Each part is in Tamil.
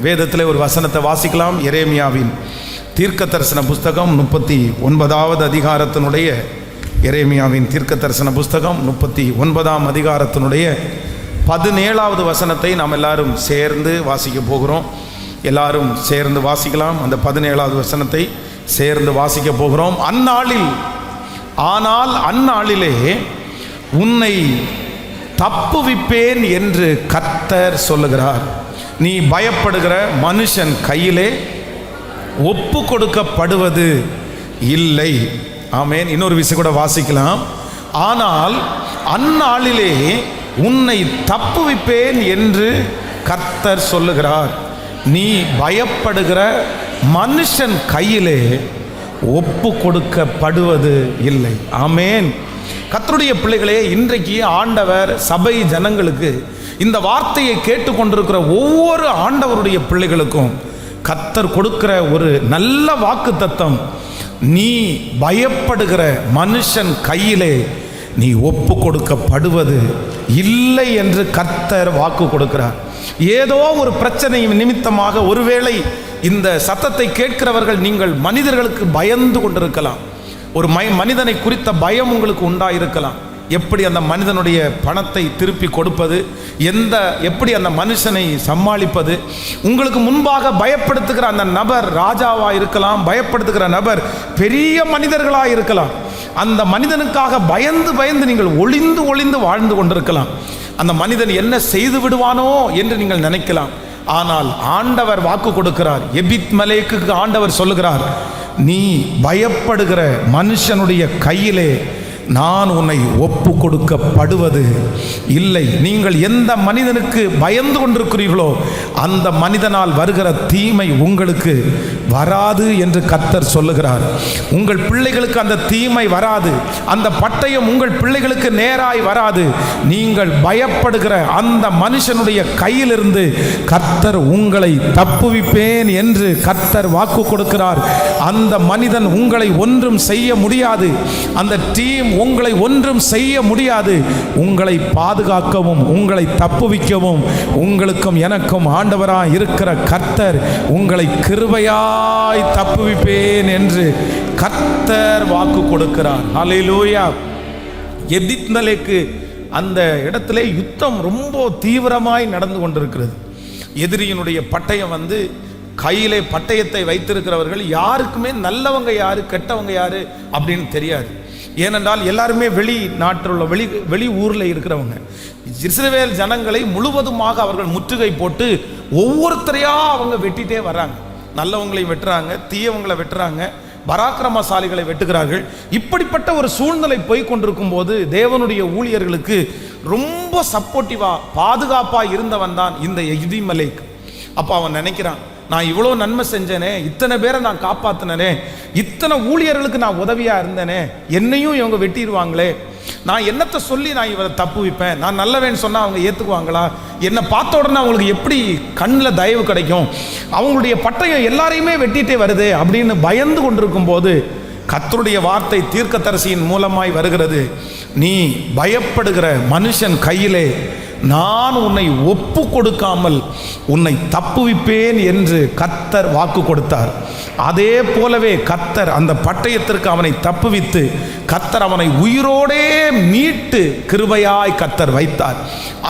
வேதத்தில் ஒரு வசனத்தை வாசிக்கலாம். எரேமியாவின் தீர்க்க தரிசன புஸ்தகம் 39வது அதிகாரத்தினுடைய எரேமியாவின் தீர்க்க தரிசன புஸ்தகம் 39ஆம் அதிகாரத்தினுடைய 17வது வசனத்தை நாம் எல்லாரும் சேர்ந்து வாசிக்க போகிறோம். எல்லாரும் சேர்ந்து வாசிக்கலாம். அந்த 17வது வசனத்தை சேர்ந்து வாசிக்க போகிறோம். அந்நாளிலே உன்னை தப்புவிப்பேன் என்று கர்த்தர் சொல்லுகிறார். நீ பயப்படுகிற மனுஷன் கையிலே ஒப்பு கொடுக்கப்படுவது இல்லை. ஆமென். இன்னொரு விஷயம் கூட வாசிக்கலாம். ஆனால் அந்நாளிலே உன்னை தப்புவிப்பேன் என்று கர்த்தர் சொல்லுகிறார். நீ பயப்படுகிற மனுஷன் கையிலே ஒப்பு கொடுக்கப்படுவது இல்லை. ஆமென். கர்த்தருடைய பிள்ளைகளே, இன்றைக்கு ஆண்டவர் சபை ஜனங்களுக்கு இந்த வார்த்தையை கேட்டுக்கொண்டிருக்கிற ஒவ்வொரு ஆண்டவருடைய பிள்ளைகளுக்கும் கர்த்தர் கொடுக்கிற ஒரு நல்ல வாக்குத்தத்தம், நீ பயப்படுகிற மனுஷன் கையிலே நீ ஒப்பு கொடுக்கப்படுவது இல்லை என்று கர்த்தர் வாக்கு கொடுக்கிறார். ஏதோ ஒரு பிரச்சனை நிமித்தமாக ஒருவேளை இந்த சத்தத்தை கேட்கிறவர்கள் நீங்கள் மனிதர்களுக்கு பயந்து கொண்டிருக்கலாம். ஒரு மனிதனை குறித்த பயம் உங்களுக்கு உண்டாயிருக்கலாம். எப்படி அந்த மனிதனுடைய பணத்தை திருப்பி கொடுப்பது, எப்படி அந்த மனுஷனை சமாளிப்பது, உங்களுக்கு முன்பாக பயப்படுத்துகிற அந்த நபர் ராஜாவாக இருக்கலாம், பயப்படுத்துகிற நபர் பெரிய ஆக இருக்கலாம். அந்த மனிதனுக்காக பயந்து நீங்கள் ஒளிந்து வாழ்ந்து கொண்டிருக்கலாம். அந்த மனிதன் என்ன செய்து விடுவானோ என்று நீங்கள் நினைக்கலாம். ஆனால் ஆண்டவர் வாக்கு கொடுக்கிறார். எபித் மலேக்குக்கு ஆண்டவர் சொல்லுகிறார், நீ பயப்படுகிற மனுஷனுடைய கையிலே நான் உன்னை ஒப்பு கொடுக்கப்படுவது இல்லை. நீங்கள் எந்த மனிதனுக்கு பயந்து கொண்டிருக்கிறீர்களோ அந்த மனிதனால் வருகிற தீமை உங்களுக்கு வராது என்று கர்த்தர் சொல்லுகிறார். உங்கள் பிள்ளைகளுக்கு அந்த தீமை வராது. அந்த பட்டயம் உங்கள் பிள்ளைகளுக்கு நேராய் வராது. நீங்கள் பயப்படுகிற அந்த மனுஷனுடைய கையிலிருந்து கர்த்தர் உங்களை தப்புவிப்பேன் என்று கர்த்தர் வாக்கு கொடுக்கிறார். அந்த மனிதன் உங்களை ஒன்றும் செய்ய முடியாது. அந்த டீம் உங்களை ஒன்றும் செய்ய முடியாது. உங்களை பாதுகாக்கவும் உங்களை தப்புவிக்கவும் உங்களுக்கும் எனக்கும் ஆண்டவராய் இருக்கிற கர்த்தர் உங்களை கிருபையாய் தப்புவிப்பேன் என்று கர்த்தர் வாக்கு கொடுக்கிறார். ஹல்லேலூயா. எபித் மலேக்கு அந்த இடத்திலே யுத்தம் ரொம்ப தீவிரமாய் நடந்து கொண்டிருக்கிறது. எதிரியினுடைய பட்டயம் கையிலே பட்டயத்தை வைத்திருக்கிறவர்கள் யாருக்குமே நல்லவங்க யாரு கெட்டவங்க யாரு அப்படின்னு தெரியாது. ஏனென்றால் எல்லாருமே வெளி ஊரில் இருக்கிறவங்க. இஸ்ரவேல் ஜனங்களை முழுவதுமாக அவர்கள் முற்றுகை போட்டு ஒவ்வொருத்தரையா அவங்க வெட்டிட்டே வர்றாங்க. நல்லவங்களை வெட்டுறாங்க, தீயவங்களை வெட்டுறாங்க, பராக்கிரமசாலிகளை வெட்டுகிறார்கள். இப்படிப்பட்ட ஒரு சூழ்நிலை போய் கொண்டிருக்கும் போது தேவனுடைய ஊழியர்களுக்கு ரொம்ப சப்போர்ட்டிவா பாதுகாப்பா இருந்தவன் தான் இந்த எபித் மலேக். அப்போ அவன் நினைக்கிறான், நான் இவ்வளோ நன்மை செஞ்சேனே, இத்தனை பேரை நான் காப்பாற்றினேனே, இத்தனை ஊழியர்களுக்கு நான் உதவியாக இருந்தேனே, என்னையும் இவங்க வெட்டிடுவாங்களே, நான் என்னத்தை சொல்லி நான் இவரை தப்பு வைப்பேன், நான் நல்லவேன்னு சொன்னால் அவங்க ஏற்றுக்குவாங்களா, என்னை பார்த்த உடனே அவங்களுக்கு எப்படி கண்ணில் தயவு கிடைக்கும், அவங்களுடைய பட்டயம் எல்லாரையுமே வெட்டிகிட்டே வருது அப்படின்னு பயந்து கொண்டிருக்கும் போது கர்த்தருடைய வார்த்தை தீர்க்கதரிசியின் மூலமாய் வருகிறது. நீ பயப்படுகிற மனுஷன் கையிலே நான் உன்னை ஒப்பு கொடுக்காமல் உன்னை தப்புவிப்பேன் என்று கர்த்தர் வாக்கு கொடுத்தார். அதே போலவே கர்த்தர் அந்த பட்டயத்திற்கு அவனை தப்புவித்து கர்த்தர் அவனை உயிரோடே மீட்டு கிருபையாய் கர்த்தர் வைத்தார்.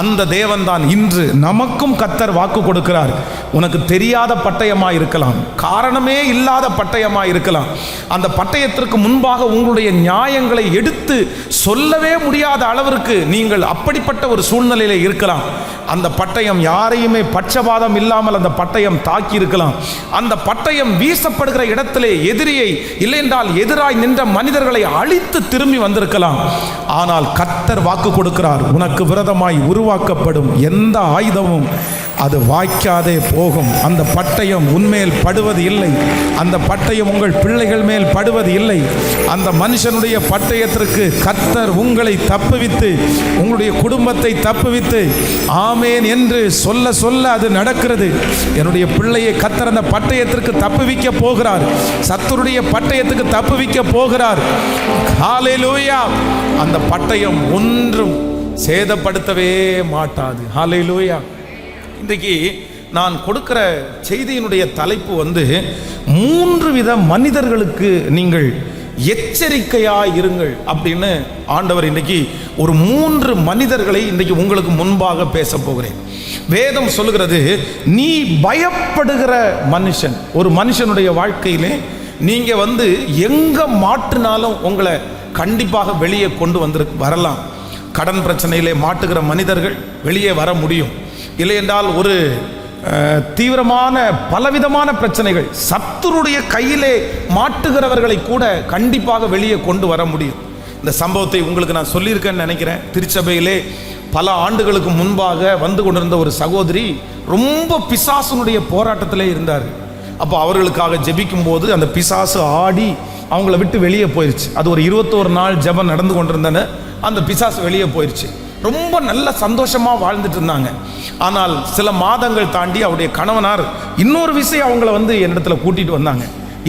அந்த தேவன்தான் இன்று நமக்கும் கர்த்தர் வாக்கு கொடுக்கிறார். உனக்கு தெரியாத பட்டயமாக இருக்கலாம், காரணமே இல்லாத பட்டயமாக இருக்கலாம். அந்த பட்டயத்திற்கு முன்பாக உங்களுடைய நியாயங்களை எடுத்து சொல்லவே முடியாத அளவிற்கு நீங்கள் அப்படிப்பட்ட ஒரு சூழ்நிலையில் இருக்கலாம். அந்த பட்டயம் யாரையுமே பட்சபாதம் இல்லாமல் அந்த பட்டயம் தாக்கி இருக்கலாம். அந்த பட்டயம் வீசப்படுகிற இடத்திலே எதிரியை இல்லையென்றால் எதிராய் நின்ற மனிதர்களை அழித்து திரும்பி வந்திருக்கலாம். ஆனால் கர்த்தர் வாக்கு கொடுக்கிறார், உனக்கு விரோதமாய் உருவாக்கப்படும் எந்த ஆயுதமும் அது வாய்க்காதே போகும். அந்த பட்டயம் உன்மேல் படுவது இல்லை. அந்த பட்டயம் உங்கள் பிள்ளைகள் மேல் படுவது இல்லை. அந்த மனுஷனுடைய பட்டயத்திற்கு கர்த்தர் உங்களை தப்புவித்து உங்களுடைய குடும்பத்தை தப்புவித்து ஆமேன் என்று சொல்ல அது நடக்கிறது. என்னுடைய பிள்ளையை கர்த்தர் அந்த பட்டயத்திற்கு தப்புவிக்க போகிறார். சத்துருடைய பட்டயத்துக்கு தப்புவிக்க போகிறார். ஹல்லேலூயா. அந்த பட்டயம் ஒன்றும் சேதப்படுத்தவே மாட்டாது. ஹல்லேலூயா. இன்றைக்கு நான் கொடுக்கிற செய்தியினுடைய தலைப்பு வந்து 3 வித மனிதர்களுக்கு நீங்கள் எச்சரிக்கையாய் இருங்கள் அப்படின்னு ஆண்டவர் இன்னைக்கு ஒரு 3 மனிதர்களை இன்னைக்கு உங்களுக்கு முன்பாக பேச போகிறேன். வேதம் சொல்லுகிறது, நீ பயப்படுகிற மனுஷன். ஒரு மனுஷனுடைய வாழ்க்கையிலே நீங்க வந்து எங்க மாட்டினாலும் உங்களை கண்டிப்பாக வெளியே கொண்டு வரலாம். கடன் பிரச்சனையிலே மாட்டுகிற மனிதர்கள் வெளியே வர முடியும். இல்லை என்றால் ஒரு தீவிரமான பலவிதமான பிரச்சனைகள், சத்துருடைய கையிலே மாட்டுகிறவர்களை கூட கண்டிப்பாக வெளியே கொண்டு வர முடியும். இந்த சம்பவத்தை உங்களுக்கு நான் சொல்லியிருக்கேன்னு நினைக்கிறேன். திருச்சபையிலே பல ஆண்டுகளுக்கு முன்பாக வந்து கொண்டிருந்த ஒரு சகோதரி ரொம்ப பிசாசுனுடைய போராட்டத்திலே இருந்தார். அப்போ அவர்களுக்காக ஜெபிக்கும் போது அந்த பிசாசு ஆடி அவங்கள விட்டு வெளியே போயிடுச்சு. அது ஒரு 21 நாள் ஜெபம் நடந்து கொண்டிருந்தன. அந்த பிசாசு வெளியே போயிடுச்சு. ரொம்ப நல்ல சந்தோஷமாக வாழ்ந்துட்டு இருந்தாங்க. ஆனால் சில மாதங்கள் தாண்டி அவருடைய கணவனார் இன்னொரு விஷயம் அவங்கள வந்து என்னிடத்துல கூட்டிகிட்டு வந்தாங்க.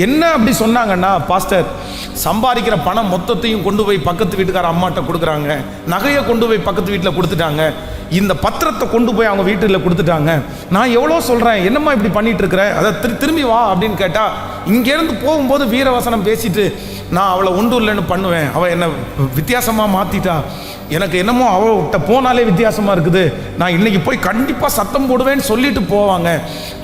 என்ன அப்படி சொன்னாங்கன்னா, பாஸ்டர், சம்பாதிக்கிற பணம் மொத்தத்தையும் கொண்டு போய் பக்கத்து வீட்டுக்கார அம்மாட்ட கொடுக்குறாங்க, நகையை கொண்டு போய் பக்கத்து வீட்டில் கொடுத்துட்டாங்க, இந்த பத்திரத்தை கொண்டு போய் அவங்க வீட்டில் கொடுத்துட்டாங்க. நான் எவ்வளோ சொல்கிறேன், என்னம்மா இப்படி பண்ணிட்டு இருக்கிறேன், அதை திரும்பி வா அப்படின்னு கேட்டால், இங்கேருந்து போகும்போது வீரவசனம் பேசிட்டு நான் அவளை ஒன்று இல்லைன்னு பண்ணுவேன், அவள் என்னை வித்தியாசமாக மாற்றிட்டா, எனக்கு என்னமோ அவள்கிட்ட போனாலே வித்தியாசமாக இருக்குது, நான் இன்னைக்கு போய் கண்டிப்பாக சத்தம் போடுவேன்னு சொல்லிட்டு போவாங்க.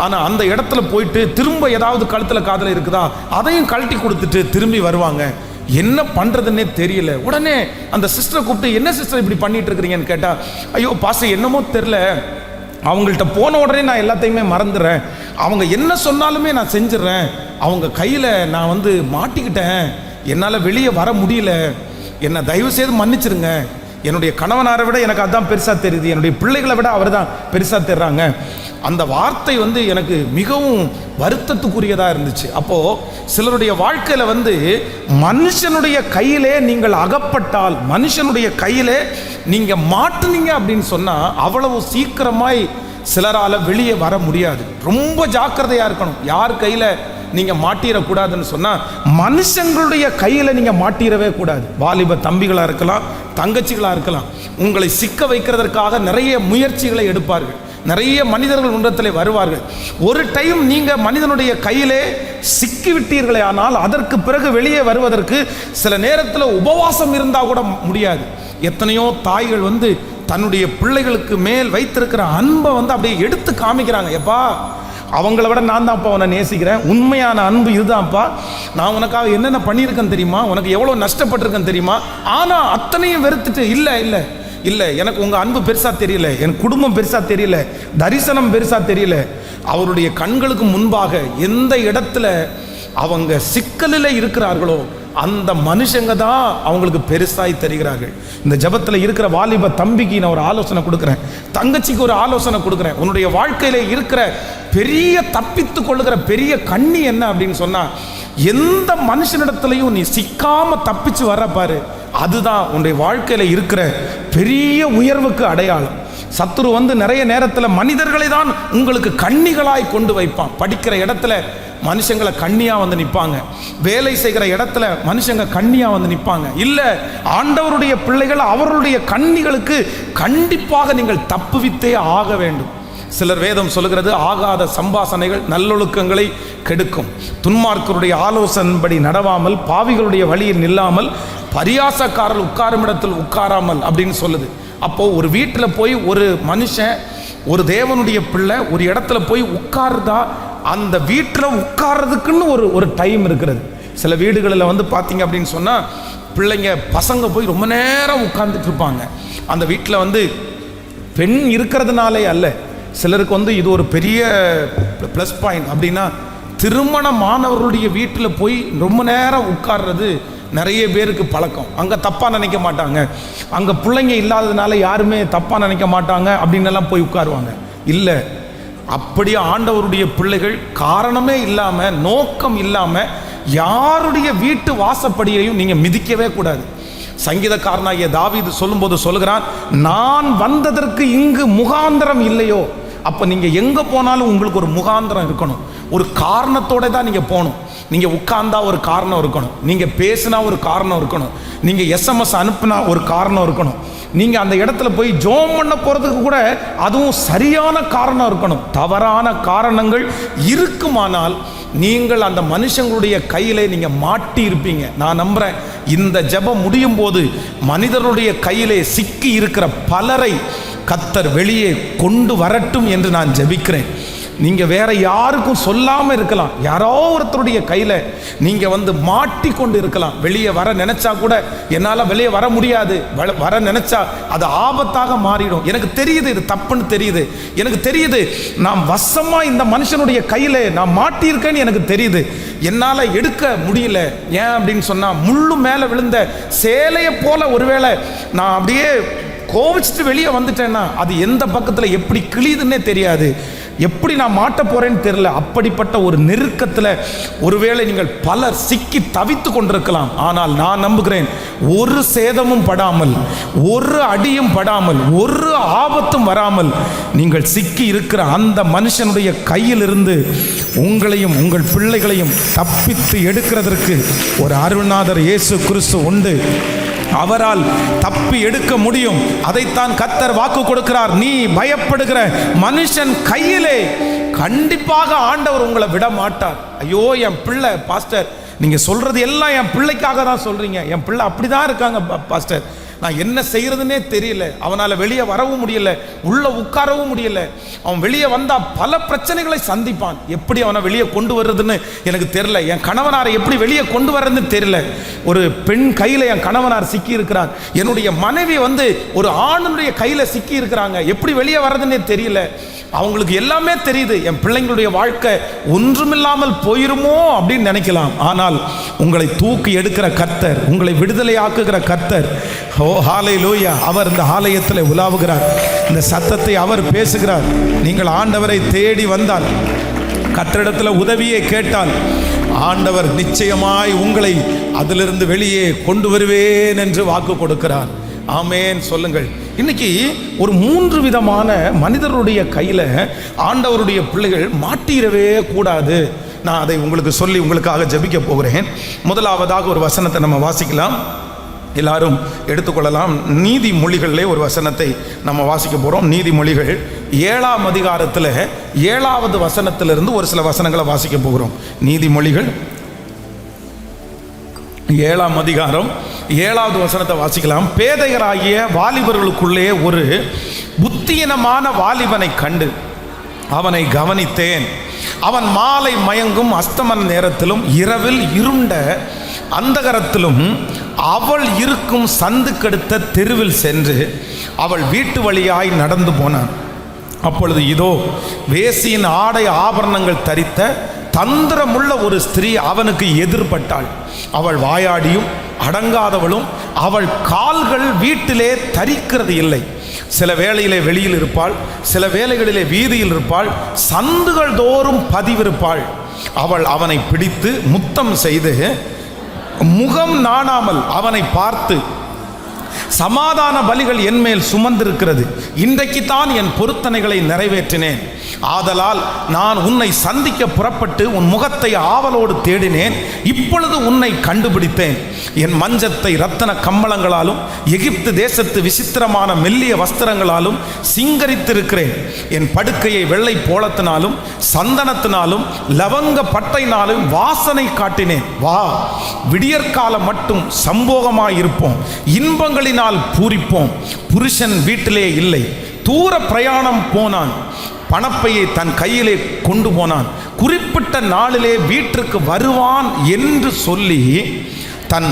ஆனால் அந்த இடத்துல போயிட்டு திரும்ப ஏதாவது கழுத்தில் காதில் இருக்குதா அதையும் கழட்டி கொடுத்துட்டு திரும்பி வருவாங்க. என்ன பண்ணுறதுன்னே தெரியல. உடனே அந்த சிஸ்டரை கூப்பிட்டு, என்ன சிஸ்டர் இப்படி பண்ணிட்டு இருக்கிறீங்கன்னு கேட்டால், ஐயோ பாஸ்டர் என்னமோ தெரில, அவங்கள்ட்ட போன உடனே நான் எல்லாத்தையுமே மறந்துடுறேன், அவங்க என்ன சொன்னாலுமே நான் செஞ்சிடறேன், அவங்க கையில் நான் வந்து மாட்டிக்கிட்டேன், என்னால் வெளியே வர முடியல, என்னை தயவு செய்து மன்னிச்சிருங்க, என்னுடைய கணவனாரை விட எனக்கு அதுதான் பெருசாக தெரியுது, என்னுடைய பிள்ளைகளை விட அவர் தான் பெருசாக தெரிறாங்க. அந்த வார்த்தை வந்து எனக்கு மிகவும் வருத்தத்துக்குரியதாக இருந்துச்சு. அப்போது சிலருடைய வாழ்க்கையில் வந்து மனுஷனுடைய கையிலே நீங்கள் அகப்பட்டால், மனுஷனுடைய கையிலே நீங்கள் மாட்டுனீங்க அப்படின்னு சொன்னால் அவ்வளவு சீக்கிரமாய் சிலரால் வெளியே வர முடியாது. ரொம்ப ஜாக்கிரதையாக இருக்கணும். யார் கையில் நீங்கள் மாட்டிடக்கூடாதுன்னு சொன்னால் மனுஷங்களுடைய கையில் நீங்கள் மாட்டிடவே கூடாது. வாலிப தம்பிகளாக இருக்கலாம், தங்கச்சிகளாக இருக்கலாம், உங்களை சிக்க வைக்கிறதற்காக நிறைய முயற்சிகளை எடுப்பார்கள். நிறைய மனிதர்கள் உண்டத்தில் வருவார்கள். ஒரு டைம் நீங்கள் மனிதனுடைய கையிலே சிக்கிவிட்டீர்களே ஆனால் அதற்கு பிறகு வெளியே வருவதற்கு சில நேரத்தில் உபவாசம் இருந்தால் கூட முடியாது. எத்தனையோ தாய்கள் வந்து தன்னுடைய பிள்ளைகளுக்கு மேல் வைத்திருக்கிற அன்பை வந்து அப்படியே எடுத்து காமிக்கிறாங்க. எப்பா, அவங்கள விட நான் தான்ப்பா உன்னை நேசிக்கிறேன், உண்மையான அன்பு இதுதான்ப்பா, நான் உனக்காக என்னென்ன பண்ணியிருக்கேன் தெரியுமா, உனக்கு எவ்வளோ நஷ்டப்பட்டிருக்கேன் தெரியுமா, ஆனால் அத்தனையும் வெறுத்துட்டு இல்லை இல்லை இல்லை, எனக்கு உங்கள் அன்பு பெருசாக தெரியல, என் குடும்பம் பெருசாக தெரியல, தரிசனம் பெருசாக தெரியல. அவருடைய கண்களுக்கு முன்பாக எந்த இடத்துல அவங்க சிக்கலில் இருக்கிறார்களோ அந்த மனுஷங்க தான் அவங்களுக்கு பெருசாய் தெரிகிறார்கள். இந்த ஜபத்தில் இருக்கிற வாலிப தம்பிக்கு நான் ஒரு ஆலோசனை கொடுக்குறேன், தங்கச்சிக்கு ஒரு ஆலோசனை கொடுக்குறேன். உன்னுடைய வாழ்க்கையில் இருக்கிற பெரிய தப்பித்து கொள்ளுகிற பெரிய கண்ணி என்ன அப்படின்னு சொன்னால், எந்த மனுஷனிடத்துலையும் நீ சிக்காம தப்பிச்சு வர பாரு, அதுதான் உன்னுடைய வாழ்க்கையில் இருக்கிற பெரிய உயர்வுக்கு அடையாளம். சத்துரு வந்து நிறைய நேரத்தில் மனிதர்களை தான் உங்களுக்கு கண்ணிகளாய் கொண்டு வைப்பான். படிக்கிற இடத்துல மனுஷங்களை கண்ணியாக வந்து நிற்பாங்க, வேலை செய்கிற இடத்துல மனுஷங்க கண்ணியாக வந்து நிற்பாங்க. இல்லை, ஆண்டவருடைய பிள்ளைகள் அவருடைய கண்ணிகளுக்கு கண்டிப்பாக நீங்கள் தப்புவித்தே ஆக வேண்டும். சிலர் வேதம் சொல்லுகிறது, ஆகாத சம்பாசனைகள் நல்லொழுக்கங்களை கெடுக்கும், துன்மார்க்கருடைய ஆலோசனைப்படி நடவாமல் பாவிகளுடைய வழியில் நில்லாமல் பரியாசக்காரர் உட்காரும் இடத்தில் உட்காராமல் அப்படின்னு சொல்லுது. அப்போது ஒரு வீட்டில் போய் ஒரு மனுஷன், ஒரு தேவனுடைய பிள்ளை ஒரு இடத்துல போய் உட்காருதா, அந்த வீட்டில் உட்கார்றதுக்குன்னு ஒரு டைம் இருக்கிறது. சில வீடுகளில் வந்து பார்த்தீங்க அப்படின்னு சொன்னால் பிள்ளைங்க பசங்க போய் ரொம்ப நேரம் உட்கார்ந்துட்டு இருப்பாங்க. அந்த வீட்டில் வந்து பெண் இருக்கிறதுனாலே அல்ல, சிலருக்கு வந்து இது ஒரு பெரிய ப்ளஸ் பாயிண்ட். அப்படின்னா திருமணமானவர்களுடைய வீட்டில் போய் ரொம்ப நேரம் உட்கார்றது நிறைய பேருக்கு பழக்கம். அங்கே தப்பாக நினைக்க மாட்டாங்க, அங்கே பிள்ளைங்க இல்லாததுனால யாருமே தப்பாக நினைக்க மாட்டாங்க அப்படின்னு எல்லாம் போய் உட்காருவாங்க. இல்லை, அப்படியே ஆண்டவருடைய பிள்ளைகள் காரணமே இல்லாமல் நோக்கம் இல்லாமல் யாருடைய வீட்டு வாசப்படியையும் நீங்கள் மிதிக்கவே கூடாது. சங்கீதக்காரனாகிய தாவீது சொல்லும்போது சொல்லுகிறான், நான் வந்ததற்கு இங்கு முகாந்திரம் இல்லையோ, அப்போ நீங்கள் எங்கே போனாலும் உங்களுக்கு ஒரு முகாந்திரம் இருக்கணும், ஒரு காரணத்தோட தான் நீங்கள் போகணும். நீங்கள் உட்கார்ந்தா ஒரு காரணம் இருக்கணும், நீங்கள் பேசினா ஒரு காரணம் இருக்கணும், நீங்கள் எஸ்எம்எஸ் அனுப்புனா ஒரு காரணம் இருக்கணும், நீங்கள் அந்த இடத்துல போய் ஜோம் பண்ண போகிறதுக்கு கூட அதுவும் சரியான காரணம் இருக்கணும். தவறான காரணங்கள் இருக்குமானால் நீங்கள் அந்த மனுஷங்களுடைய கையிலே நீங்கள் மாட்டி இருப்பீங்க. நான் நம்புகிறேன் இந்த ஜெபம் முடியும் போது மனிதர்களுடைய கையிலே சிக்கி இருக்கிற பலரை கர்த்தர் வெளியே கொண்டு வரட்டும் என்று நான் ஜெபிக்கிறேன். நீங்கள் வேற யாருக்கும் சொல்லாமல் இருக்கலாம், யாரோ ஒருத்தருடைய கையில் நீங்கள் மாட்டி கொண்டு இருக்கலாம். வெளியே வர நினைச்சா கூட என்னால் வெளியே வர முடியாது, வர நினைச்சா அது ஆபத்தாக மாறிடும். எனக்கு தெரியுது இது தப்புன்னு தெரியுது, எனக்கு தெரியுது நான் வசமாக இந்த மனுஷனுடைய கையில் நான் மாட்டியிருக்கேன்னு எனக்கு தெரியுது, என்னால் எடுக்க முடியல. ஏன் அப்படின்னு சொன்னால் முள்ளு மேலே விழுந்த சேலையை போல ஒருவேளை நான் அப்படியே கோவிச்சுட்டு வெளியே வந்துட்டேன்னா அது எந்த பக்கத்தில் எப்படி கிழியுதுன்னே தெரியாது, எப்படி நான் மாட்ட போறேன்னு தெரியல. அப்படிப்பட்ட ஒரு நெருக்கத்தில் ஒருவேளை நீங்கள் பலர் சிக்கி தவித்து கொண்டிருக்கலாம். ஆனால் நான் நம்புகிறேன் ஒரு சேதமும் படாமல், ஒரு அடியும் படாமல், ஒரு ஆபத்தும் வராமல் நீங்கள் சிக்கி இருக்கிற அந்த மனுஷனுடைய கையிலிருந்து உங்களையும் உங்கள் பிள்ளைகளையும் தப்பித்து எடுக்கிறதற்கு ஒரு அருள்நாதர் இயேசு கிறிஸ்து உண்டு. அவரால் தப்பி எடுக்க முடியும். அதைத்தான் கர்த்தர் வாக்கு கொடுக்கிறார். நீ பயப்படுகிற மனுஷன் கையிலே கண்டிப்பாக ஆண்டவர் உங்களை விட மாட்டார். ஐயோ என் பிள்ளை பாஸ்டர், நீங்க சொல்றது எல்லாம் என் பிள்ளைக்காக தான் சொல்றீங்க, என் பிள்ளை அப்படிதான் இருக்காங்க பாஸ்டர், நான் என்ன செய்யறதுன்னே தெரியல, அவனால் வெளியே வரவும் முடியல, உள்ள உட்காரவும் முடியல, அவன் வெளியே வந்தா பல பிரச்சனைகளை சந்திப்பான், எப்படி அவனை வெளியே கொண்டு வர்றதுன்னு எனக்கு தெரியல, என் கணவனாரை எப்படி வெளியே கொண்டு வர்றதுன்னு தெரியல, ஒரு பெண் கையில் என் கணவனார் சிக்கி இருக்கிறான், என்னுடைய மனைவி ஒரு ஆணுடைய கையில் சிக்கி இருக்கிறாங்க, எப்படி வெளியே வர்றதுன்னே தெரியல. அவங்களுக்கு எல்லாமே தெரியுது, என் பிள்ளைங்களுடைய வாழ்க்கை ஒன்றுமில்லாமல் போயிருமோ அப்படின்னு நினைக்கலாம். ஆனால் உங்களை தூக்கி எடுக்கிற கர்த்தர், உங்களை விடுதலை ஆக்குகிற கர்த்தர், ஓ ஹல்லேலூயா, அவர் இந்த ஆலயத்தில் உலாவுகிறார். இந்த சத்தத்தை அவர் பேசுகிறார். நீங்கள் ஆண்டவரை தேடி வந்தால், கர்த்தரிடத்தில் உதவியை கேட்டால், ஆண்டவர் நிச்சயமாய் உங்களை அதிலிருந்து வெளியே கொண்டு வருவேன் என்று வாக்கு கொடுக்கிறார். ஆமேன் சொல்லுங்கள். இன்னைக்கு ஒரு 3 விதமான மனிதருடைய கையில் ஆண்டவருடைய பிள்ளைகள் மாட்டிடவே கூடாது. நான் அதை உங்களுக்கு சொல்லி உங்களுக்காக ஜெபிக்க போகிறேன். முதலாவதாக ஒரு வசனத்தை நம்ம வாசிக்கலாம், எல்லாரும் எடுத்துக்கொள்ளலாம். நீதிமொழிகளிலே ஒரு வசனத்தை நம்ம வாசிக்க போகிறோம். நீதிமொழிகள் 7ஆம் அதிகாரத்தில் 7வது வசனத்திலிருந்து ஒரு சில வசனங்களை வாசிக்க போகிறோம். நீதிமொழிகள் 7ஆம் அதிகாரம் 7வது வசனத்தை வாசிக்கலாம். பேதையராகிய வாலிபர்களுக்குள்ளே ஒரு புத்தியீனமான வாலிபனை கண்டு அவனை கவனித்தேன். அவன் மாலை மயங்கும் அஸ்தமன நேரத்திலும் இரவில் இருண்ட அந்தகரத்திலும் அவள் இருக்கும் சந்துக்கடுத்த தெருவில் சென்று அவள் வீட்டு வழியாய் நடந்து போனான். அப்பொழுது இதோ வேசியின் ஆடை ஆபரணங்கள் தரித்த தந்திரமுள்ள ஒரு ஸ்திரீ அவனுக்கு எதிர்பட்டாள். அவள் வாயாடியும் அடங்காதவளும், அவள் கால்கள் வீட்டிலே தரிக்கிறது இல்லை. சில வேளையிலே வெளியில் இருப்பாள், சில வேளைகளிலே வீதியில் இருப்பாள், சந்துகள் தோறும் பதிவிருப்பாள். அவள் அவனை பிடித்து முத்தம் செய்து முகம் நாணாமல் அவனை பார்த்து, சமாதான பலிகள் என்மேல் சுமந்திருக்கிறது, இன்றைக்கு தான் என் பொருத்தனைகளை நிறைவேற்றினேன், ஆதலால் நான் உன்னை சந்திக்க புறப்பட்டு உன் முகத்தை ஆவலோடு தேடினேன், இப்பொழுது உன்னை கண்டுபிடித்தேன். என் மஞ்சத்தை இரத்தன கம்பளங்களாலும் எகிப்து தேசத்து விசித்திரமான மெல்லிய வஸ்திரங்களாலும் சிங்கரித்திருக்கிறேன். என் படுக்கையை வெள்ளை போளத்தினாலும் சந்தனத்தினாலும் லவங்க பட்டையினாலும் வாசனை காட்டினேன். வா, விடியற்காலம் மட்டும் சம்போகமாயிருப்போம், இன்பங்களினால் பூரிப்போம். புருஷன் வீட்டிலே இல்லை, தூர பிரயாணம் போனான், பணப்பையை தன் கையிலே கொண்டு போனான், குறிப்பிட்ட நாளிலே வீட்டிற்கு வருவான் என்று சொல்லி தன்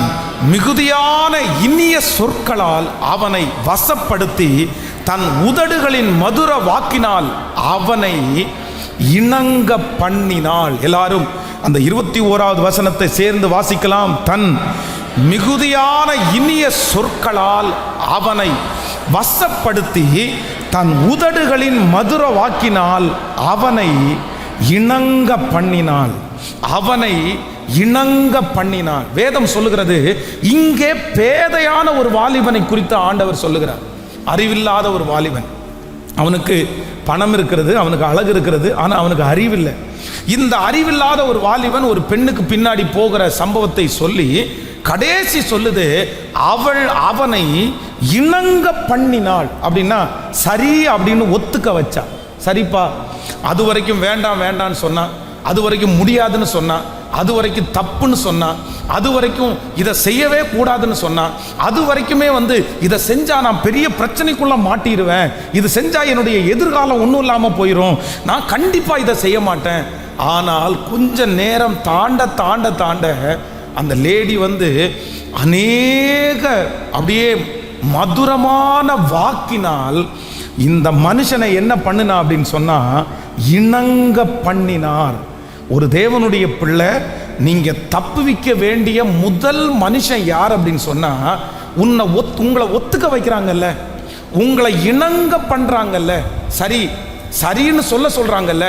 மிகுதியான இனிய சொற்களால் அவனை வசப்படுத்தி தன் உதடுகளின் மதுர வாக்கினால் அவனை இணங்க பண்ணினாள். எல்லாரும் அந்த 21வது வசனத்தை சேர்ந்து வாசிக்கலாம். தன் மிகுதியான இனிய சொற்களால் அவனை வசப்படுத்தி தன் உதடுகளின் மதுர வாக்கினால் அவனை இணங்க பண்ணினாள். அவனை இணங்க பண்ணினாள். வேதம் சொல்லுகிறது, இங்கே பேதையான ஒரு வாலிபனை குறித்து ஆண்டவர் சொல்லுகிறார். அறிவில்லாத ஒரு வாலிபன், அவனுக்கு பணம் இருக்கிறது, அவனுக்கு அழகு இருக்கிறது, ஆனால் அவனுக்கு அறிவில்லை. இந்த அறிவில்லாத ஒரு வாலிபன் ஒரு பெண்ணுக்கு பின்னாடி போகிற சம்பவத்தை சொல்லி கடைசி சொல்லுது, அவள் அவனை இணங்க பண்ணினாள். அப்படின்னா சரி அப்படின்னு ஒத்துக்க வச்சா. சரிப்பா, அது வரைக்கும் வேண்டாம் வேண்டான்னு சொன்னா, அது வரைக்கும் முடியாதுன்னு சொன்னா, அது வரைக்கும் தப்புன்னு சொன்னா, அது வரைக்கும் இதை செய்யவே கூடாதுன்னு சொன்னா, அது வரைக்குமே இதை செஞ்சா நான் பெரிய பிரச்சனைக்குள்ள மாட்டிடுவேன், இது செஞ்சா என்னுடைய எதிர்காலம் ஒன்றும் இல்லாமல் போயிடும், நான் கண்டிப்பா இதை செய்ய மாட்டேன். ஆனால் கொஞ்ச நேரம் தாண்ட தாண்ட தாண்ட அந்த லேடி அநேக அப்படியே மதுரமான வாக்கினால் இந்த மனுஷனை என்ன பண்ணினா அப்படின்னு சொன்னா, இணங்க பண்ணினார். ஒரு தேவனுடைய பிள்ளை, நீங்க தப்புவிக்க வேண்டிய முதல் மனுஷன் யார் அப்படின்னு சொன்னா, உங்களை ஒத்துக்க வைக்கிறாங்கல்ல, உங்களை இணங்க பண்றாங்கல்ல, சரி சரின்னு சொல்றாங்கல்ல,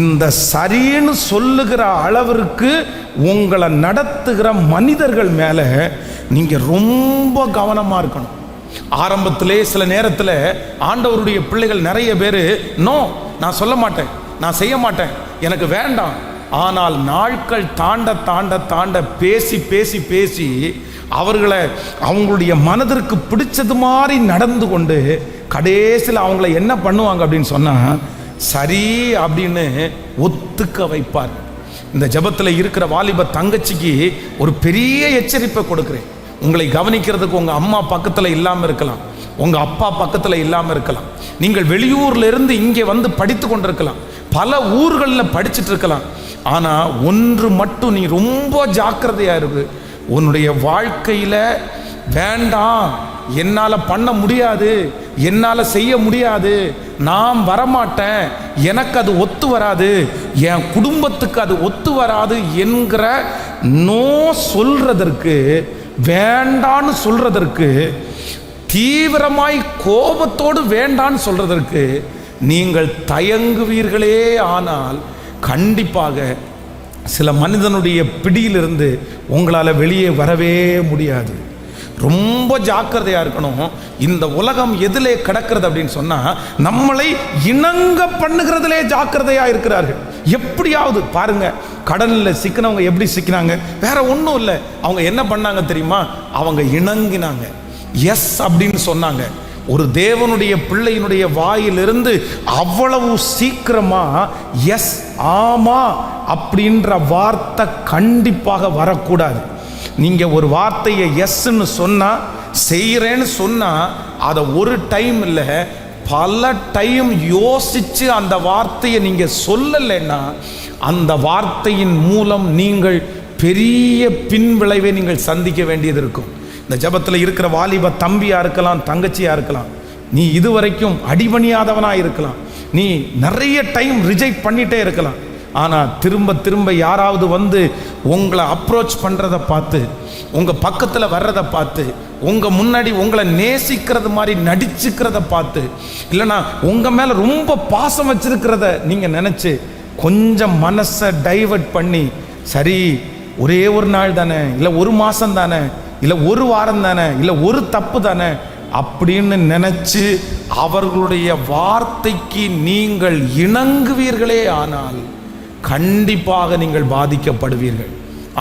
இந்த சரின்னு சொல்லுகிற அளவிற்கு உங்களை நடத்துகிற மனிதர்கள் மேல நீங்க ரொம்ப கவனமா இருக்கணும். ஆரம்பத்திலே சில நேரத்தில் ஆண்டவருடைய பிள்ளைகள் நிறைய பேர், நோ நான் சொல்ல மாட்டேன், நான் செய்ய மாட்டேன், எனக்கு வேண்டாம். ஆனால் நாட்கள் தாண்ட தாண்ட தாண்ட பேசி பேசி பேசி அவர்களை அவங்களுடைய மனதிற்கு பிடிச்சது மாதிரி நடந்து கொண்டு கடைசியில் அவங்கள என்ன பண்ணுவாங்க அப்படின்னு சொன்னால், சரி அப்படின்னு ஒத்துக்க வைப்பார். இந்த ஜெபத்தில் இருக்கிற வாலிப தங்கச்சிக்கு ஒரு பெரிய எச்சரிப்பை கொடுக்குறேன். உங்களை கவனிக்கிறதுக்கு உங்கள் அம்மா பக்கத்தில் இல்லாமல் இருக்கலாம், உங்கள் அப்பா பக்கத்தில் இல்லாமல் இருக்கலாம், நீங்கள் வெளியூர்ல இருந்து இங்கே படித்து கொண்டிருக்கலாம், பல ஊர்களில் படிச்சுட்டு இருக்கலாம். ஆனால் ஒன்று மட்டும் நீ ரொம்ப ஜாக்கிரதையாக இருக்கு, உன்னுடைய வாழ்க்கையில் வேண்டாம், என்னால் பண்ண முடியாது, என்னால் செய்ய முடியாது, நான் வரமாட்டேன், எனக்கு அது ஒத்து வராது, என் குடும்பத்துக்கு அது ஒத்து வராது என்கிற நோ சொல்றதற்கு, வேண்டான்னு சொல்றதற்கு, தீவிரமாய் கோபத்தோடு வேண்டான்னு சொல்றதற்கு நீங்கள் தயங்குவீர்களே. ஆனால் கண்டிப்பாக சில மனிதனுடைய பிடியிலிருந்து உங்களால் வெளியே வரவே முடியாது. ரொம்ப ஜாக்கிரதையா இருக்கணும். இந்த உலகம் எதிலே கிடக்கிறது அப்படின்னு சொன்னா, நம்மளை இணங்க பண்ணுகிறதுலே ஜாக்கிரதையா இருக்கிறார்கள். எப்படியாவது பாருங்க, கடலில் சிக்கினவங்க எப்படி சிக்கினாங்க, வேற ஒன்றும் இல்லை, அவங்க என்ன பண்ணாங்க தெரியுமா, அவங்க இணங்கினாங்க, எஸ் அப்படின்னு சொன்னாங்க. ஒரு தேவனுடைய பிள்ளையினுடைய வாயிலிருந்து அவ்வளவு சீக்கிரமா எஸ் ஆமா அப்படின்ற வார்த்தை கண்டிப்பாக வரக்கூடாது. நீங்க ஒரு வார்த்தையை எஸ்ன்னு சொன்னா, செய்யறேன்னு சொன்னா, அதை ஒரு டைம் இல்லை பல டைம் யோசிச்சு அந்த வார்த்தையை நீங்க சொல்லலைன்னா, அந்த வார்த்தையின் மூலம் நீங்கள் பெரிய பின்விளைவை நீங்கள் சந்திக்க வேண்டியது இருக்கும். இந்த ஜெபத்தில் இருக்கிற வாலிப தம்பியா இருக்கலாம், தங்கச்சியா இருக்கலாம், நீ இதுவரைக்கும் அடிபணியாதவனா இருக்கலாம், நீ நிறைய டைம் ரிஜெக்ட் பண்ணிட்டே இருக்கலாம். ஆனால் திரும்ப திரும்ப யாராவது உங்களை அப்ரோச் பண்ணுறதை பார்த்து, உங்கள் பக்கத்தில் வர்றதை பார்த்து, உங்கள் முன்னாடி உங்களை நேசிக்கிறது மாதிரி நடிச்சுக்கிறத பார்த்து, இல்லைனா உங்கள் மேலே ரொம்ப பாசம் வச்சிருக்கிறத நீங்கள் நினச்சி கொஞ்சம் மனசை டைவர்ட் பண்ணி, சரி ஒரே ஒரு நாள் தானே, இல்லை ஒரு மாதம் தானே, இல்லை ஒரு வாரம் தானே, இல்லை ஒரு தப்பு தானே அப்படின்னு நினச்சி அவர்களுடைய வார்த்தைக்கு நீங்கள் இணங்குவீர்களே ஆனால் கண்டிப்பாக நீங்கள் பாதிக்கப்படுவீர்கள்.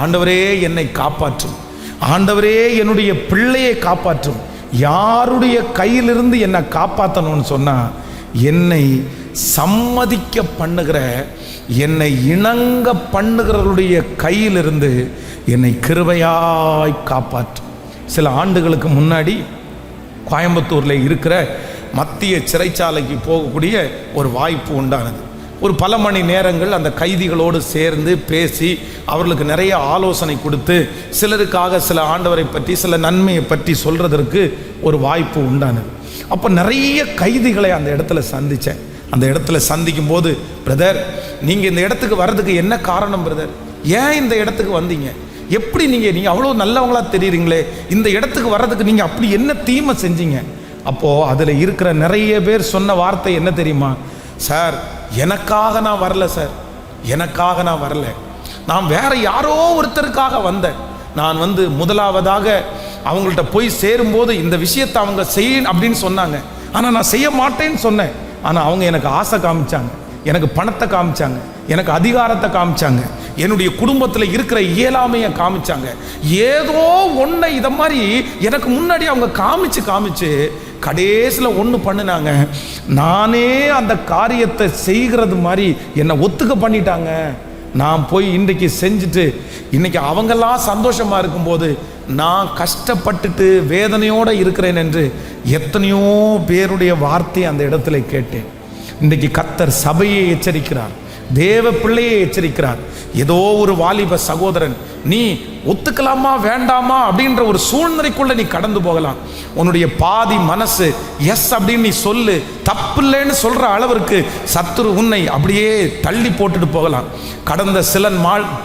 ஆண்டவரே என்னை காப்பாற்றும், ஆண்டவரே என்னுடைய பிள்ளையை காப்பாற்றும். யாருடைய கையிலிருந்து என்னை காப்பாற்றணும்னு சொன்னா, என்னை சம்மதிக்க பண்ணுகிற, என்னை இணங்க பண்ணுகிறவருடைய கையிலிருந்து என்னை கிருபையாய் காப்பாற்றும். சில ஆண்டுகளுக்கு முன்னாடி கோயம்புத்தூரில் இருக்கிற மத்திய சிறைச்சாலைக்கு போகக்கூடிய ஒரு வாய்ப்பு உண்டானது. ஒரு பல மணி நேரங்கள் அந்த கைதிகளோடு சேர்ந்து பேசி அவர்களுக்கு நிறைய ஆலோசனை கொடுத்து, சிலருக்காக சில ஆண்டவரை பற்றி சில நன்மையை பற்றி சொல்றதற்கு ஒரு வாய்ப்பு உண்டானது. அப்போ நிறைய கைதிகளை அந்த இடத்துல சந்தித்தேன். அந்த இடத்துல சந்திக்கும் போது, பிரதர் நீங்கள் இந்த இடத்துக்கு வர்றதுக்கு என்ன காரணம் பிரதர், ஏன் இந்த இடத்துக்கு வந்தீங்க, எப்படி நீங்கள் அவ்வளோ நல்லவங்களா தெரியுறீங்களே, இந்த இடத்துக்கு வர்றதுக்கு நீங்கள் அப்படி என்ன தீமை செஞ்சீங்க? அப்போது அதில் இருக்கிற நிறைய பேர் சொன்ன வார்த்தை என்ன தெரியுமா, சார் எனக்காக நான் வரல சார், எனக்காக நான் வரல, நான் வேற யாரோ ஒருத்தருக்காக வந்தேன். நான் முதலாவதாக அவங்கள்ட்ட போய் சேரும்போது இந்த விஷயத்தை அவங்க செய்ய அப்படின்னு சொன்னாங்க, ஆனால் நான் செய்ய மாட்டேன்னு சொன்னேன். ஆனால் அவங்க எனக்கு ஆசை காமிச்சாங்க, எனக்கு பணத்தை காமிச்சாங்க, எனக்கு அதிகாரத்தை காமிச்சாங்க, என்னுடைய குடும்பத்தில் இருக்கிற இயலாமையை காமிச்சாங்க. ஏதோ ஒன்றை இதை மாதிரி எனக்கு முன்னாடி அவங்க காமிச்சு கடைசியில் ஒன்று பண்ணினாங்க. நானே அந்த காரியத்தை செய்கிறது மாதிரி என்னை ஒத்துக்க பண்ணிட்டாங்க. நான் போய் இன்றைக்கு செஞ்சுட்டு இன்னைக்கு அவங்கெல்லாம் சந்தோஷமா இருக்கும்போது நான் கஷ்டப்பட்டுட்டு வேதனையோடு இருக்கிறேன் என்று எத்தனையோ பேருடைய வார்த்தையை அந்த இடத்துல கேட்டேன். இன்றைக்கு கர்த்தர் சபையை எச்சரிக்கிறார், தேவ பிள்ளையை எச்சரிக்கிறார். ஏதோ ஒரு வாலிப சகோதரன், நீ ஒத்துக்கலாமா வேண்டாமா அப்படின்ற ஒரு சூழ்நிலைக்குள்ள நீ கடந்து போகலாம். உன்னுடைய பாதி மனசு எஸ் அப்படின்னு நீ சொல்லு, தப்பில்லைன்னு சொல்ற அளவிற்கு சத்துரு உன்னை அப்படியே தள்ளி போட்டுட்டு போகலாம். கடந்த சில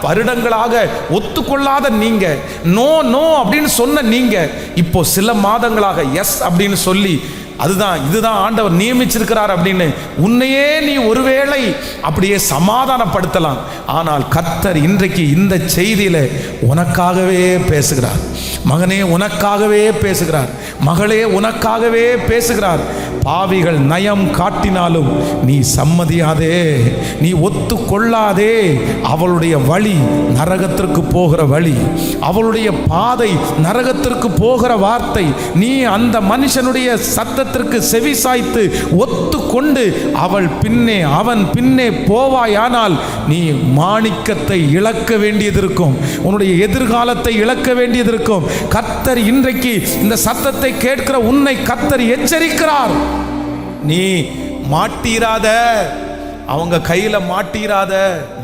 வருடங்களாக ஒத்துக்கொள்ளாத நீங்க, நோ நோ அப்படின்னு சொன்ன நீங்க, இப்போ சில மாதங்களாக எஸ் அப்படின்னு சொல்லி இதுதான் ஆண்டவர் நியமிச்சிருக்கிறார் அப்படின்னு உன்னையே நீ ஒருவேளை அப்படியே சமாதானப்படுத்தலாம். ஆனால் கர்த்தர் இன்றைக்கு இந்த செய்தியில உனக்காகவே பேசுகிறார். மகனே உனக்காகவே பேசுகிறார், மகளே உனக்காகவே பேசுகிறார். பாவிகள் நயம் காட்டினாலும் நீ சம்மதியாதே, நீ ஒத்துக்கொள்ளாதே. அவளுடைய வழி நரகத்திற்கு போகிற வழி, அவளுடைய பாதை நரகத்திற்கு போகிற வார்த்தை. நீ அந்த மனுஷனுடைய சத்தத்திற்கு செவி சாய்த்து ஒத்துக்கொண்டு அவன் பின்னே போவாயானால் நீ மாணிக்கத்தை இழக்க வேண்டியது இருக்கும், உன்னுடைய எதிர்காலத்தை இழக்க வேண்டியது இருக்கும். கர்த்தர் இன்றைக்கு இந்த சத்தத்தை கேட்கிற உன்னை கர்த்தர் எச்சரிக்கிறார். நீ மாட்டீராத, அவங்க கையில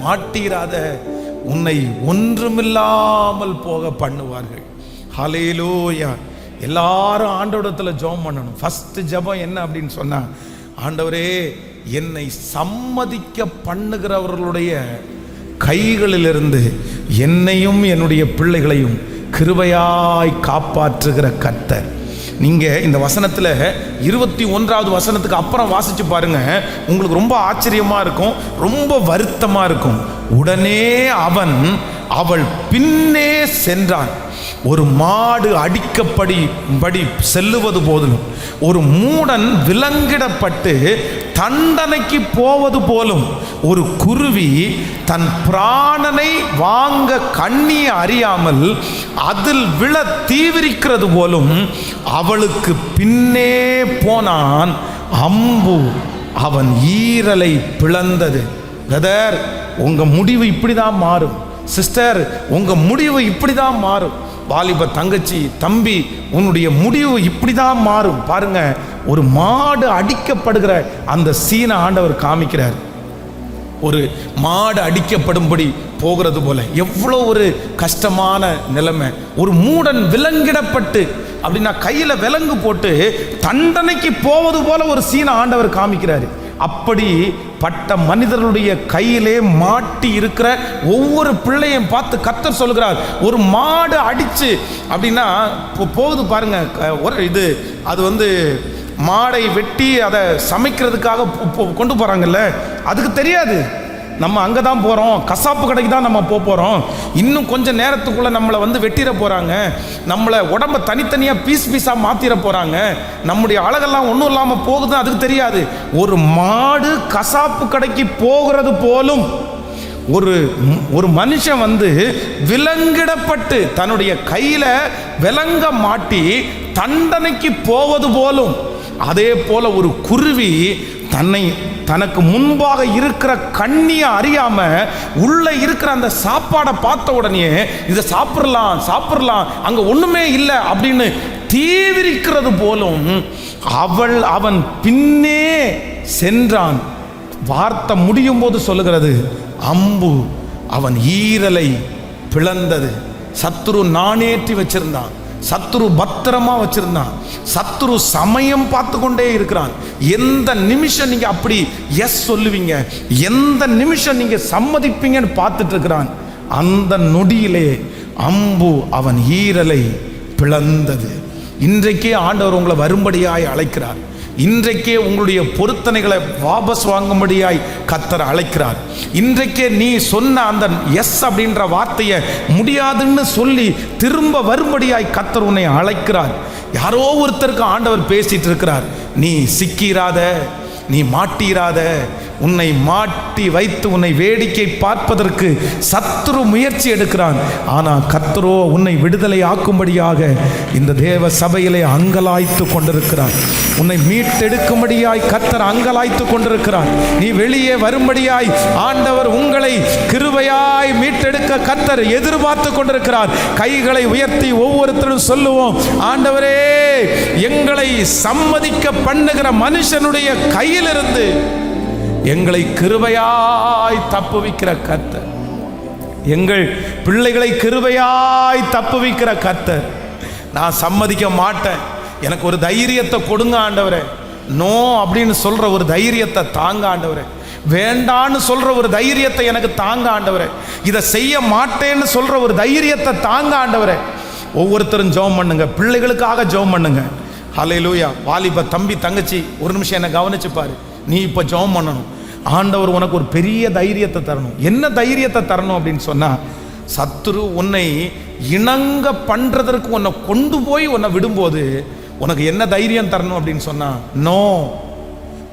மாட்டீராத, உன்னை ஒன்றுமில்லாமல் போக பண்ணுவார்கள். ஹல்லேலூயா. எல்லாரும் ஆண்டவரிடத்துல ஜெபம் பண்ணணும். ஃபர்ஸ்ட் ஜெபம் என்ன அப்படின்னு சொன்னா, ஆண்டவரே என்னை சம்மதிக்க பண்ணுகிறவர்களுடைய கைகளிலிருந்து என்னையும் என்னுடைய பிள்ளைகளையும் கிருபையாய் காப்பாற்றுகிற கர்த்தர். நீங்க இந்த வசனத்துல 21வது வசனத்துக்கு அப்புறம் வாசிச்சு பாருங்க, உங்களுக்கு ரொம்ப ஆச்சரியமா இருக்கும், ரொம்ப வருத்தமா இருக்கும். உடனே அவள் பின்னே சென்றான். ஒரு மாடு அடிக்கப்படி செல்லுவது போதும், ஒரு மூடன் விலங்கிடப்பட்டு தண்டனைக்கு போவது போலும், ஒரு குருவி தன் பிராணனை வாங்க கண்ணியை அறியாமல் அதில் விழ தீவிரிக்கிறது போலும் அவளுக்கு பின்னே போனான். அம்பு அவன் ஈரலை பிளந்தது. பிரதர், உங்க முடிவு இப்படிதான் மாறும். சிஸ்டர், உங்க முடிவு இப்படிதான் மாறும். வாலிப தங்கச்சி, தம்பி, உன்னுடைய முடிவு இப்படிதான் மாறும். பாருங்க, ஒரு மாடு அடிக்கப்படுகிற அந்த சீனை ஆண்டவர் காமிக்கிறார். ஒரு மாடு அடிக்கப்படும்படி போகிறது போல எவ்வளோ ஒரு கஷ்டமான நிலைமை. ஒரு மூடன் விலங்கிடப்பட்டு அப்படின்னா கையில விலங்கு போட்டு தண்டனைக்கு போவது போல ஒரு சீனை ஆண்டவர் காமிக்கிறாரு. அப்படி பட்ட மனிதர்களுடைய கையிலே மாட்டி இருக்கிற ஒவ்வொரு பிள்ளையும் பார்த்து கர்த்தர் சொல்கிறார், ஒரு மாடு அடிச்சு அப்படின்னா போகுது பாருங்க. அது மாடை வெட்டி அதை சமைக்கிறதுக்காக கொண்டு போறாங்கல்ல, அதுக்கு தெரியாது நம்ம அங்கே தான் போகிறோம், கசாப்பு கடைக்கு தான் நம்ம போகிறோம், இன்னும் கொஞ்சம் நேரத்துக்குள்ளே நம்மளை வெட்டிட போகிறாங்க, நம்மளை உடம்பை தனித்தனியாக பீஸாக மாற்றிட போகிறாங்க, நம்முடைய அழகெல்லாம் ஒன்றும் இல்லாமல் போகுது, அதுக்கு தெரியாது. ஒரு மாடு கசாப்பு கடைக்கு போகிறது போலும் ஒரு மனுஷன் விலங்கிடப்பட்டு தன்னுடைய கையில் விலங்க மாட்டி தண்டனைக்கு போவது போலும். அதே போல ஒரு குருவி தனக்கு முன்பாக இருக்கிற கண்ணியை அறியாம உள்ள இருக்கிற அந்த சாப்பாடை பார்த்த உடனே இதை சாப்பிடலாம் அங்க ஒண்ணுமே இல்லை அப்படின்னு தீவிரிக்கிறது போலும் அவன் பின்னே சென்றான். வார்த்தை முடியும் போது சொல்லுகிறது, அம்பு அவன் ஈரலை பிளந்தது. சத்துரு நாணேற்றி வச்சிருந்தான், சத்துரு பத்திரமா வச்சிருந்தான், சத்துரு சமயம் பார்த்து கொண்டே இருக்கிறான். எந்த நிமிஷம் நீங்க அப்படி எஸ் சொல்லுவீங்க, எந்த நிமிஷம் நீங்க சம்மதிப்பீங்கன்னு பார்த்துட்டு இருக்கிறான். அந்த நொடியிலே அம்பு அவன் ஈரலை பிளந்தது. இன்றைக்கே ஆண்டவர் உங்களை வரும்படியாய் அழைக்கிறார். இன்றைக்கே உங்களுடைய பொருத்தனைகளை வாபஸ் வாங்கும்படியாய் கர்த்தர் அழைக்கிறார். இன்றைக்கே நீ சொன்ன அந்த எஸ் அப்படின்ற வார்த்தையை முடியாதுன்னு சொல்லி திரும்ப வரும்படியாய் கர்த்தர் உன்னை அழைக்கிறார். யாரோ ஒருத்தருக்கு ஆண்டவர் பேசிட்டு இருக்கிறார். நீ சிக்கிறாத, நீ மாட்டீராத. உன்னை மாட்டி வைத்து உன்னை வேடிக்கை பார்ப்பதற்கு சத்துரு முயற்சி எடுக்கிறான். ஆனால் கர்த்தரோ உன்னை விடுதலை ஆக்கும்படியாக இந்த தேவ சபையிலே அங்கலாய்த்து கொண்டிருக்கிறார். உன்னை மீட்டெடுக்கும்படியாய் கர்த்தர் அங்கலாய்த்து கொண்டிருக்கிறார். நீ வெளியே வரும்படியாய் ஆண்டவர் உங்களை கிருபையாய் மீட்டெடுக்க கர்த்தர் எதிர்பார்த்து கொண்டிருக்கிறார். கைகளை உயர்த்தி ஒவ்வொருத்தரும் சொல்லுவோம், ஆண்டவரே, எங்களை சம்மதிக்க பண்ணுகிற மனுஷனுடைய கையிலிருந்து எங்களை கிருபையாய் தப்புவிக்கிற கர்த்தர், எங்கள் பிள்ளைகளை கிருபையாய் தப்புவிக்கிற கர்த்தர். நான் சம்மதிக்க மாட்டேன், எனக்கு ஒரு தைரியத்தை கொடுங்க ஆண்டவரே. நோ அப்படின்னு சொல்ற ஒரு தைரியத்தை தாங்க ஆண்டவரே. வேண்டான்னு சொல்ற ஒரு தைரியத்தை எனக்கு தாங்க ஆண்டவரே. இதை செய்ய மாட்டேன்னு சொல்ற ஒரு தைரியத்தை தாங்க ஆண்டவரே. ஒவ்வொருத்தரும் ஜெபம் பண்ணுங்க, பிள்ளைகளுக்காக ஜெபம் பண்ணுங்க. ஹல்லேலூயா. வாலிப தம்பி தங்கச்சி, ஒரு நிமிஷம் என்னை கவனிச்சு பாரு. நீ இப்போ ஜெபம் பண்ணணும். ஆண்டவர் உனக்கு ஒரு பெரிய தைரியத்தை தரணும். என்ன தைரியத்தை தரணும் அப்படின்னு சொன்னா, சத்துரு உன்னை இணங்க பண்றதற்கு உன்னை கொண்டு போய் உன்னை விடும்போது உனக்கு என்ன தைரியம் தரணும் அப்படின்னு சொன்னா, நோ,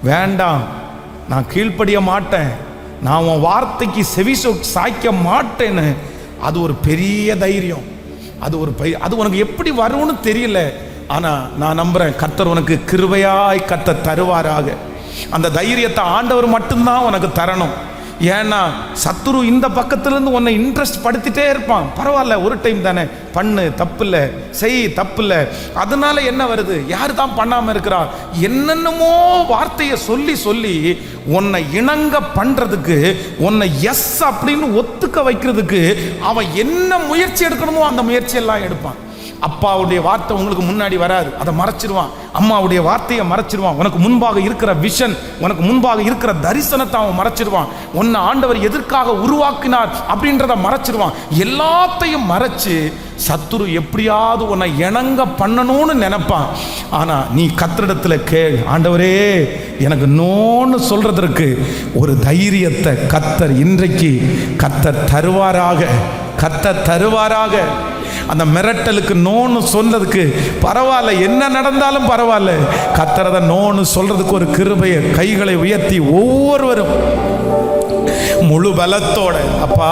வேண்டாம், நான் கீழ்ப்படிய மாட்டேன், நான் உன் வார்த்தைக்கு செவி சாய்க்க மாட்டேன்னு. அது ஒரு பெரிய தைரியம். அது உனக்கு எப்படி வரும்னு தெரியல. ஆனா நான் நம்புறேன், கர்த்தர் உனக்கு கிருபையாய் கர்த்தர் தருவாராக. அந்த தைரியத்தை ஆண்டவர் மட்டும்தான் உனக்கு தரணும். ஏன்னா சத்துரு இந்த பக்கத்திலிருந்து உன்னை இன்ட்ரெஸ்ட் படுத்திட்டே இருப்பான். பரவாயில்ல, ஒரு டைம் தானே, பண்ணு, தப்பில்ல, செய், தப்பில்ல. அதனால என்ன வருது, யாரு தான் பண்ணாம இருக்கிறா, என்னென்னமோ வார்த்தையை சொல்லி சொல்லி உன்னை இணங்க பண்றதுக்கு, உன்னை எஸ் அப்படின்னு ஒத்துக்க வைக்கிறதுக்கு அவன் என்ன முயற்சி எடுக்கணுமோ அந்த முயற்சியெல்லாம் எடுப்பான். அப்பாவுடைய வார்த்தை உங்களுக்கு முன்னாடி வராது, அதை மறைச்சிருவான். அம்மாவுடைய வார்த்தையை மறைச்சிருவான். உனக்கு முன்பாக இருக்கிற விஷன், உனக்கு முன்பாக இருக்கிற தரிசனத்தை அவன் மறைச்சிருவான். உன்னை ஆண்டவர் எதற்காக உருவாக்கினார் அப்படின்றத மறைச்சிருவான். எல்லாத்தையும் மறைச்சு சத்துரு எப்படியாவது உன்னை இணங்க பண்ணணும்னு நினைப்பான். ஆனா நீ கர்த்தரிடத்துல கேள், ஆண்டவரே, எனக்கு நோன்னு சொல்றதற்கு ஒரு தைரியத்தை கர்த்தர் இன்றைக்கு கர்த்தர் தருவாராக, கர்த்தர் தருவாராக. அந்த மிரட்டலுக்கு நோன்னு சொன்னதுக்கு பரவாயில்ல, என்ன நடந்தாலும் பரவாயில்ல, கர்த்தரத நோன்னு சொல்றதுக்கு ஒரு கிருபையை கைகளை உயர்த்தி ஒவ்வொருவரும் முழு பலத்தோட, அப்பா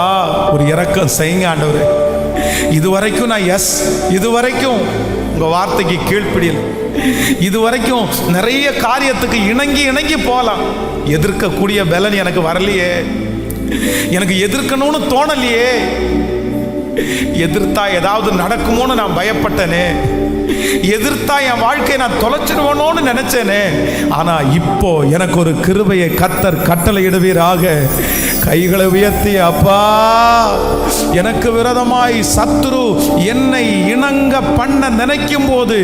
ஒரு இரக்கம் செய்யுங்க ஆண்டவரே. இதுவரைக்கும் நான் எஸ், இதுவரைக்கும் உங்க வார்த்தைக்கு கீழ்ப்படியல, இதுவரைக்கும் நிறைய காரியத்துக்கு இணங்கி போலாம், எதிர்க்கக்கூடிய பலன் எனக்கு வரலையே, எனக்கு எதிர்க்கணும்னு தோணலையே, எதிர்த்தா ஏதாவது நடக்குமோன்னு நான் பயப்பட்டனே, எதிர்த்தா என் வாழ்க்கையை நான் தொலைச்சிடுவனோன்னு நினைச்சேனே. ஆனா இப்போ எனக்கு ஒரு கிருபையை கர்த்தர் கட்டளையிடுவீராக. கைகளை உயர்த்தி, அப்பா, எனக்கு விரோதமாய் சத்துரு என்னை இணங்க பண்ண நினைக்கும் போது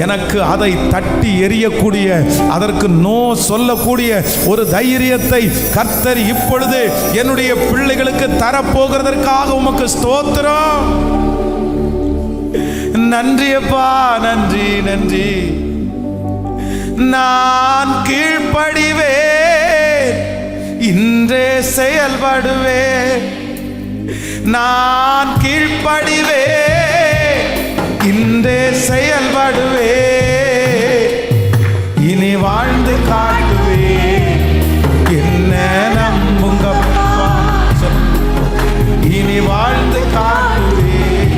எனக்கு அதை தட்டி எறியக்கூடிய, அதற்கு நோ சொல்லக்கூடிய ஒரு தைரியத்தை கர்த்தர் இப்பொழுது என்னுடைய பிள்ளைகளுக்கு தரப்போகிறதற்காக உமக்கு ஸ்தோத்திரம். நன்றி அப்பா, நன்றி நன்றி. நான் கீழ்ப்படிவேன், இன்றே செயல்படுவேன். நான் கீழ்ப்படிவேன், இன்றே செயல்படுவேன். இனி வாழ்ந்து காட்டுவேன், என்ன நம்புங்கப்பா. இனி வாழ்ந்து காட்டுவேன்,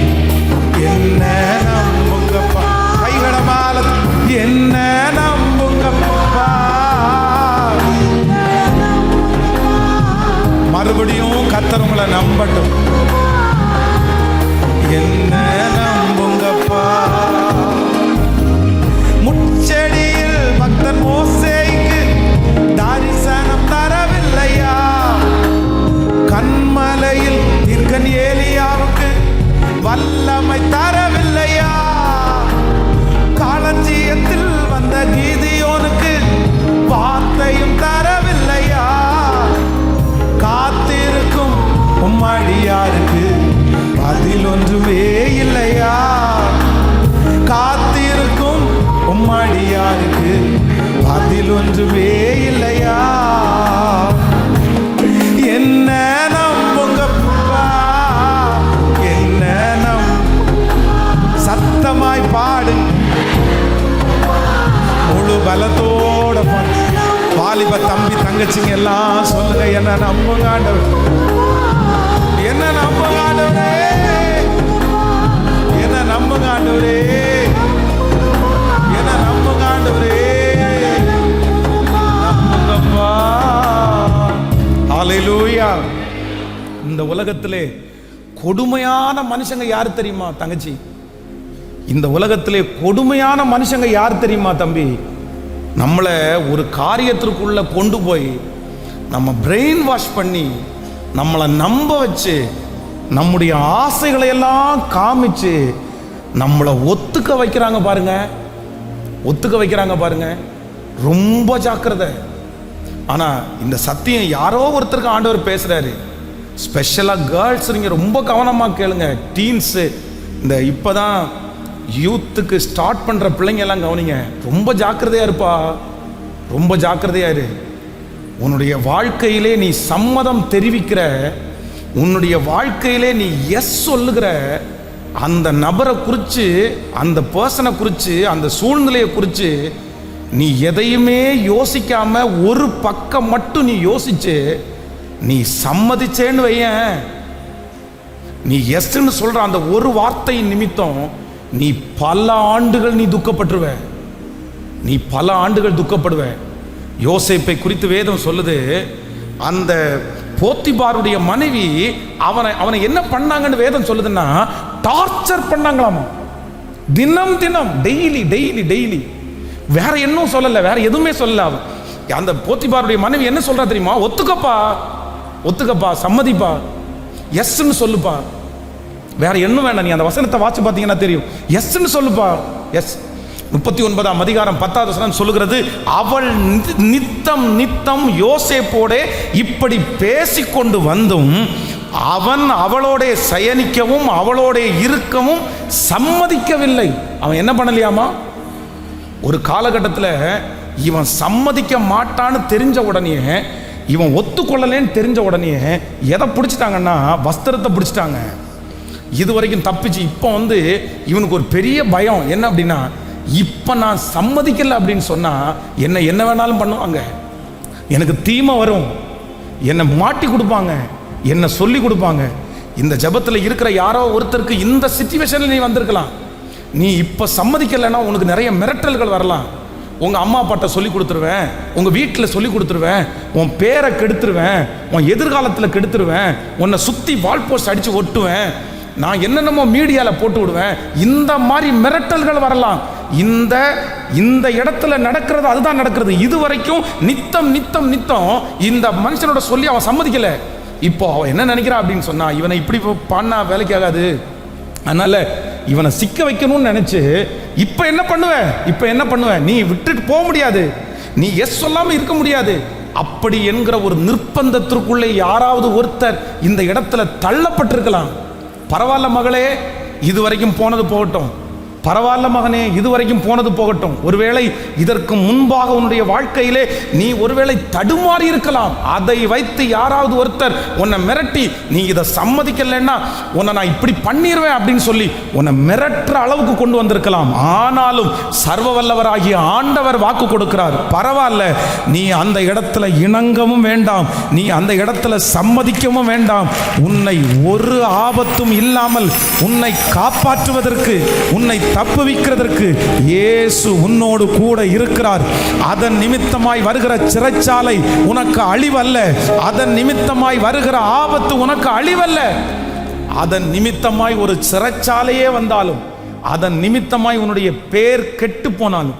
என்ன நம்புங்கப்பா. கைகளை மேல, என்ன நம்புங்கப்பா. மறுபடியும் கர்த்தர் உங்களை நம்பட்டும். என்ன நம்புங்கப்பா. முச்செடியில் பக்தன் மோசேக்கு தரிசனம் தரவில்லையா, கண்மலையில் தீர்க்கன் ஏலியாவுக்கு வல்லமை தரவில்லையா, காலஞ்சியத்தில் வந்த கீதியோனுக்கு வார்த்தையும் தரவில்லையா, காத்திருக்கும் உம்மடியாருக்கு பதில் ஒன்றுமே இல்லையா, காத்திருக்கும் உம்மடியாருக்கு பதில் ஒன்றுமே இல்லையா. என்ன நம்புங்கப்பா, என்ன சத்தமாய் பாடு, முழு பலத்தோட பாடு. வாலிப தங்கச்சிங்க எல்லாம் சொல்லுங்க, என்ன நம்புங்க ஆண்டவர், என்ன நம்புங்க ஆண்டவரே, என்ன நம்புங்க ஆண்டவரே, என்ன நம்புங்க ஆண்டவரே, நம்புங்கப்பா. ஹல்லேலூயா. இந்த உலகத்திலே கொடுமையான மனுஷங்க யார் தெரியுமா தங்கச்சி? இந்த உலகத்திலே கொடுமையான மனுஷங்க யார் தெரியுமா தம்பி? நம்மளை ஒரு காரியத்திற்குள்ள கொண்டு போய் நம்ம பிரெயின் வாஷ் பண்ணி நம்மளை நம்ப வச்சு நம்முடைய ஆசைகளை எல்லாம் காமிச்சு நம்மளை ஒத்துக்க வைக்கிறாங்க பாருங்க, ஒத்துக்க வைக்கிறாங்க பாருங்க. ரொம்ப ஜாக்கிரதை. ஆனா இந்த சத்தியம் யாரோ ஒருத்தருக்கு ஆண்டவர் பேசுறாரு. ஸ்பெஷலா கேர்ள்ஸ் நீங்க ரொம்ப கவனமா கேளுங்க. டீன்ஸ், இந்த இப்பதான் யூத்துக்கு ஸ்டார்ட் பண்ற பிள்ளைங்க எல்லாம் கவனிங்க. ரொம்ப ஜாக்கிரதையா இருப்பா, ரொம்ப ஜாக்கிரதையா இரு. உன்னுடைய வாழ்க்கையிலே நீ சம்மதம் தெரிவிக்கிற, உன்னுடைய வாழ்க்கையிலே நீ எஸ் சொல்லுகிற அந்த நபரை குறித்து, அந்த பர்சனை குறித்து, அந்த சூழ்நிலையை குறித்து நீ எதையுமே யோசிக்காம ஒரு பக்கம் மட்டும் நீ யோசிச்சு நீ சம்மதிச்சேன்னு வையேன், நீ எஸ்ன்னு சொல்ற அந்த ஒரு வார்த்தை நிமித்தம் நீ பல ஆண்டுகள் நீ துக்கப்பட்டுருவ, நீ பல ஆண்டுகள் துக்கப்படுவ. யோசேப்பை குறித்து வேதம் சொல்லுது, அந்த போத்திபாருடைய மனைவி அவனை என்ன பண்ணாங்கன்னு வேதம் சொல்லுதுன்னா, டார்ச்சர் பண்ணாங்களாமா. தினம் தினம், டெய்லி டெய்லி டெய்லி. வேற என்ன சொல்லல, வேற எதுவுமே சொல்லல. அந்த போத்திபாருடைய மனைவி என்ன சொல்றா தெரியுமா? ஒத்துக்கப்பா, ஒத்துக்கப்பா, சம்மதிப்பா, எஸ்ன்னு சொல்லுப்பா, வேற என்ன வேண்டாம். நீ அந்த வசனத்தை வாட்சி பார்த்தீங்கன்னா தெரியும். எஸ்ன்னு சொல்லுப்பா, எஸ். 39ஆம் அதிகாரம் 10வது வசனம் சொல்லுகிறது, அவள் நித்தம் நித்தம் யோசேப்போட இப்படி பேசிக்கொண்டு வந்தும் அவன் அவளோட சயனிக்கவும் அவளோட இருக்கவும் சம்மதிக்கவில்லை. அவன் என்ன பண்ணலையாமா? ஒரு காலகட்டத்தில் இவன் சம்மதிக்க மாட்டான்னு தெரிஞ்ச உடனே, இவன் ஒத்துக்கொள்ளலேன்னு தெரிஞ்ச உடனே எதை பிடிச்சிட்டாங்கன்னா, வஸ்திரத்தை பிடிச்சிட்டாங்க. இது வரைக்கும் தப்பிச்சு இப்போ இவனுக்கு ஒரு பெரிய பயம் என்ன அப்படின்னா, இப்போ நான் சம்மதிக்கல அப்படின்னு சொன்னா என்ன வேணாலும் பண்ணுவாங்க, எனக்கு தீமை வரும், என்னை மாட்டி கொடுப்பாங்க, என்னை சொல்லி கொடுப்பாங்க. இந்த ஜபத்தில் இருக்கிற யாரோ ஒருத்தருக்கு இந்த சிச்சுவேஷனில் நீ வந்திருக்கலாம். நீ இப்போ சம்மதிக்கலைன்னா உனக்கு நிறைய மிரட்டல்கள் வரலாம். உங்கள் அம்மா அப்பாட்ட சொல்லி கொடுத்துருவேன், உங்கள் வீட்டில் சொல்லி கொடுத்துருவேன், உன் பேரை கெடுத்துருவேன், உன் எதிர்காலத்தில் கெடுத்துருவேன், உன்னை சுற்றி வால் போஸ்ட் அடித்து ஒட்டுவேன், நான் என்னென்னமோ மீடியாவில் போட்டு விடுவேன். இந்த மாதிரி மிரட்டல்கள் வரலாம். இந்த இடத்துல நடக்கிறது அதுதான் நடக்கிறது. இது வரைக்கும் நித்தம் நித்தம் நித்தம் இந்த மனுஷனோட சொல்லி அவன் சம்மதிக்கலை. இப்போ அவன் என்ன நினைக்கிறான் அப்படின்னு சொன்னா, இவனை இப்படி பண்ணா வேலைக்கு ஆகாது, அதனால இவனை சிக்க வைக்கணும்னு நினைச்சு இப்ப என்ன பண்ணுவேன், நீ விட்டுட்டு போக முடியாது, நீ எஸ் சொல்லாம இருக்க முடியாது. அப்படி என்கிற ஒரு நிர்பந்தத்திற்குள்ளே யாராவது ஒருத்தர் இந்த இடத்துல தள்ளப்பட்டிருக்கலாம். பரவாயில்ல மகளே, இதுவரைக்கும் போனது போகட்டும், பரவாயில்ல மகனே, இதுவரைக்கும் போனது போகட்டும். ஒருவேளை இதற்கு முன்பாக உன்னுடைய வாழ்க்கையிலே நீ ஒருவேளை தடுமாறி இருக்கலாம். அதை வைத்து யாராவது ஒருத்தர் உன்னை மிரட்டி, நீ இதை சம்மதிக்கலைன்னா உன்னை நான் இப்படி பண்ணிடுவேன் அப்படின்னு சொல்லி உன்னை மிரட்டுற அளவுக்கு கொண்டு வந்திருக்கலாம். ஆனாலும் சர்வ வல்லவராகிய ஆண்டவர் வாக்கு கொடுக்கிறார், பரவாயில்ல, நீ அந்த இடத்துல இணங்கவும் வேண்டாம், நீ அந்த இடத்துல சம்மதிக்கவும் வேண்டாம். உன்னை ஒரு ஆபத்தும் இல்லாமல் உன்னை காப்பாற்றுவதற்கு, உன்னை தப்புவிக்கிறதற்கு இயேசு உன்னோடு கூட இருக்கிறார். அதன் நிமித்தமாய் வருகிற சிறைச்சாலை உனக்கு அழிவல்ல, அதன் நிமித்தமாய் வருகிற ஆபத்து உனக்கு அழிவல்ல. அதன் நிமித்தமாய் ஒரு சிறைச்சாலையே வந்தாலும், அதன் நிமித்தமாய் உன்னுடைய பேர் கெட்டு போனாலும்,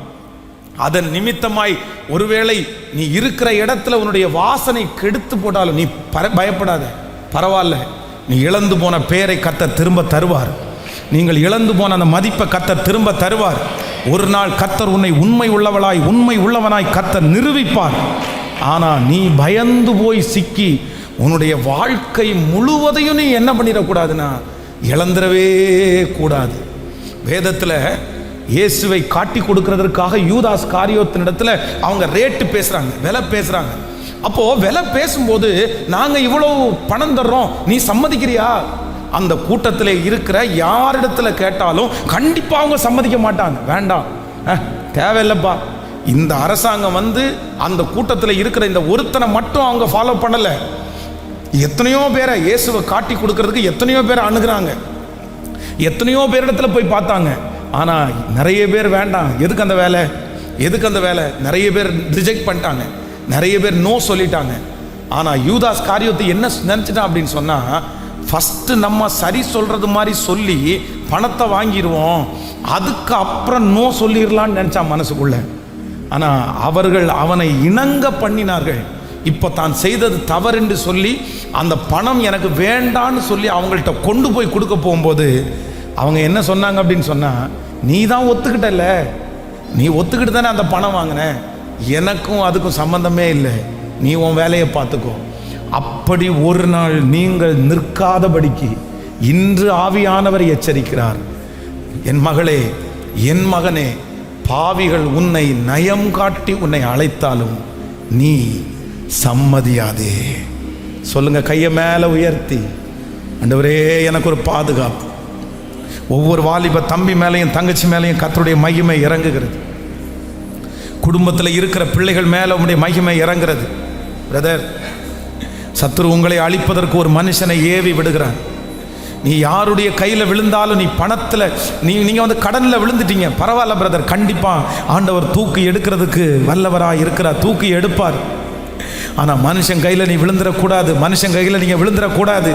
அதன் நிமித்தமாய் ஒருவேளை நீ இருக்கிற இடத்துல உன்னுடைய வாசனை கெடுத்து போட்டாலும் நீ பயப்படாத, பரவாயில்ல. நீ இழந்து போன பேரை கர்த்தர் திரும்ப தருவார். நீங்கள் இழந்து போன அந்த மதிப்பை கர்த்தர் திரும்ப தருவார். ஒரு நாள் கர்த்தர் உன்னை உண்மை உள்ளவளாய், உண்மை உள்ளவனாய் கர்த்தர் நிரூபிப்பார். ஆனால் நீ பயந்து போய் சிக்கி உன்னுடைய வாழ்க்கை முழுவதையும் நீ என்ன பண்ணிடக்கூடாதுன்னா, இழந்துடவே கூடாது. வேதத்தில் இயேசுவை காட்டி கொடுக்கிறதற்காக யூதாஸ் காரியோத்தினிடத்தில் அவங்க ரேட்டு பேசுகிறாங்க, விலை பேசுகிறாங்க. அப்போது விலை பேசும்போது, நாங்கள் இவ்வளோ பணம் தர்றோம், நீ சம்மதிக்கிறியா? அந்த கூட்டத்தில் இருக்கிற யாரிடத்துல கேட்டாலும் கண்டிப்பாக அவங்க சம்மதிக்க மாட்டாங்க. வேண்டாம், தேவையில்லைப்பா, இந்த அரசாங்கம் வந்து அந்த கூட்டத்தில் இருக்கிற இந்த ஒருத்தனை மட்டும் அவங்க ஃபாலோ பண்ணலை. எத்தனையோ பேரை இயேசுவை காட்டி கொடுக்கறதுக்கு எத்தனையோ பேரை அணுகுறாங்க, எத்தனையோ பேரிடத்துல போய் பார்த்தாங்க. ஆனால் நிறைய பேர் வேண்டாம், எதுக்கு அந்த வேலை, எதுக்கு அந்த வேலை, நிறைய பேர் ரிஜெக்ட் பண்ணிட்டாங்க, நிறைய பேர் நோ சொல்லிட்டாங்க. ஆனால் யூதாஸ் காரியத்தை என்ன நினச்சிட்டான் அப்படின்னு சொன்னால், ஃபஸ்ட்டு நம்ம சரி சொல்கிறது மாதிரி சொல்லி பணத்தை வாங்கிடுவோம், அதுக்கு அப்புறம் நோ சொல்லிடலான்னு நினச்சான் மனசுக்குள்ள. ஆனால் அவர்கள் அவனை இணங்க பண்ணினார்கள். இப்போ தான் செய்தது தவறுன்னு சொல்லி அந்த பணம் எனக்கு வேண்டான்னு சொல்லி அவங்கள்ட்ட கொண்டு போய் கொடுக்க போகும்போது அவங்க என்ன சொன்னாங்க அப்படின்னு சொன்னால், நீ தான் ஒத்துக்கிட்டல, நீ ஒத்துக்கிட்டு தானே அந்த பணம் வாங்கின, எனக்கும் அதுக்கும் சம்பந்தமே இல்லை, நீ உன் வேலையை பார்த்துக்கோ. அப்படி ஒரு நாள் நீங்கள் நிற்காதபடிக்கு இன்று ஆவியானவர் எச்சரிக்கிறார். என் மகளே, என் மகனே, பாவிகள் உன்னை நயம் காட்டி உன்னை அழைத்தாலும் நீ சம்மதியாதே. சொல்லுங்க, கையை மேலே உயர்த்தி, ஆண்டவரே எனக்கு ஒரு பாதுகாப்பு. ஒவ்வொரு வாலிப தம்பி மேலேயும் தங்கச்சி மேலேயும் கர்த்தருடைய மகிமை இறங்குகிறது. குடும்பத்தில் இருக்கிற பிள்ளைகள் மேலே உங்களுடைய மகிமை இறங்குறது. பிரதர், சத்துரு உங்களை அழிப்பதற்கு ஒரு மனுஷனை ஏவி விடுகிறான். நீ யாருடைய கையில் விழுந்தாலும், நீ பணத்தில் நீங்கள் வந்து கடனில் விழுந்துட்டீங்க, பரவாயில்ல பிரதர், கண்டிப்பாக ஆண்டவர் தூக்கி எடுக்கிறதுக்கு வல்லவராக இருக்கிறார், தூக்கி எடுப்பார். ஆனால் மனுஷன் கையில் நீ விழுந்துடக்கூடாது, மனுஷன் கையில் நீங்கள் விழுந்துடக்கூடாது.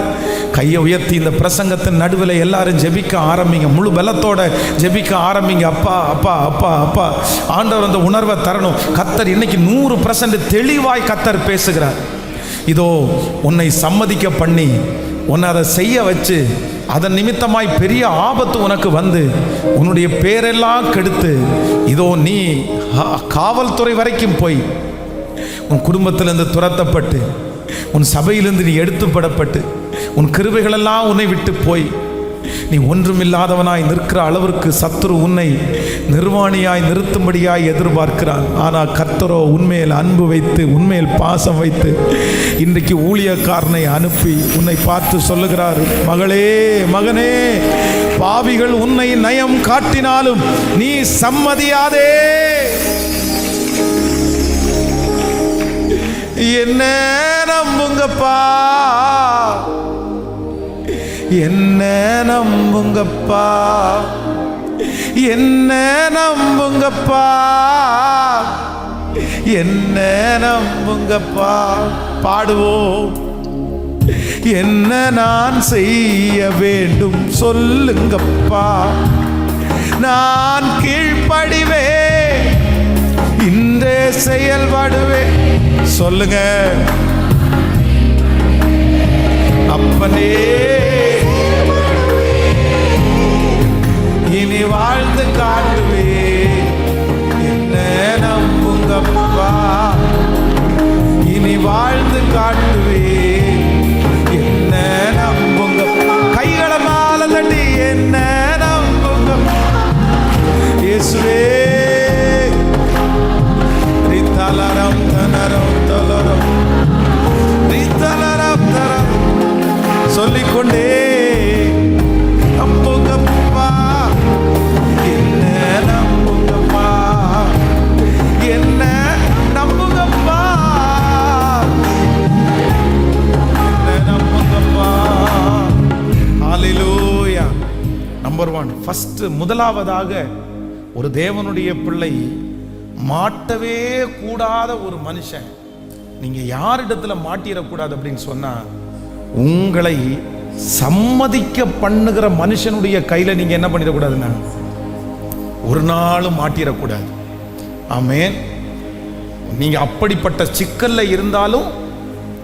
கையை உயர்த்தி இந்த பிரசங்கத்தின் நடுவில் எல்லாரும் ஜெபிக்க ஆரம்பிங்க, முழு பலத்தோட ஜெபிக்க ஆரம்பிங்க. அப்பா அப்பா அப்பா அப்பா, ஆண்டவர் அந்த உணர்வை தரணும். கர்த்தர் இன்னைக்கு 100% தெளிவாய் கர்த்தர் பேசுகிறார். இதோ உன்னை சம்மதிக்க பண்ணி உன்னை அதை செய்ய வச்சு அதன் நிமித்தமாய் பெரிய ஆபத்து உனக்கு வந்து உன்னுடைய பேரெல்லாம் கெடுத்து, இதோ நீ காவல்துறை வரைக்கும் போய் உன் குடும்பத்திலிருந்து துரத்தப்பட்டு, உன் சபையிலிருந்து நீ எடுத்துப்படப்பட்டு, உன் கிருபைகளெல்லாம் உன்னை விட்டு போய் நீ ஒன்றுமில்லாதவனாய் நிற்கிற அளவிற்கு சத்துரு உன்னை நிர்வாணியாய் நிறுத்தும்படியாய் எதிர்பார்க்கிறான். ஆனால் கர்த்தரோ உன்மேல் அன்பு வைத்து, உன்மேல் பாசம் வைத்து இன்றைக்கு ஊழியக்காரனை அனுப்பி உன்னை பார்த்து சொல்லுகிறார், மகளே, மகனே, பாவிகள் உன்னை நயம் காட்டினாலும் நீ சம்மதியாதே. என்ன நம்புங்கப்பா, என்ன நம்புங்கப்பா, என்ன நம்புங்கப்பா, என்ன நம்புங்கப்பா. பாடுவோம். என்ன நான் செய்ய வேண்டும் சொல்லுங்கப்பா, நான் கீழ்ப்படிவே, இன்றே செயல்படுவே. சொல்லுங்க, அப்பனே இனி வாழ்ந்து காட்டுவே. என்ன நம்புங்கப்பா, இனி வாழ்ந்து காட்டுவே. என்ன நம்புங்க, கைகளை மேல தட்டி என்ன நம்புங்க இயேசுவே. ரித்தலரம் தனரம் தலரம் ரித்தலரம் தரம் சொல்லிக்கொண்டே நம்புங்கப்பா, என்ன நம்புங்கப்பா, என்ன நம்புங்கப்பா, என்ன நம்புங்கப்பா. ஹல்லேலூயா. நம்பர் 1, ஃபர்ஸ்ட், முதலாவதாக ஒரு தேவனுடைய பிள்ளை மாட்டவே கூடாத ஒரு மனுஷன், நீங்க யாரிடத்துல மாட்டிடக்கூடாது அப்படின்னு சொன்னா, உங்களை சம்மதிக்க பண்ணுகிற மனுஷனுடைய கையில நீங்க என்ன பண்ணிடக்கூடாதுன்னா ஒரு நாளும் மாட்டிடக்கூடாது. ஆமென். நீங்க அப்படிப்பட்ட சிக்கல்ல இருந்தாலும்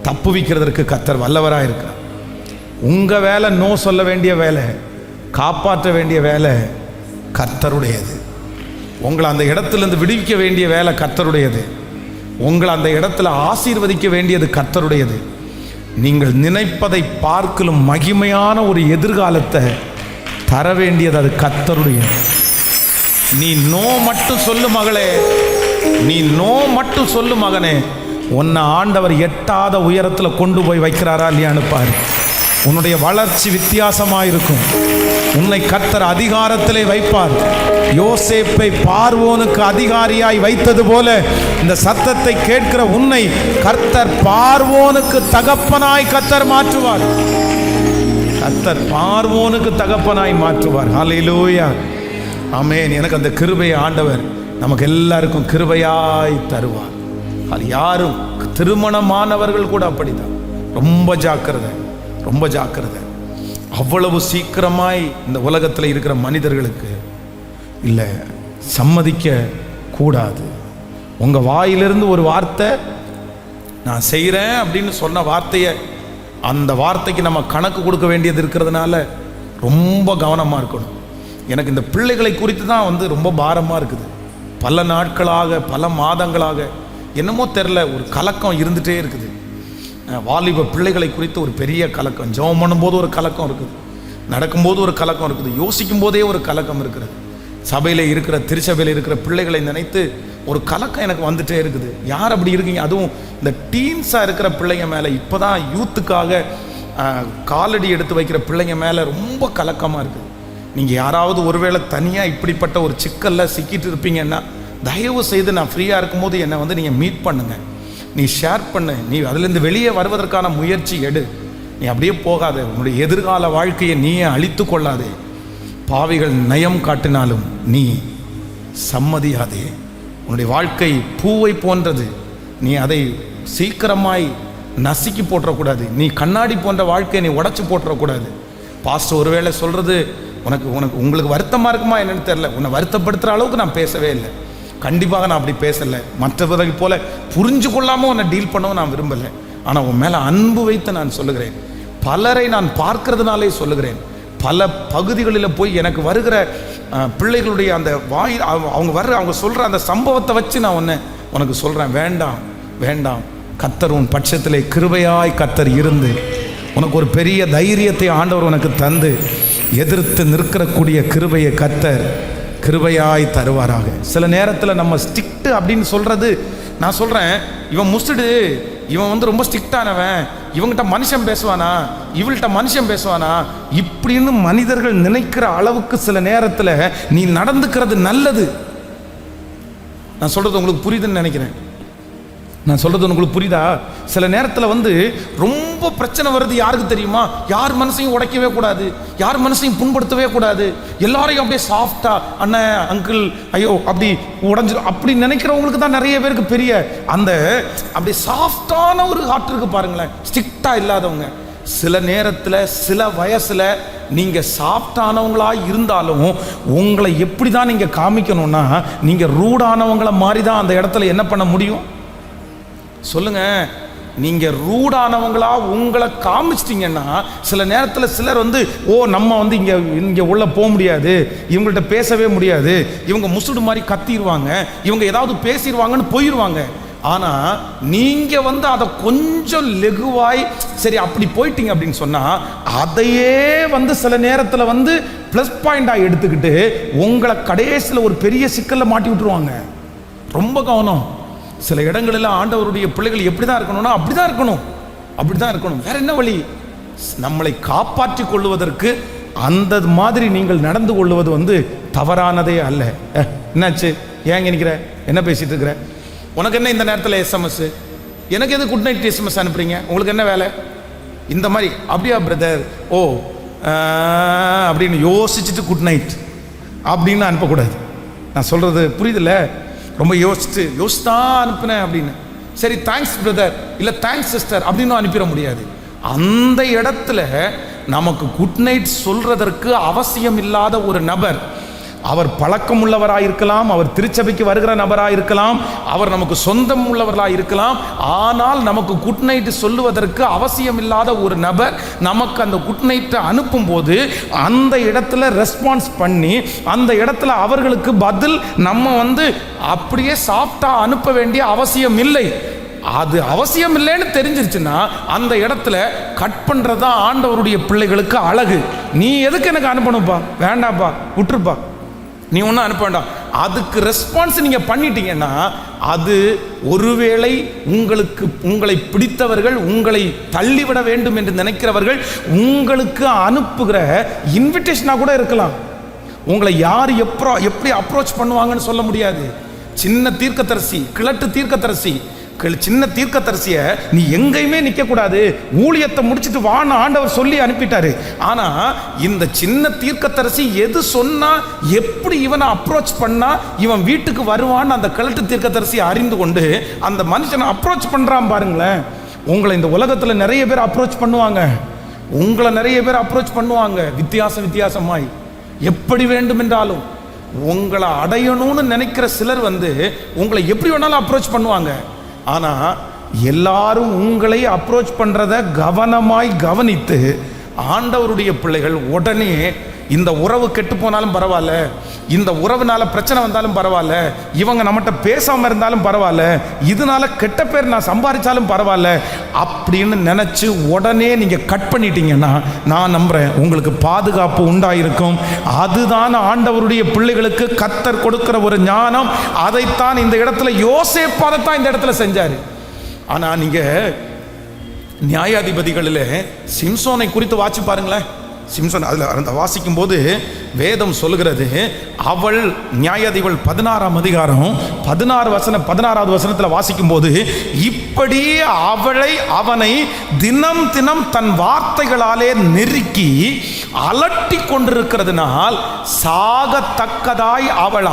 தப்புவிக்கிறதற்கு கர்த்தர் வல்லவராக இருக்கிறார். உங்க வேலை நோ சொல்ல வேண்டிய வேலை, காப்பாற்ற வேண்டிய வேலை கர்த்தருடையது. உங்களை அந்த இடத்திலிருந்து விடுவிக்க வேண்டிய வேலை கர்த்தருடையது. உங்களை அந்த இடத்துல ஆசீர்வதிக்க வேண்டியது கர்த்தருடையது. நீங்கள் நினைப்பதை பார்க்கலும் மகிமையான ஒரு எதிர்காலத்தை தர வேண்டியது அது கர்த்தருடையது. நீ நோ மட்டும் சொல்லு மகளே, நீ நோ மட்டும் சொல்லு மகனே, உன்னை ஆண்டவர் எட்டாத உயரத்தில் கொண்டு போய் வைக்கிறாரா இல்லையான்னு பாரு. உன்னுடைய வளர்ச்சி வித்தியாசமாக இருக்கும். உன்னை கர்த்தர் அதிகாரத்திலே வைப்பார். யோசேப்பை பார்வோனுக்கு அதிகாரியாய் வைத்தது போல இந்த சத்தத்தை கேட்கிற உன்னை கர்த்தர் பார்வோனுக்கு தகப்பனாய் கர்த்தர் மாற்றுவார். கர்த்தர் பார்வோனுக்கு தகப்பனாய் மாற்றுவார். ஹல்லேலூயா, ஆமென். எனக்கு அந்த கிருபையை ஆண்டவர் நமக்கு எல்லாருக்கும் கிருபையாய் தருவார். அது யாரும் திருமணமானவர்கள் கூட அப்படிதான். ரொம்ப ஜாக்கிரதை, ரொம்ப ஜாக்கிரதை. அவ்வளவு சீக்கிரமாய் இந்த உலகத்தில் இருக்கிற மனிதர்களுக்கு இல்லை சம்மதிக்க கூடாது. உங்கள் வாயிலிருந்து ஒரு வார்த்தை நான் செய்கிறேன் அப்படின்னு சொன்ன வார்த்தையை, அந்த வார்த்தைக்கு நம்ம கணக்கு கொடுக்க வேண்டியது இருக்கிறதுனால ரொம்ப கவனமாக இருக்கணும். எனக்கு இந்த பிள்ளைகளை குறித்து தான் ரொம்ப பாரமாக இருக்குது. பல நாட்களாக, பல மாதங்களாக என்னமோ தெரில, ஒரு கலக்கம் இருந்துகிட்டே இருக்குது. வாலிப பிள்ளைகளை குறித்து ஒரு பெரிய கலக்கம். ஜெபம் பண்ணும்போது ஒரு கலக்கம் இருக்குது, நடக்கும்போது ஒரு கலக்கம் இருக்குது, யோசிக்கும் போதே ஒரு கலக்கம் இருக்கிறது. சபையில் இருக்கிற, திருச்சபையில் இருக்கிற பிள்ளைகளை நினைத்து ஒரு கலக்கம் எனக்கு வந்துட்டே இருக்குது. யார் அப்படி இருக்கீங்க? அதுவும் இந்த டீன்ஸாக இருக்கிற பிள்ளைங்க மேலே, இப்போ தான் யூத்துக்காக காலடி எடுத்து வைக்கிற பிள்ளைங்க மேலே ரொம்ப கலக்கமாக இருக்குது. நீங்கள் யாராவது ஒருவேளை தனியாக இப்படிப்பட்ட ஒரு சிக்கலில் சிக்கிட்டு இருப்பீங்கன்னா, தயவு செய்து நான் ஃப்ரீயாக இருக்கும்போது என்னை நீங்கள் மீட் பண்ணுங்கள், நீ ஷேர் பண்ணு, நீ அதுலேருந்து வெளியே வருவதற்கான முயற்சி எடு. நீ அப்படியே போகாத, உன்னுடைய எதிர்கால வாழ்க்கையை நீயே அழித்து கொள்ளாதே. பாவிகள் நயம் காட்டினாலும் நீ சம்மதியாதே. உன்னுடைய வாழ்க்கை பூவை போன்றது, நீ அதை சீக்கிரமாய் நசுக்கி போட்டுறக்கூடாது. நீ கண்ணாடி போன்ற வாழ்க்கையை நீ உடச்சி போட்டுறக்கூடாது. பாஸ்டர் ஒருவேளை சொல்கிறது உங்களுக்கு வருத்தமாக இருக்குமா என்னன்னு தெரில, உன்னை வருத்தப்படுத்துகிற அளவுக்கு நான் பேசவே இல்லை. கண்டிப்பாக நான் அப்படி பேசலை. மற்றவர்கள் போல புரிஞ்சு கொள்ளாமல் உன்னை டீல் பண்ணவும் நான் விரும்பலை. ஆனால் உன் மேலே அன்பு வைத்து நான் சொல்லுகிறேன். பலரை நான் பார்க்கறதுனாலே சொல்லுகிறேன். பல பகுதிகளில் போய் எனக்கு வருகிற பிள்ளைகளுடைய அந்த அவங்க சொல்கிற அந்த சம்பவத்தை வச்சு நான் உனக்கு சொல்கிறேன், வேண்டாம் வேண்டாம். கர்த்தர் உன் பட்சத்திலே கிருபையாய் கர்த்தர் இருந்து உனக்கு ஒரு பெரிய தைரியத்தை ஆண்டவர் உனக்கு தந்து எதிர்த்து நிற்கக்கூடிய கிருபையை கர்த்தர் கிருபையாய் தருவாராக. சில நேரத்தில் நம்ம ஸ்ட்ரிக்ட் அப்படின்னு சொல்கிறது, நான் சொல்கிறேன், இவன் முஸ்டு, இவன் ரொம்ப ஸ்ட்ரிக்டானவன், இவங்கிட்ட மனுஷன் பேசுவானா, இவள்கிட்ட மனுஷன் பேசுவானா, இப்படின்னு மனிதர்கள் நினைக்கிற அளவுக்கு சில நேரத்தில் நீ நடந்துக்கிறது நல்லது. நான் சொல்கிறது உங்களுக்கு புரியுதுன்னு நினைக்கிறேன். நான் சொல்கிறது உங்களுக்கு புரியுதா? சில நேரத்தில் ரொம்ப பிரச்சனை வருது. யாருக்கு தெரியுமா? யார் மனசையும் உடைக்கவே கூடாது, யார் மனசையும் புண்படுத்தவே கூடாது. எல்லாரையும் அப்படியே சாஃப்டா, அண்ணன் அங்கிள் ஐயோ அப்படி உடஞ்சிடும் அப்படி நினைக்கிறவங்களுக்கு தான் நிறைய பேருக்கு பெரிய அந்த அப்படி சாஃப்டான ஒரு ஹார்ட் இருக்கு பாருங்களேன். ஸ்ட்ரிக்டா இல்லாதவங்க சில நேரத்தில் சில வயசில் நீங்கள் சாஃப்டானவங்களா இருந்தாலும் உங்களை எப்படி தான் நீங்கள் காமிக்கணும்னா, நீங்கள் ரூடானவங்களை மாதிரி தான் அந்த இடத்துல என்ன பண்ண முடியும் சொல்லுங்க. நீங்க ரூடானவங்களா உங்களை காமிச்சிட்டீங்கன்னா சில நேரத்தில் சிலர் நம்ம இங்க உள்ள போக முடியாது, இவங்கள்ட்ட பேசவே முடியாது, இவங்க முசுடு மாதிரி கத்திடுவாங்க, இவங்க ஏதாவது பேசிடுவாங்கன்னு போயிடுவாங்க. ஆனா நீங்க அதை கொஞ்சம் லெகுவாய் சரி அப்படி போயிட்டீங்க அப்படின்னு சொன்னா அதையே சில நேரத்தில் பிளஸ் பாயிண்டா எடுத்துக்கிட்டு உங்களை கடைசியில் ஒரு பெரிய சிக்கல்ல மாட்டி விட்டுருவாங்க. ரொம்ப கவனம். சில இடங்களில் ஆண்டவருடைய பிள்ளைகள் எப்படி தான் இருக்கணும்னா அப்படிதான் இருக்கணும். வேற என்ன வழி? நம்மளை காப்பாற்றி கொள்வதற்கு அந்த மாதிரி நீங்கள் நடந்து கொள்வது தவறானதே அல்ல. என்னாச்சு, ஏங்க நிற்கிற, என்ன பேசிட்டு இருக்கிற, உனக்கு என்ன இந்த நேரத்தில் எஸ்எம்எஸ், எனக்கு எது குட் நைட் எஸ்எம்எஸ் அனுப்புறீங்க, உங்களுக்கு என்ன வேலை இந்த மாதிரி? அப்படியா பிரதர், ஓ அப்படின்னு யோசிச்சுட்டு குட் நைட் அப்படின்னு அனுப்பக்கூடாது. நான் சொல்றது புரியுதுல்ல? ரொம்ப யோசிச்சுதான் அனுப்புனேன் அப்படின்னு. சரி தேங்க்ஸ் பிரதர், இல்லை தேங்க்ஸ் சிஸ்டர் அப்படின்னு அனுப்பிட முடியாது. அந்த இடத்துல நமக்கு குட் நைட் சொல்றதற்கு அவசியம் இல்லாத ஒரு நபர், அவர் பழக்கம் உள்ளவராக இருக்கலாம், அவர் திருச்சபைக்கு வருகிற நபராக இருக்கலாம், அவர் நமக்கு சொந்தம் உள்ளவர்களாக இருக்கலாம், ஆனால் நமக்கு குட் நைட் சொல்லுவதற்கு அவசியம் இல்லாத ஒரு நபர் நமக்கு அந்த குட் நைட்டை அனுப்பும் போது அந்த இடத்துல ரெஸ்பான்ஸ் பண்ணி அந்த இடத்துல அவர்களுக்கு பதில் நம்ம அப்படியே சாஃப்டா அனுப்ப வேண்டிய அவசியம் இல்லை. அது அவசியம் இல்லைன்னு தெரிஞ்சிருச்சுன்னா அந்த இடத்துல கட் பண்றதா ஆண்டவருடைய பிள்ளைகளுக்கு அழகு. நீ எதுக்கு எனக்கு அனுப்பணும்ப்பா, வேண்டாப்பா, விட்டுருப்பா, நீ ஒன்றும் அனுப்ப வேண்டாம், அதுக்கு ரெஸ்பான்ஸ் நீங்க பண்ணிட்டீங்கன்னா அது ஒருவேளை உங்களை பிடித்தவர்கள், உங்களை தள்ளிவிட வேண்டும் என்று நினைக்கிறவர்கள் உங்களுக்கு அனுப்புகிற இன்விடேஷனா கூட இருக்கலாம். உங்களை யார் எப்படி அப்ரோச் பண்ணுவாங்கன்னு சொல்ல முடியாது. சின்ன தீர்க்கதரிசி, கிழட்டு தீர்க்கதரிசி, சின்ன தீர்க்கதரிசிய நீ எங்கேயுமே நிற்க கூடாது, ஊழியத்தை முடிச்சுட்டு வான்னு ஆண்டவர் சொல்லி அனுப்பிட்டாரு. ஆனா இந்த சின்ன தீர்க்கதரிசி எது சொன்னா, எப்படி இவனை அப்ரோச் பண்ணா இவன் வீட்டுக்கு வருவான்னு அந்த கிழட்டு தீர்க்கதரிசி அறிந்து கொண்டு அந்த மனுஷனை அப்ரோச் பண்றான். பாருங்களேன், உங்களை இந்த உலகத்துல நிறைய பேர் அப்ரோச் பண்ணுவாங்க, உங்களை நிறைய பேர் அப்ரோச் பண்ணுவாங்க வித்தியாசமாய். எப்படி வேண்டும் என்றாலும் உங்களை அடையணும்னு நினைக்கிற சிலர் உங்களை எப்படி வேணாலும் அப்ரோச் பண்ணுவாங்க. ஆனா எல்லாரும் உங்களை அப்ரோச் பண்றத கவனமாய் கவனித்து ஆண்டவருடைய பிள்ளைகள் உடனே இந்த உறவு கெட்டு போனாலும் பரவாயில்ல, இந்த உறவுனால பிரச்சனை வந்தாலும் பரவாயில்ல, இவங்க நம்மகிட்ட பேசாம இருந்தாலும் பரவாயில்ல, இதனால கெட்ட பேர் நான் சம்பாதிச்சாலும் பரவாயில்ல அப்படின்னு நினைச்சு உடனே நீங்க கட் பண்ணிட்டீங்கன்னா நான் நம்புறேன் உங்களுக்கு பாதுகாப்பு உண்டாயிருக்கும். அதுதான் ஆண்டவருடைய பிள்ளைகளுக்கு கர்த்தர் கொடுக்கிற ஒரு ஞானம். அதைத்தான் இந்த இடத்துல யோசேப்பு அதைத்தான் இந்த இடத்துல செஞ்சாரு. ஆனா நீங்க நியாயாதிபதிகளில் சிம்சோனை குறித்து வாசி பாருங்களேன். சிம்சோன் அதில் அந்த வாசிக்கும் போது வேதம் சொல்லுகிறது, அவள் நியாயாதிபதிகள் 16ஆம் அதிகாரம் 16வது வசனத்தில் வாசிக்கும் போது, இப்படி அவனை தினம் தினம் தன் வார்த்தைகளாலே நெருக்கி அலட்டி கொண்டிருக்கிறதுனால் சாகத்தக்கதாய் அவன்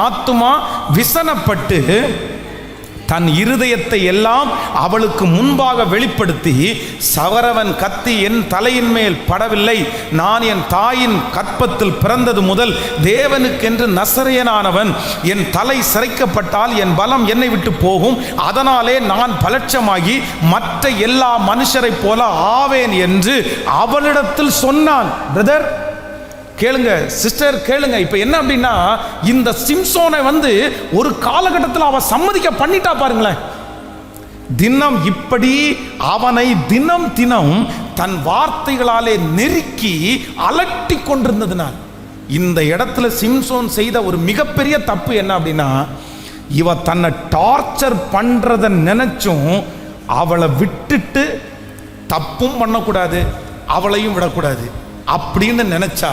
ஆத்துமா விசனப்பட்டு தன் இருதயத்தை எல்லாம் அவளுக்கு முன்பாக வெளிப்படுத்தி, சவரவன் கத்தி என் தலையின் மேல் படவில்லை, நான் என் தாயின் கற்பத்தில் பிறந்தது முதல் தேவனுக்கென்று நசரேயனானவன், என் தலை சிரைக்கப்பட்டால் என் பலம் என்னை விட்டு போகும், அதனாலே நான் பலட்சமாகி மற்ற எல்லா மனுஷரை போல ஆவேன் என்று அவளிடத்தில் சொன்னான். பிரதர் கேளுங்க, சிஸ்டர் கேளுங்க. இப்ப என்ன அப்படின்னா, இந்த சிம்சோனை ஒரு காலகட்டத்தில் அவ சம்மதிக்க பண்ணிட்டா பாருங்களேன். தினம் இப்படி அவனை தினம் தன் வார்த்தைகளாலே நெருக்கி அலட்டி கொண்டிருந்ததுனால், இந்த இடத்துல சிம்சோன் செய்த ஒரு மிகப்பெரிய தப்பு என்ன அப்படின்னா, இவ தன்னை டார்ச்சர் பண்றத நினைச்சும் அவளை விட்டுட்டு தப்பும் பண்ணக்கூடாது, அவளையும் விடக்கூடாது அப்படின்னு நினைச்சா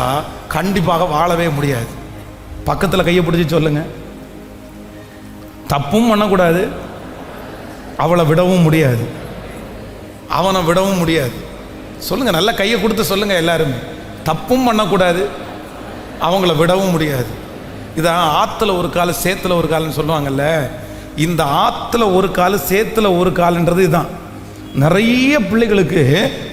கண்டிப்பாக வாழவே முடியாது. பக்கத்தில் கையை பிடிச்சி சொல்லுங்க, தப்பும் பண்ணக்கூடாது, அவளை விடவும் முடியாது, அவனை விடவும் முடியாது. சொல்லுங்க, நல்ல கையை கொடுத்து சொல்லுங்க எல்லாருமே. தப்பும் பண்ணக்கூடாது, அவங்கள விடவும் முடியாது. இதான் ஆற்றுல ஒரு கால் சேத்துல ஒரு கால்னு சொல்லுவாங்கல்ல. இந்த ஆற்றுல ஒரு கால் சேத்துல ஒரு கால்ன்றது இதுதான். நிறைய பிள்ளைகளுக்கு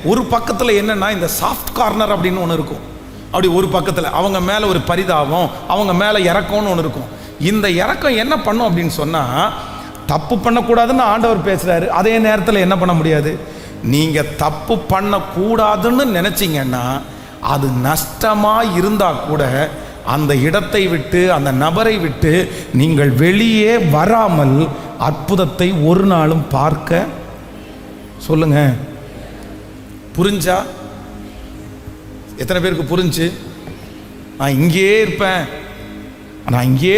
ஒரு பக்கத்தில் என்னன்னா இந்த சாஃப்ட் கார்னர் அப்படின்னு ஒன்று இருக்கும். அப்படி ஒரு பக்கத்தில் அவங்க மேலே ஒரு பரிதாபம், அவங்க மேலே இறக்கம்னு ஒன்று இருக்கும். இந்த இறக்கம் என்ன பண்ணும் அப்படின்னு சொன்னால், தப்பு பண்ணக்கூடாதுன்னு ஆண்டவர் பேசுகிறாரு, அதே நேரத்தில் என்ன பண்ண முடியாது, நீங்கள் தப்பு பண்ணக்கூடாதுன்னு நினச்சிங்கன்னா அது நஷ்டமாக இருந்தால் கூட அந்த இடத்தை விட்டு அந்த நபரை விட்டு நீங்கள் வெளியே வராமல் அற்புதத்தை ஒரு நாளும் பார்க்க சொல்லுங்க. புரிஞ்சா? எத்தனை பேருக்கு புரிஞ்சு? நான் இங்கே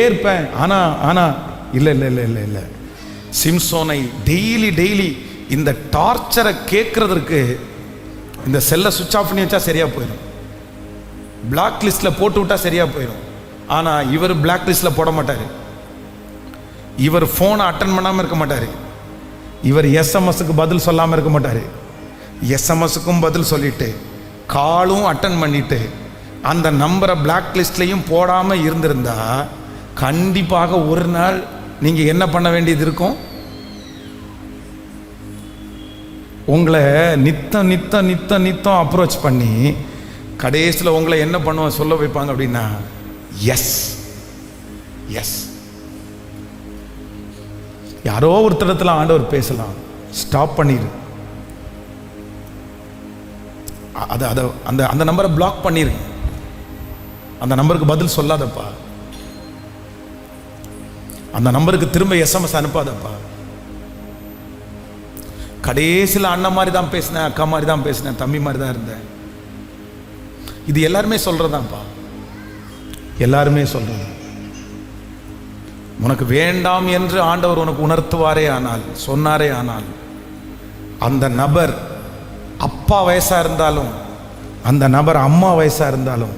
இருப்பேன் ஆனா இல்லை. சிம்சோனை டெய்லி இந்த டார்ச்சரை கேட்கறதற்கு இந்த செல்லை சுவிட்ச் ஆஃப் பண்ணி வச்சா சரியா போயிடும், பிளாக் லிஸ்ட்ல போட்டு விட்டா சரியா போயிடும். ஆனா இவர் பிளாக் லிஸ்ட்ல போட மாட்டாரு, இவர் போனை அட்டன் பண்ணாம இருக்க மாட்டாரு, இவர் எஸ்எம்எஸ்க்கு பதில் சொல்லாமல் இருக்க மாட்டார். எஸ்எம்எஸ்க்கும் பதில் சொல்லிட்டு காலும் அட்டன் பண்ணிட்டு அந்த நம்பரை பிளாக் லிஸ்ட்லையும் போடாமல் இருந்திருந்தா கண்டிப்பாக ஒரு நாள் நீங்கள் என்ன பண்ண வேண்டியது இருக்கும், உங்களை நித்தம் அப்ரோச் பண்ணி கடைசியில் உங்களை என்ன பண்ணுவோம் சொல்ல வைப்பாங்க அப்படின்னா, எஸ் யாரோ ஒருத்தரத்துல ஆண்டவர் பேசலாம், ஸ்டாப் பண்ணிரு, அந்த நம்பரை பிளாக் பண்ணிரு, அந்த நம்பருக்கு பதில் சொல்லாதப்பா, அந்த நம்பருக்கு திரும்ப எஸ்எம்எஸ் அனுப்பாதப்பா. கடைசியில் அண்ணன் மாதிரி தான் பேசினேன், அக்கா மாதிரி தான் பேசினேன், தம்பி மாதிரி தான் இருந்தேன். இது எல்லாருமே சொல்றதாப்பா, எல்லாருமே சொல்றது. உனக்கு வேண்டாம் என்று ஆண்டவர் உனக்கு உணர்த்துவாரே ஆனால், சொன்னாரே ஆனால், அந்த நபர் அப்பா வயசாக இருந்தாலும், அந்த நபர் அம்மா வயசாக இருந்தாலும்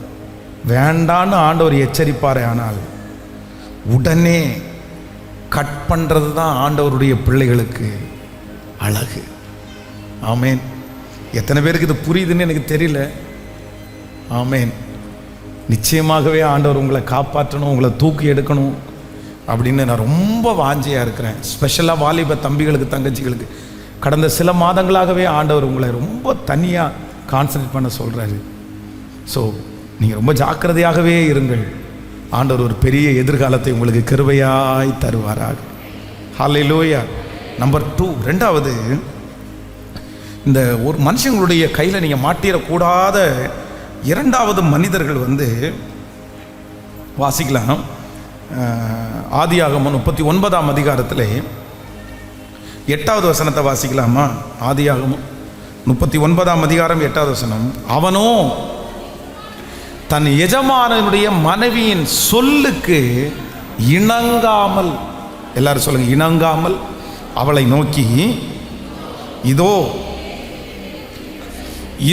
வேண்டான்னு ஆண்டவர் எச்சரிப்பாரே ஆனால் உடனே கட் பண்ணுறது தான் ஆண்டவருடைய பிள்ளைகளுக்கு அழகு. ஆமேன். எத்தனை பேருக்கு இது புரியுதுன்னு எனக்கு தெரியல. ஆமேன். நிச்சயமாகவே ஆண்டவர் உங்களை காப்பாற்றணும், உங்களை தூக்கி எடுக்கணும் அப்படின்னு நான் ரொம்ப வாஞ்சையாக இருக்கிறேன். ஸ்பெஷலாக வாலிப தம்பிகளுக்கு, தங்கச்சிகளுக்கு கடந்த சில மாதங்களாகவே ஆண்டவர் உங்களை ரொம்ப தனியாக கான்சன்ட்ரேட் பண்ண சொல்கிறாரு. ஸோ நீங்கள் ரொம்ப ஜாக்கிரதையாகவே இருங்கள். ஆண்டவர் ஒரு பெரிய எதிர்காலத்தை உங்களுக்கு கிருபையாய் தருவாராக. ஹல்லேலூயா. நம்பர் 2, ரெண்டாவது, இந்த ஒரு மனுஷங்களுடைய கையில் நீங்கள் மாட்டிடக்கூடாத இரண்டாவது மனிதர்கள் வாசிக்கலாம். ஆதியாகமம் 39ஆம் அதிகாரத்தில் 8வது வசனத்தை வாசிக்கலாமா? ஆதியாகமம் 39ஆம் அதிகாரம் 8வது வசனம். அவனோ தன் எஜமானனுடைய மனைவியின் சொல்லுக்கு இணங்காமல், எல்லாரும் சொல்லுங்க, இணங்காமல் அவளை நோக்கி, இதோ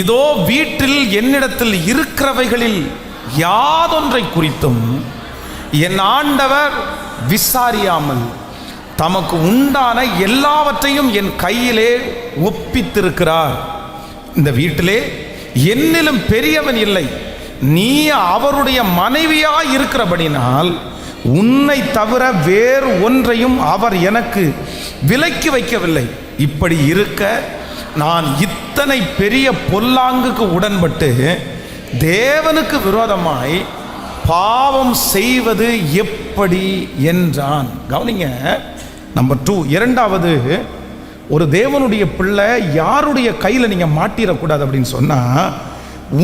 இதோ வீட்டில் என்னிடத்தில் இருக்கிறவைகளில் யாதொன்றை குறித்தும் என் ஆண்டவர் விசாரியாமல் தமக்கு உண்டான எல்லாவற்றையும் என் கையிலே ஒப்பித்திருக்கிறார். இந்த வீட்டிலே என்னிலும் பெரியவன் இல்லை, நீ அவருடைய மனைவியாய் இருக்கிறபடினால் உன்னை தவிர வேறு ஒன்றையும் அவர் எனக்கு விலக்கி வைக்கவில்லை. இப்படி இருக்க நான் இத்தனை பெரிய பொல்லாங்குக்கு உடன்பட்டு தேவனுக்கு விரோதமாய் பாவம் செய்வது எப்படி என்றான். கவனிங்க. நம்பர் 2, இரண்டாவது, ஒரு தேவனுடைய பிள்ளை யாருடைய கையில் நீங்கள் மாட்டிடக்கூடாது அப்படின்னு சொன்னால்,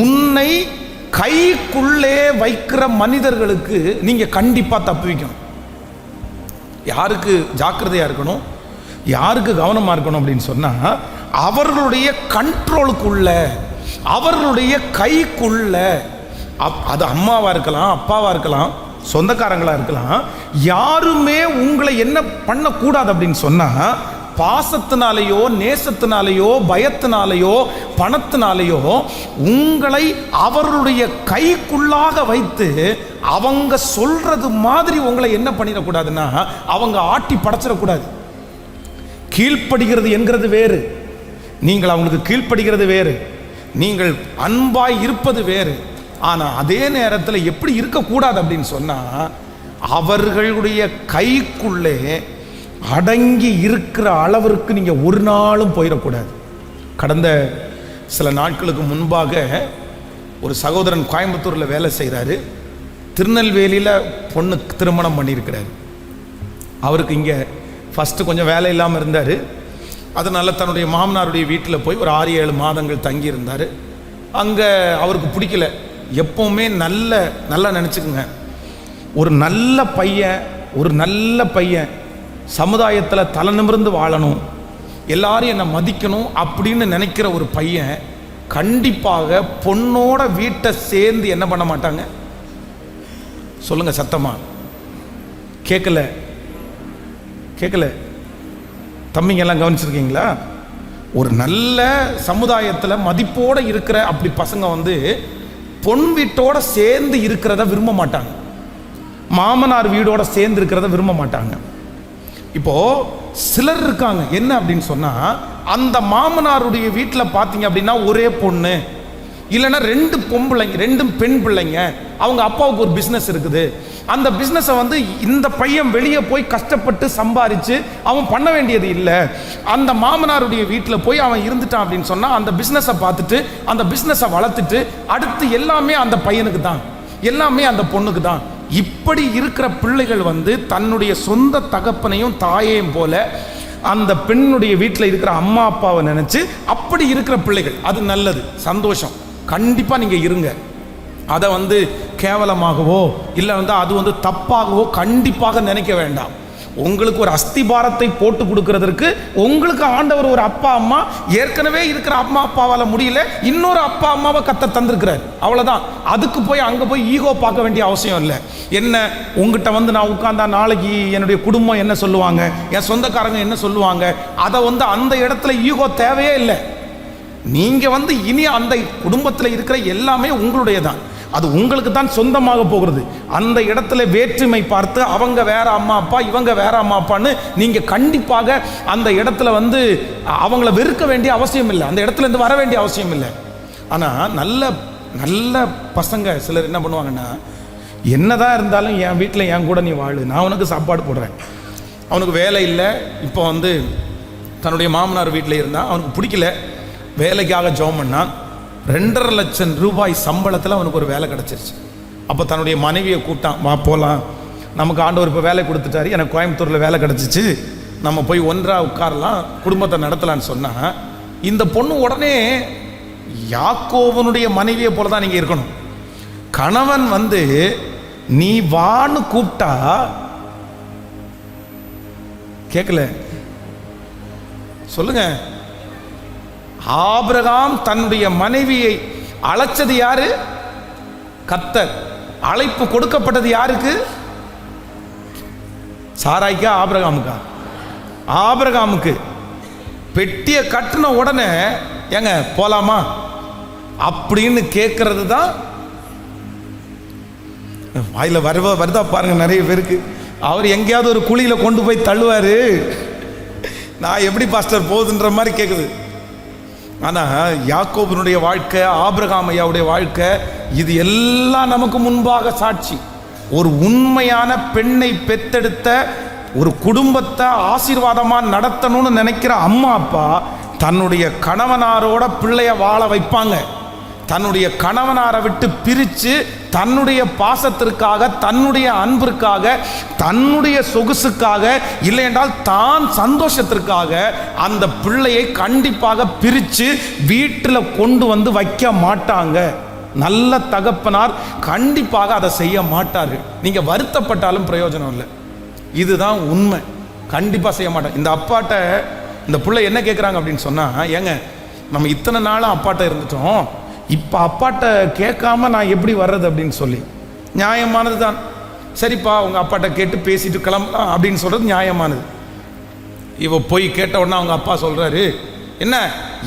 உன்னை கைக்குள்ளே வைக்கிற மனிதர்களுக்கு நீங்கள் கண்டிப்பாக தப்புவிக்கணும். யாருக்கு ஜாக்கிரதையாக இருக்கணும், யாருக்கு கவனமாக இருக்கணும் அப்படின்னு சொன்னால், அவர்களுடைய கண்ட்ரோலுக்குள்ள, அவர்களுடைய கைக்குள்ள, அது அம்மாவாக இருக்கலாம், அப்பாவாக இருக்கலாம், சொந்தக்காரங்களாக இருக்கலாம், யாருமே உங்களை என்ன பண்ணக்கூடாது அப்படின்னு சொன்னால், பாசத்தினாலேயோ நேசத்தினாலேயோ பயத்தினாலேயோ பணத்தினாலேயோ உங்களை அவர்களுடைய கைக்குள்ளாக வைத்து அவங்க சொல்றது மாதிரி உங்களை என்ன பண்ணிடக்கூடாதுன்னா, அவங்க ஆட்டி படைச்சிடக்கூடாது. கீழ்ப்படுகிறது என்கிறது வேறு, நீங்கள் அவங்களுக்கு கீழ்ப்படுகிறது வேறு, நீங்கள் அன்பாய் இருப்பது வேறு. ஆனால் அதே நேரத்தில் எப்படி இருக்கக்கூடாது அப்படின்னு சொன்னால், அவர்களுடைய கைக்குள்ளே அடங்கி இருக்கிற அளவிற்கு நீங்கள் ஒரு நாளும் போயிடக்கூடாது. கடந்த சில நாட்களுக்கு முன்பாக ஒரு சகோதரன் கோயம்புத்தூரில் வேலை செய்கிறாரு, திருநெல்வேலியில் பொண்ணு திருமணம் பண்ணியிருக்கிறார். அவருக்கு இங்கே ஃபஸ்ட்டு கொஞ்சம் வேலை இல்லாமல் இருந்தார். அதனால் தன்னுடைய மாமனாருடைய வீட்டில் போய் ஒரு 6-7 மாதங்கள் தங்கியிருந்தார். அங்கே அவருக்கு பிடிக்கல. எப்போவுமே நல்லா நினச்சிக்கோங்க, ஒரு நல்ல பையன் சமுதாயத்தில் தலை நிமிர்ந்து வாழணும், எல்லாரும் என்னை மதிக்கணும் அப்படின்னு நினைக்கிற ஒரு பையன் கண்டிப்பாக பொண்ணோட வீட்டை சேர்ந்து என்ன பண்ண மாட்டாங்க? சொல்லுங்க சத்தமா. கேட்கல தம்பிங்க எல்லாம் கவனிச்சிருக்கீங்களா? ஒரு நல்ல சமுதாயத்தில் மதிப்போடு இருக்கிற அப்படி பசங்க பொன் வீட்டோட சேர்ந்து இருக்கிறத விரும்ப மாட்டாங்க, மாமனார் வீடோட சேர்ந்து இருக்கிறத விரும்ப மாட்டாங்க. இப்போ சிலர் இருக்காங்க, என்ன அப்படின்னு சொன்னா, அந்த மாமனாருடைய வீட்டில் பார்த்தீங்க அப்படின்னா ஒரே பொண்ணு இல்லைன்னா 2 பொம்பளைங்க, 2 பெண் பிள்ளைங்க, அவங்க அப்பாவுக்கு ஒரு பிஸ்னஸ் இருக்குது. அந்த பிஸ்னஸை இந்த பையன் வெளியே போய் கஷ்டப்பட்டு சம்பாரித்து அவன் பண்ண வேண்டியது இல்லை. அந்த மாமனாருடைய வீட்டில் போய் அவன் இருந்துட்டான் அப்படின்னு சொன்னால், அந்த பிஸ்னஸை பார்த்துட்டு அந்த பிஸ்னஸை வளர்த்துட்டு அடுத்து எல்லாமே அந்த பையனுக்கு தான், எல்லாமே அந்த பொண்ணுக்கு தான். இப்படி இருக்கிற பிள்ளைகள் தன்னுடைய சொந்த தகப்பனையும் தாயையும் போல அந்த பெண்ணுடைய வீட்டில் இருக்கிற அம்மா அப்பாவை நினைச்சு அப்படி இருக்கிற பிள்ளைகள், அது நல்லது, சந்தோஷம், கண்டிப்பா நீங்க இருங்க. அதை கேவலமாகவோ இல்லை அது தப்பாகவோ கண்டிப்பாக நினைக்க வேண்டாம். உங்களுக்கு ஒரு அஸ்திபாரத்தை போட்டு கொடுக்கறதற்கு உங்களுக்கு ஆண்டவர் ஒரு அப்பா அம்மா, ஏற்கனவே இருக்கிற அம்மா அப்பாவால் முடியல, இன்னொரு அப்பா அம்மாவை கத்த தந்திருக்கிறார். அவ்வளோதான். அதுக்கு போய் அங்கே போய் ஈகோ பார்க்க வேண்டிய அவசியம் இல்லை. என்ன உங்ககிட்ட வந்து நான் உட்கார்ந்தா நாளைக்கு என்னுடைய குடும்பம் என்ன சொல்லுவாங்க, என் சொந்தக்காரங்க என்ன சொல்லுவாங்க, அதை வந்து அந்த இடத்துல ஈகோ தேவையே இல்லை. நீங்கள் வந்து இனி அந்த குடும்பத்தில் இருக்கிற எல்லாமே உங்களுடைய தான், அது உங்களுக்கு தான் சொந்தமாக போகிறது. அந்த இடத்துல வேற்றுமை பார்த்து அவங்க வேற அம்மா அப்பா இவங்க வேற அம்மா அப்பான்னு நீங்கள் கண்டிப்பாக அந்த இடத்துல வந்து அவங்கள வெறுக்க வேண்டிய அவசியம் இல்லை, அந்த இடத்துல இருந்து வர வேண்டிய அவசியம் இல்லை. ஆனால் நல்ல நல்ல பசங்க சிலர் என்ன பண்ணுவாங்கன்னா, என்னதான் இருந்தாலும் என் வீட்டில் என் கூட நீ வாழு, நான் உனக்கு சாப்பாடு போடுறேன். அவனுக்கு வேலை இல்லை, இப்போ வந்து தன்னுடைய மாமனார் வீட்டில் இருந்தால் அவனுக்கு பிடிக்கல, வேலைக்காக ஜெபம் பண்ணான். 2.5 லட்சம் ரூபாய் சம்பளத்தில் அவனுக்கு ஒரு வேலை கிடச்சிருச்சு. அப்போ தன்னுடைய மனைவியை கூப்பிட்டான், வா போகலாம், நமக்கு ஆண்டவர் இப்போ வேலை கொடுத்துட்டாரு, எனக்கு கோயம்புத்தூரில் வேலை கிடச்சிச்சு, நம்ம போய் ஒன்றா உட்காரலாம், குடும்பத்தை நடத்தலான்னு சொன்னால், இந்த பொண்ணு உடனே யாக்கோவனுடைய மனைவியை போல தான் நீங்கள் இருக்கணும். கணவன் வந்து நீ வான்னு கூப்பிட்டா கேட்கல, சொல்லுங்க. ஆபிரகாம் தன்னுடைய மனைவியை அழைச்சது யாரு? கர்த்தர். அழைப்பு கொடுக்கப்பட்டது யாருக்கு? சாராய்க்கா ஆபிரகாமுக்கா? ஆபிரகாமுக்கு. பெட்டியை கட்டின உடனே ஏங்க போலாமா அப்படின்னு கேட்கறது தான் வாயில வருதா பாருங்க நிறைய பேருக்கு. அவர் எங்கேயாவது ஒரு குழியில கொண்டு போய் தள்ளுவாரு, நான் எப்படி பாஸ்டர் போகுதுன்ற மாதிரி கேட்குது. ஆனால் யாக்கோபினுடைய வாழ்க்கை, ஆபிரகாம் ஐயாவுடைய வாழ்க்கை, இது எல்லாம் நமக்கு முன்பாக சாட்சி. ஒரு உண்மையான பெண்ணை பெத்தெடுத்த ஒரு குடும்பத்தை ஆசீர்வாதமாக நடத்தணும்னு நினைக்கிற அம்மா அப்பா தன்னுடைய கணவனாரோட பிள்ளைய வாழ வைப்பாங்க. தன்னுடைய கணவனாரை விட்டு பிரித்து தன்னுடைய பாசத்திற்காக, தன்னுடைய அன்பிற்காக, தன்னுடைய சொகுசுக்காக, இல்லை என்றால் தான் சந்தோஷத்திற்காக அந்த பிள்ளையை கண்டிப்பாக பிரித்து வீட்டில் கொண்டு வந்து வைக்க மாட்டாங்க. நல்ல தகப்பனார் கண்டிப்பாக அதை செய்ய மாட்டார்கள். நீங்கள் வருத்தப்பட்டாலும் பிரயோஜனம் இல்லை, இதுதான் உண்மை. கண்டிப்பாக செய்ய மாட்டாங்க. இந்த அப்பாட்ட இந்த பிள்ளை என்ன கேட்குறாங்க அப்படின்னு சொன்னால், ஏங்க நம்ம இத்தனை நாளும் அப்பாட்ட இருந்துட்டோம், இப்போ அப்பாட்ட கேட்காம நான் எப்படி வர்றது அப்படின்னு சொல்லி. நியாயமானது தான். சரிப்பா உங்கள் அப்பாட்ட கேட்டு பேசிட்டு கிளம்பலாம் அப்படின்னு சொல்கிறது நியாயமானது. இவ போய் கேட்ட உடனே அவங்க அப்பா சொல்கிறாரு, என்ன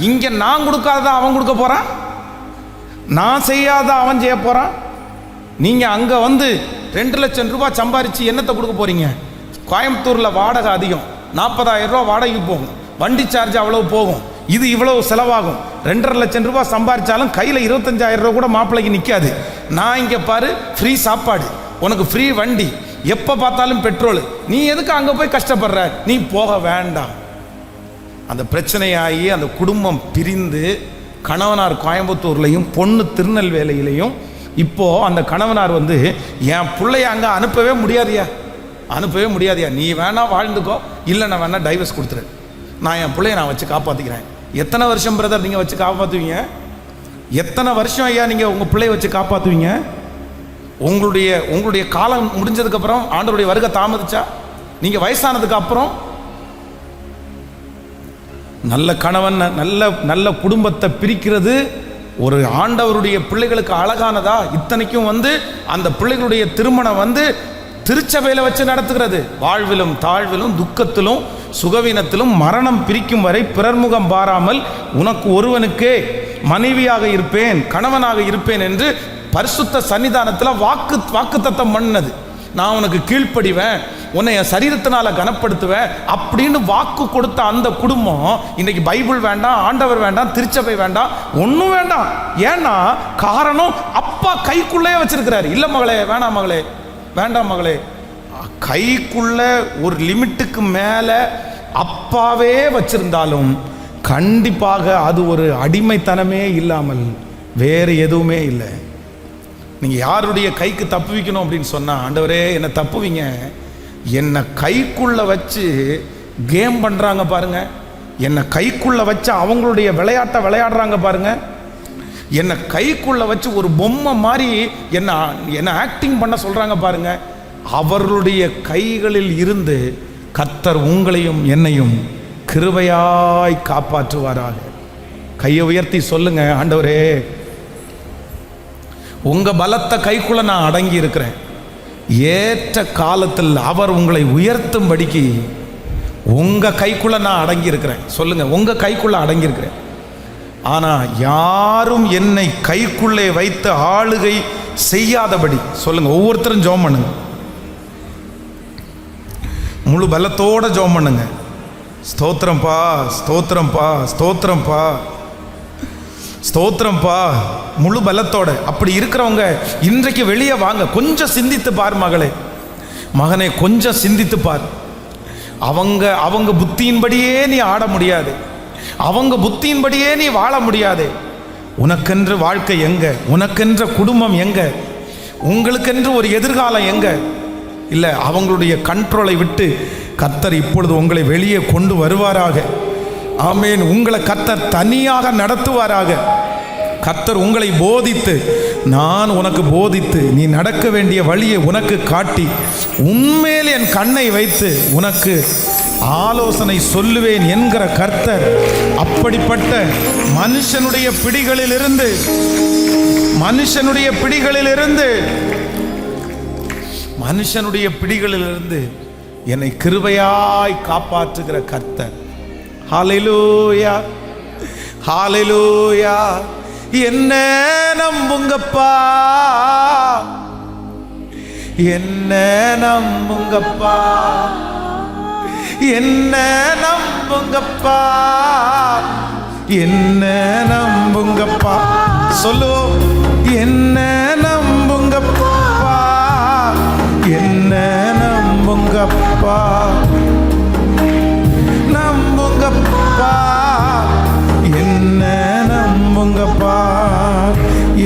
இங்கே நான் கொடுக்காத அவன் கொடுக்க போகிறான், நான் செய்யாத அவன் செய்ய போகிறான். நீங்கள் அங்கே வந்து 2 லட்சம் ரூபாய் சம்பாரித்து என்னத்தை கொடுக்க போகிறீங்க? கோயம்புத்தூரில் வாடகை அதிகம், 40,000 ரூபா வாடகைக்கு போகும், வண்டி சார்ஜ் அவ்வளோ போகும், இது இவ்வளவு செலவாகும். 2.5 லட்சம் ரூபாய் சம்பாதிச்சாலும் கையில் 25,000 ரூபா கூட மாப்பிள்ளைக்கு நிற்காது. நான் இங்கே பாரு, ஃப்ரீ சாப்பாடு, உனக்கு ஃப்ரீ வண்டி, எப்போ பார்த்தாலும் பெட்ரோல், நீ எதுக்கு அங்கே போய் கஷ்டப்படுற, நீ போக வேண்டாம். அந்த பிரச்சனையாகி அந்த குடும்பம் பிரிந்து கணவனார் கோயம்புத்தூர்லையும் பொண்ணு திருநெல்வேலியிலையும். இப்போது அந்த கணவனார் வந்து என் பிள்ளைய அங்கே அனுப்பவே முடியாதியா, அனுப்பவே முடியாதியா, நீ வேணா வாழ்ந்துக்கோ, இல்லை நான் வேணா டைவர்ஸ் கொடுத்துரு, நான் என் பிள்ளைய நான் வச்சு காப்பாற்றிக்கிறேன். எத்தனை வருஷம் பிரதர் நீங்கள் வச்சு காப்பாற்றுவீங்க? எத்தனை வருஷம் ஐயா நீங்கள் உங்கள் பிள்ளைய வச்சு காப்பாற்றுவீங்க? உங்களுடைய காலம் முடிஞ்சதுக்கப்புறம், ஆண்டவருடைய வருகை தாமதிச்சா, நீங்கள் வயசானதுக்கு அப்புறம் நல்ல கணவன் நல்ல குடும்பத்தை பிரிக்கிறது ஒரு ஆண்டவருடைய பிள்ளைகளுக்கு அழகானதா? இத்தனைக்கும் வந்து அந்த பிள்ளைகளுடைய திருமணம் வந்து திருச்சபையில் வச்சு நடத்துகிறது. வாழ்விலும் தாழ்விலும் துக்கத்திலும் சுகவீனத்திலும் மரணம் பிரிக்கும் வரை பிறர்முகம் பாராமல் உனக்கு ஒருவனுக்கே மனைவியாக இருப்பேன், கணவனாக இருப்பேன் என்று பரிசுத்த சன்னிதானத்தில் வாக்குத்தத்தம் பண்ணது. நான் உனக்கு கீழ்ப்படிவேன், உன்னை என் சரீரத்தினால கனப்படுத்துவேன் அப்படின்னு வாக்கு கொடுத்த அந்த குடும்பம் இன்னைக்கு பைபிள் வேண்டாம், ஆண்டவர் வேண்டாம், திருச்சபை வேண்டாம், ஒன்றும் வேண்டாம். ஏன்னா காரணம் அப்பா கைக்குள்ளே வச்சிருக்கிறாரு. இல்லை மகளே, வேணாம் மகளே, வேண்டாம் மகளே. கைக்குள்ள ஒரு லிமிட்டுக்கு மேலே அப்பாவே வச்சிருந்தாலும் கண்டிப்பாக அது ஒரு அடிமைத்தனமே இல்லாமல் வேறு எதுவுமே இல்லை. நீங்கள் யாருடைய கைக்கு தப்புவிக்கணும் அப்படின்னு சொன்னால், ஆண்டவரே என்னை தப்புவிங்க, என்னை கைக்குள்ளே வச்சு கேம் பண்ணுறாங்க பாருங்க, என்னை கைக்குள்ளே வச்சு அவங்களுடைய விளையாட்டை விளையாடுறாங்க பாருங்க, என்னை கைக்குள்ளே வச்சு ஒரு பொம்மை மாதிரி என்ன ஆக்டிங் பண்ண சொல்கிறாங்க பாருங்க, அவர்களுடைய கைகளில் இருந்து கர்த்தர் உங்களையும் என்னையும் கிருபையாய் காப்பாற்றுவாராக. கையை உயர்த்தி சொல்லுங்க, ஆண்டவரே உங்க பலத்த கைக்குள்ள நான் அடங்கி இருக்கிறேன். ஏற்ற காலத்தில் அவர் உங்களை உயர்த்தும்படிக்கு உங்க கைக்குள்ள நான் அடங்கி இருக்கிறேன். சொல்லுங்க, உங்க கைக்குள்ள அடங்கி இருக்கிறேன். ஆனா யாரும் என்னை கைக்குள்ளே வைத்து ஆளுகை செய்யாதபடி சொல்லுங்க. ஒவ்வொருத்தரும் ஜெபம் பண்ணுங்க, முழு பலத்தோட ஜெபம் பண்ணுங்க. ஸ்தோத்திரம்பா, ஸ்தோத்திரம்பா, ஸ்தோத்திரம்பா, ஸ்தோத்திரம்பா, முழு பலத்தோட. அப்படி இருக்கிறவங்க இன்றைக்கு வெளியே வாங்க. கொஞ்சம் சிந்தித்து பார் மகளே, மகனே, கொஞ்சம் சிந்தித்து பார். அவங்க புத்தியின்படியே நீ ஆட முடியாது, அவங்க புத்தியின்படியே நீ வாழ முடியாது. உனக்கென்று வாழ்க்கை எங்க? உனக்கென்ற குடும்பம் எங்க? உங்களுக்கென்று ஒரு எதிர்காலம் எங்க? இல்லை, அவங்களுடைய கண்ட்ரோலை விட்டு கர்த்தர் இப்பொழுது உங்களை வெளியே கொண்டு வருவாராக. ஆமேன். உங்களை கர்த்தர் தனியாக நடத்துவாராக. கர்த்தர் உங்களை போதித்து, நான் உனக்கு போதித்து நீ நடக்க வேண்டிய வழியை உனக்கு காட்டி உண்மையில் என் கண்ணை வைத்து உனக்கு ஆலோசனை சொல்லுவேன் என்கிற கர்த்தர் அப்படிப்பட்ட மனுஷனுடைய பிடிகளிலிருந்து என்னை கிருபையாய் காப்பாற்றுகிற கர்த்தர். ஹல்லேலூயா, ஹல்லேலூயா. என்ன நம்புங்கப்பா, என்ன நம்புங்கப்பா, என்ன நம்புங்கப்பா, என்ன நம்புங்கப்பா. சொல்லுவோம், என்ன நம்புங்கப்பா, என்ன நம்புங்கப்பா, நம்புங்கப்பா, என்ன நம்புங்கப்பா.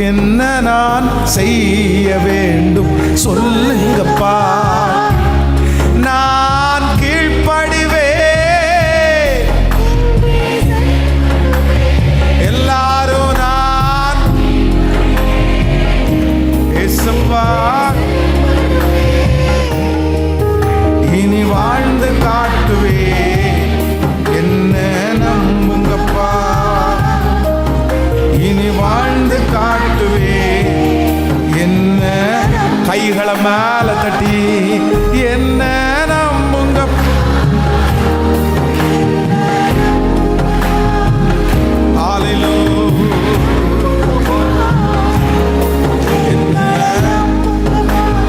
என்ன நான் செய்ய வேண்டும் சொல்லுங்கப்பா, நான் கீழ்ப்படிவேன். எல்லாரும் நான் இயேசுவா இனி வாழ்ந்து காட்டுவேன். என்ன நம்புங்கப்பா, இனி வாழ்ந்து காட்டுவேன். என்ன கைகளை மேல தட்டி என்ன நம்புங்க.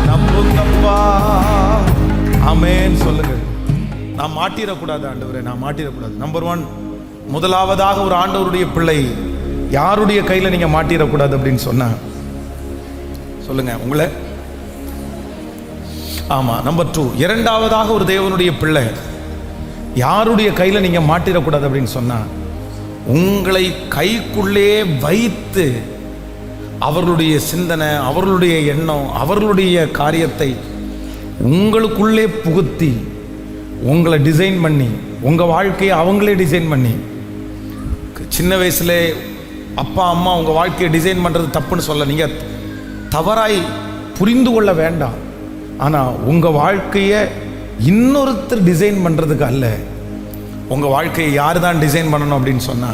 நம்புங்கப்பா. ஆமென் சொல்லுங்க. நான் மாட்டிடக்கூடாது ஆண்டவரே, நான் மாட்டிடக்கூடாது. நம்பர் 1, முதலாவதாக ஒரு ஆண்டவருடைய பிள்ளை யாருடைய கையில் நீங்க மாட்டிடக்கூடாது அப்படின்னு சொன்னா சொல்லுங்க, உங்களை. ஆமா. நம்பர் 2, இரண்டாவதாக ஒரு தேவனுடைய பிள்ளை யாருடைய கையில் நீங்க மாட்டிடக்கூடாது அப்படின்னு சொன்னா உங்களை கைக்குள்ளே வைத்து அவர்களுடைய சிந்தனை, அவர்களுடைய எண்ணம், அவர்களுடைய காரியத்தை உங்களுக்குள்ளே புகுத்தி உங்களை டிசைன் பண்ணி உங்க வாழ்க்கையை அவங்களே டிசைன் பண்ணி. சின்ன வயசுல அப்பா அம்மா உங்க வாழ்க்கையை டிசைன் பண்றது தப்புன்னு சொல்ல, நீங்க தவறாய் புரிந்து கொள்ள வேண்டாம். ஆனா உங்க வாழ்க்கையை இன்னொருத்தர் டிசைன் பண்றதுக்கு அல்ல, உங்க வாழ்க்கையை யார் தான் டிசைன் பண்ணணும் அப்படின்னு சொன்னா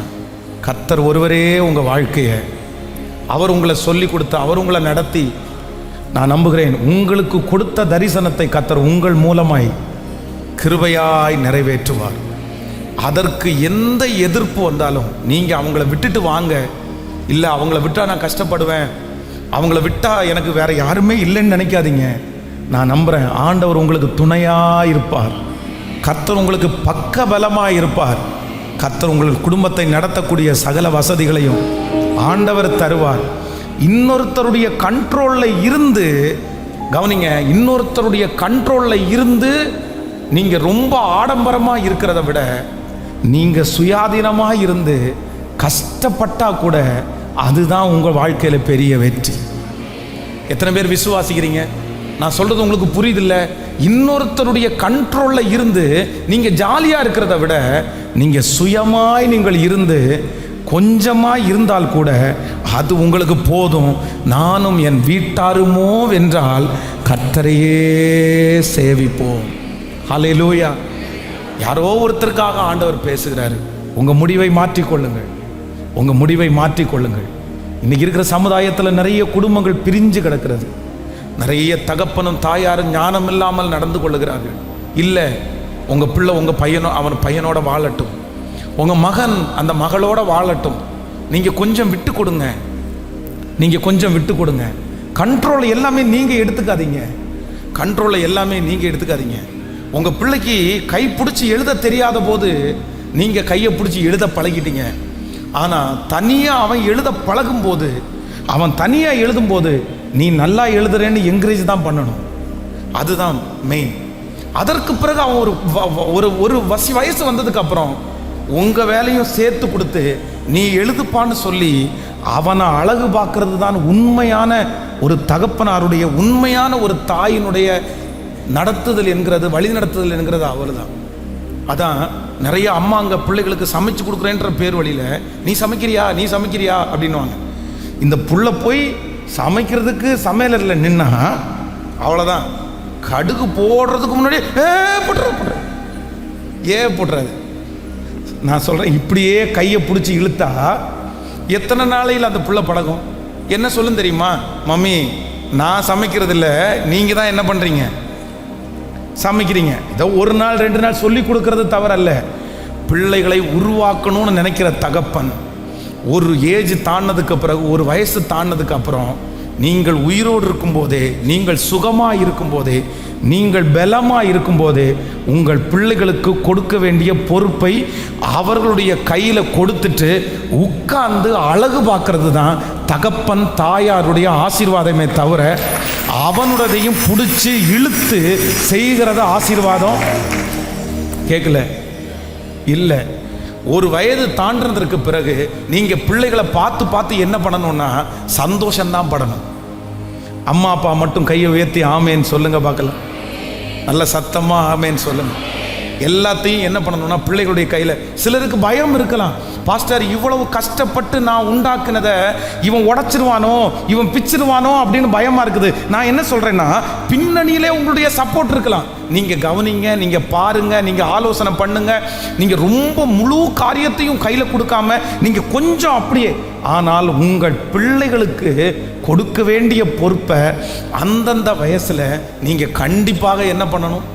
கர்த்தர் ஒருவரே உங்க வாழ்க்கையை அவர் உங்களை சொல்லி கொடுத்து அவர் உங்களை நடத்தி, நான் நம்புகிறேன் உங்களுக்கு கொடுத்த தரிசனத்தை கர்த்தர் உங்கள் மூலமாய் கிருபையாய் நிறைவேற்றுவார். அதற்கு எந்த எதிர்ப்பு வந்தாலும் நீங்க அவங்கள விட்டுட்டு வாங்க. இல்லை, அவங்கள விட்டா நான் கஷ்டப்படுவேன், அவங்கள விட்டா எனக்கு வேற யாருமே இல்லைன்னு நினைக்காதீங்க. நான் நம்புறேன் ஆண்டவர் உங்களுக்கு துணையா இருப்பார். கர்த்தர் உங்களுக்கு பக்க பலமா இருப்பார். கர்த்தர் உங்கள் குடும்பத்தை நடத்தக்கூடிய சகல வசதிகளையும் ஆண்டவர் தருவார். இன்னொருத்தருடைய கண்ட்ரோல்ல இருந்து கவனிங்க, இன்னொருத்தருடைய கண்ட்ரோல்ல இருந்து நீங்க ரொம்ப ஆடம்பரமா இருக்கிறத விட நீங்க சுயாதீனமா இருந்து கஷ்டப்பட்டா கூட அதுதான் உங்க வாழ்க்கையில பெரிய வெற்றி. எத்தனை பேர் விசுவாசிக்கிறீங்க? நான் சொல்றது உங்களுக்கு புரியுதில்ல? இன்னொருத்தருடைய கண்ட்ரோல்ல இருந்து நீங்க ஜாலியா இருக்கிறத விட நீங்க சுயமாய் நீங்கள் இருந்து கொஞ்சமா இருந்தால் கூட அது உங்களுக்கு போதும். நானும் என் வீட்டாருமோ வென்றால் கர்த்தரையே சேவிப்போம். ஹல்லேலூயா. யாரோ ஒருத்தருக்காக ஆண்டவர் பேசுகிறாரு. உங்கள் முடிவை மாற்றிக்கொள்ளுங்கள், உங்கள் முடிவை மாற்றிக்கொள்ளுங்கள். இன்னைக்கு இருக்கிற சமுதாயத்தில் நிறைய குடும்பங்கள் பிரிஞ்சு கிடக்கிறது. நிறைய தகப்பனும் தாயாரும் ஞானம் இல்லாமல் நடந்து கொள்ளுகிறார்கள். இல்லை, உங்கள் பிள்ளை உங்கள் பையனோ அவன் பையனோட வாழட்டும், உங்கள் மகன் அந்த மகளோட வாழட்டும். நீங்கள் கொஞ்சம் விட்டு கொடுங்க, நீங்கள் கொஞ்சம் விட்டு கொடுங்க. கண்ட்ரோலை எல்லாமே நீங்கள் எடுத்துக்காதீங்க, கண்ட்ரோலை எல்லாமே நீங்கள் எடுத்துக்காதீங்க. உங்கள் பிள்ளைக்கு கை பிடிச்சி எழுத தெரியாத போது நீங்கள் கையை பிடிச்சி எழுத பழகிட்டீங்க. ஆனால் தனியாக அவன் எழுத பழகும்போது, அவன் தனியாக எழுதும்போது நீ நல்லா எழுதுறேன்னு என்கரேஜ் தான் பண்ணணும். அதுதான் மெயின். அதற்கு பிறகு அவன் ஒரு வயசு வந்ததுக்கு அப்புறம் உங்கள் வேலையும் சேர்த்து கொடுத்து நீ எழுதுப்பான்னு சொல்லி அவனை அழகு பார்க்கறது தான் உண்மையான ஒரு தகப்பனாருடைய, உண்மையான ஒரு தாயினுடைய நடத்துதல் என்கிறது, வழி நடத்துதல் என்கிறது அவர் தான். அதான் நிறைய அம்மா அங்கே பிள்ளைகளுக்கு சமைச்சு கொடுக்குறேன்ற பேர் வழியில் நீ சமைக்கிறியா நீ சமைக்கிறியா அப்படின்வாங்க. இந்த புள்ள போய் சமைக்கிறதுக்கு சமையலரில் நின்னா அவ்வளோதான், கடுகு போடுறதுக்கு முன்னாடி போட்டுறாது. நான் சொல்கிறேன், இப்படியே கையை பிடிச்சி இழுத்தா எத்தனை நாளையில் அந்த புள்ள பழகும்? என்ன சொல்லும் தெரியுமா? மம்மி நான் சமைக்கிறதில்ல, நீங்கள் தான் என்ன பண்ணுறீங்க, சமைக்கிறீங்க. இதோ ஒரு நாள் 2 நாள் சொல்லி கொடுக்கறது தவறல்ல. பிள்ளைகளை உருவாக்கணும்னு நினைக்கிற தகப்பன் ஒரு ஏஜ் தாண்டதுக்கு பிறகு, ஒரு வயசு தாண்டதுக்கு அப்புறம், நீங்கள் உயிரோடு இருக்கும்போதே, நீங்கள் சுகமாக இருக்கும்போதே, நீங்கள் பலமாக இருக்கும்போதே உங்கள் பிள்ளைகளுக்கு கொடுக்க வேண்டிய பொறுப்பை அவர்களுடைய கையில் கொடுத்துட்டு உட்கார்ந்து அழகு பார்க்கறது தான் தகப்பன் தாயாருடைய ஆசீர்வாதமே தவிர அவனுடையதையும் பிடிச்சி இழுத்து செய்கிறத ஆசீர்வாதம் கேட்கல இல்லை. ஒரு வயது தாண்டதுக்கு பிறகு நீங்கள் பிள்ளைகளை பார்த்து பார்த்து என்ன பண்ணணும்னா சந்தோஷம்தான் படணும். அம்மா அப்பா மட்டும் கையை உயர்த்தி ஆமேன்னு சொல்லுங்க பார்க்கலாம், நல்ல சத்தமாக ஆமேன்னு சொல்லுங்க. எல்லாத்தையும் என்ன பண்ணணும்னா பிள்ளைகளுடைய கையில். சிலருக்கு பயம் இருக்கலாம், பாஸ்டர் இவ்வளவு கஷ்டப்பட்டு நான் உண்டாக்குனதை இவன் உடைச்சிருவானோ இவன் பிச்சிருவானோ அப்படின்னு பயமாக இருக்குது. நான் என்ன சொல்கிறேன்னா, பின்னணியிலே உங்களுடைய சப்போர்ட் இருக்கலாம். நீங்கள் கவனிங்க, நீங்கள் பாருங்கள், நீங்கள் ஆலோசனை பண்ணுங்க. நீங்கள் ரொம்ப முழு காரியத்தையும் கையில் கொடுக்காம நீங்கள் கொஞ்சம் அப்படியே. ஆனால் உங்கள் பிள்ளைகளுக்கு கொடுக்க வேண்டிய பொறுப்பை அந்தந்த வயசில் நீங்கள் கண்டிப்பாக என்ன பண்ணணும்,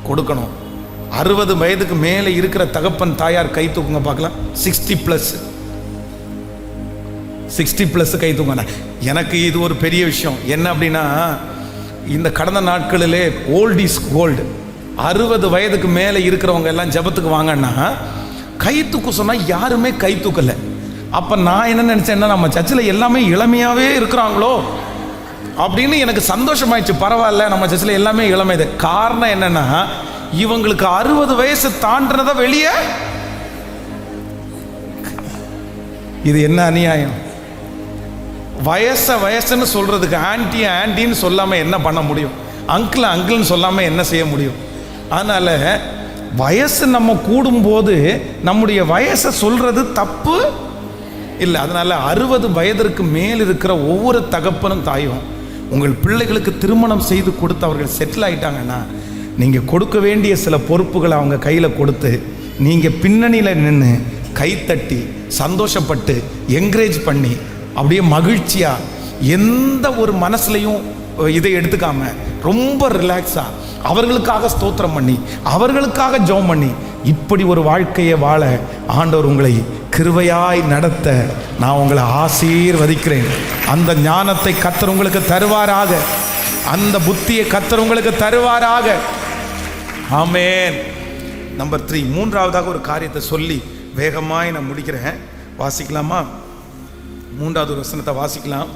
கொடுக்கணும். 60 வயதுக்கு மேலே இருக்கிற தகப்பன் தாயார் கை தூக்குங்க பார்க்கலாம். 60+ கை தூங்க. எனக்கு இது ஒரு பெரிய விஷயம். என்ன அப்படின்னா, இந்த கடந்த நாட்களிலே ஓல்ட் இஸ் கோல்டு. 60 வயதுக்கு மேலே இருக்கிறவங்க எல்லாம் ஜபத்துக்கு வாங்கன்னா கை தூக்க சொன்னால் யாருமே கை தூக்கலை. அப்போ நான் என்ன நினச்சேன்னா, நம்ம சர்ச்சில் எல்லாமே இளமையாகவே இருக்கிறாங்களோ அப்படின்னு எனக்கு சந்தோஷமாயிடுச்சு. பரவாயில்ல, நம்ம சர்ச்சில் எல்லாமே இளமை. இது காரணம் என்னன்னா, இவங்களுக்கு 60 வயசு தாண்டினதை வெளியே. இது என்ன அநியாயம்? வயசுன்னு சொல்றதுக்கு ஆன்டின்னு சொல்லாம என்ன பண்ண முடியும்? அங்கிள்னு சொல்லாம என்ன செய்ய முடியும்? அதனால வயசு நம்ம கூடும்போது நம்முடைய வயசை சொல்றது தப்பு இல்லை. அதனால 60 வயதிற்கு மேல் இருக்கிற ஒவ்வொரு தகப்பனும் தாயும் உங்கள் பிள்ளைகளுக்கு திருமணம் செய்து கொடுத்து அவர்கள் செட்டில் ஆயிட்டாங்கன்னா, நீங்கள் கொடுக்க வேண்டிய சில பொறுப்புகளை அவங்க கையில் கொடுத்து நீங்கள் பின்னணியில் நின்று கைத்தட்டி சந்தோஷப்பட்டு என்கரேஜ் பண்ணி அப்படியே மகிழ்ச்சியாக எந்த ஒரு மனசுலையும் இதை எடுத்துக்காம ரொம்ப ரிலாக்ஸாக அவர்களுக்காக ஸ்தோத்திரம் பண்ணி அவர்களுக்காக ஜெபம் பண்ணி இப்படி ஒரு வாழ்க்கையை வாழ ஆண்டவர் உங்களை கிருபையாய் நடத்த நான் உங்களை ஆசீர்வதிக்கிறேன். அந்த ஞானத்தை கர்த்தர் உங்களுக்கு தருவாராக, அந்த புத்தியை கர்த்தர் உங்களுக்கு தருவாராக. ஆமென். நம்பர் 3, மூன்றாவதாக ஒரு காரியத்தை சொல்லி வேகமாய் நான் முடிக்கிறேன். வாசிக்கலாமா? 3வது வசனத்தை வாசிக்கலாம்.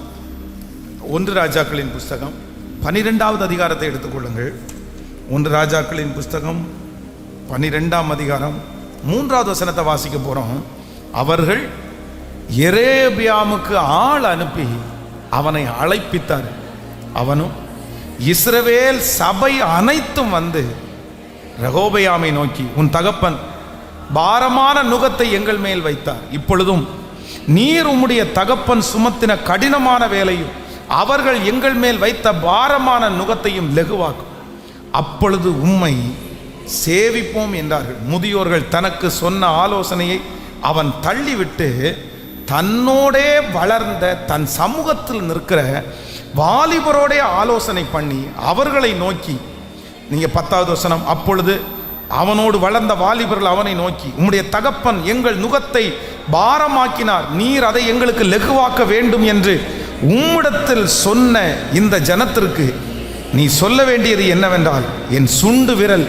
1 ராஜாக்களின் புஸ்தகம் 12வது அதிகாரத்தை எடுத்துக்கொள்ளுங்கள். 1 ராஜாக்களின் புஸ்தகம் 12ஆம் அதிகாரம் 3வது வசனத்தை வாசிக்க போகிறோம். அவர்கள் எரேபியாமுக்கு ஆள் அனுப்பி அவனை அழைப்பித்தார். அவனும் இஸ்ரவேல் சபை அனைத்தும் வந்து ரெகோபெயாமை நோக்கி, உன் தகப்பன் பாரமான நுகத்தை எங்கள் மேல் வைத்தார். இப்பொழுதும் நீர் உம்முடைய தகப்பன் சுமத்தின கடினமான வேலையும் அவர்கள் எங்கள் மேல் வைத்த பாரமான நுகத்தையும் லெகுவாக்கும். அப்பொழுது உம்மை சேவிப்போம் என்றார்கள். முதியோர்கள் தனக்கு சொன்ன ஆலோசனையை அவன் தள்ளிவிட்டு தன்னோடே வளர்ந்த தன் சமூகத்தில் நிற்கிற வாலிபரோடைய ஆலோசனை பண்ணி அவர்களை நோக்கி, நீங்கள் 10வது வசனம், அப்பொழுது அவனோடு வளர்ந்த வாலிபர்கள் அவனை நோக்கி, உம்முடைய தகப்பன் எங்கள் நுகத்தை பாரமாக்கினார், நீர் அதை எங்களுக்கு லெகுவாக்க வேண்டும் என்று உம்மிடத்தில் சொன்ன இந்த ஜனத்திற்கு நீ சொல்ல வேண்டியது என்னவென்றால், என் சுண்டு விரல்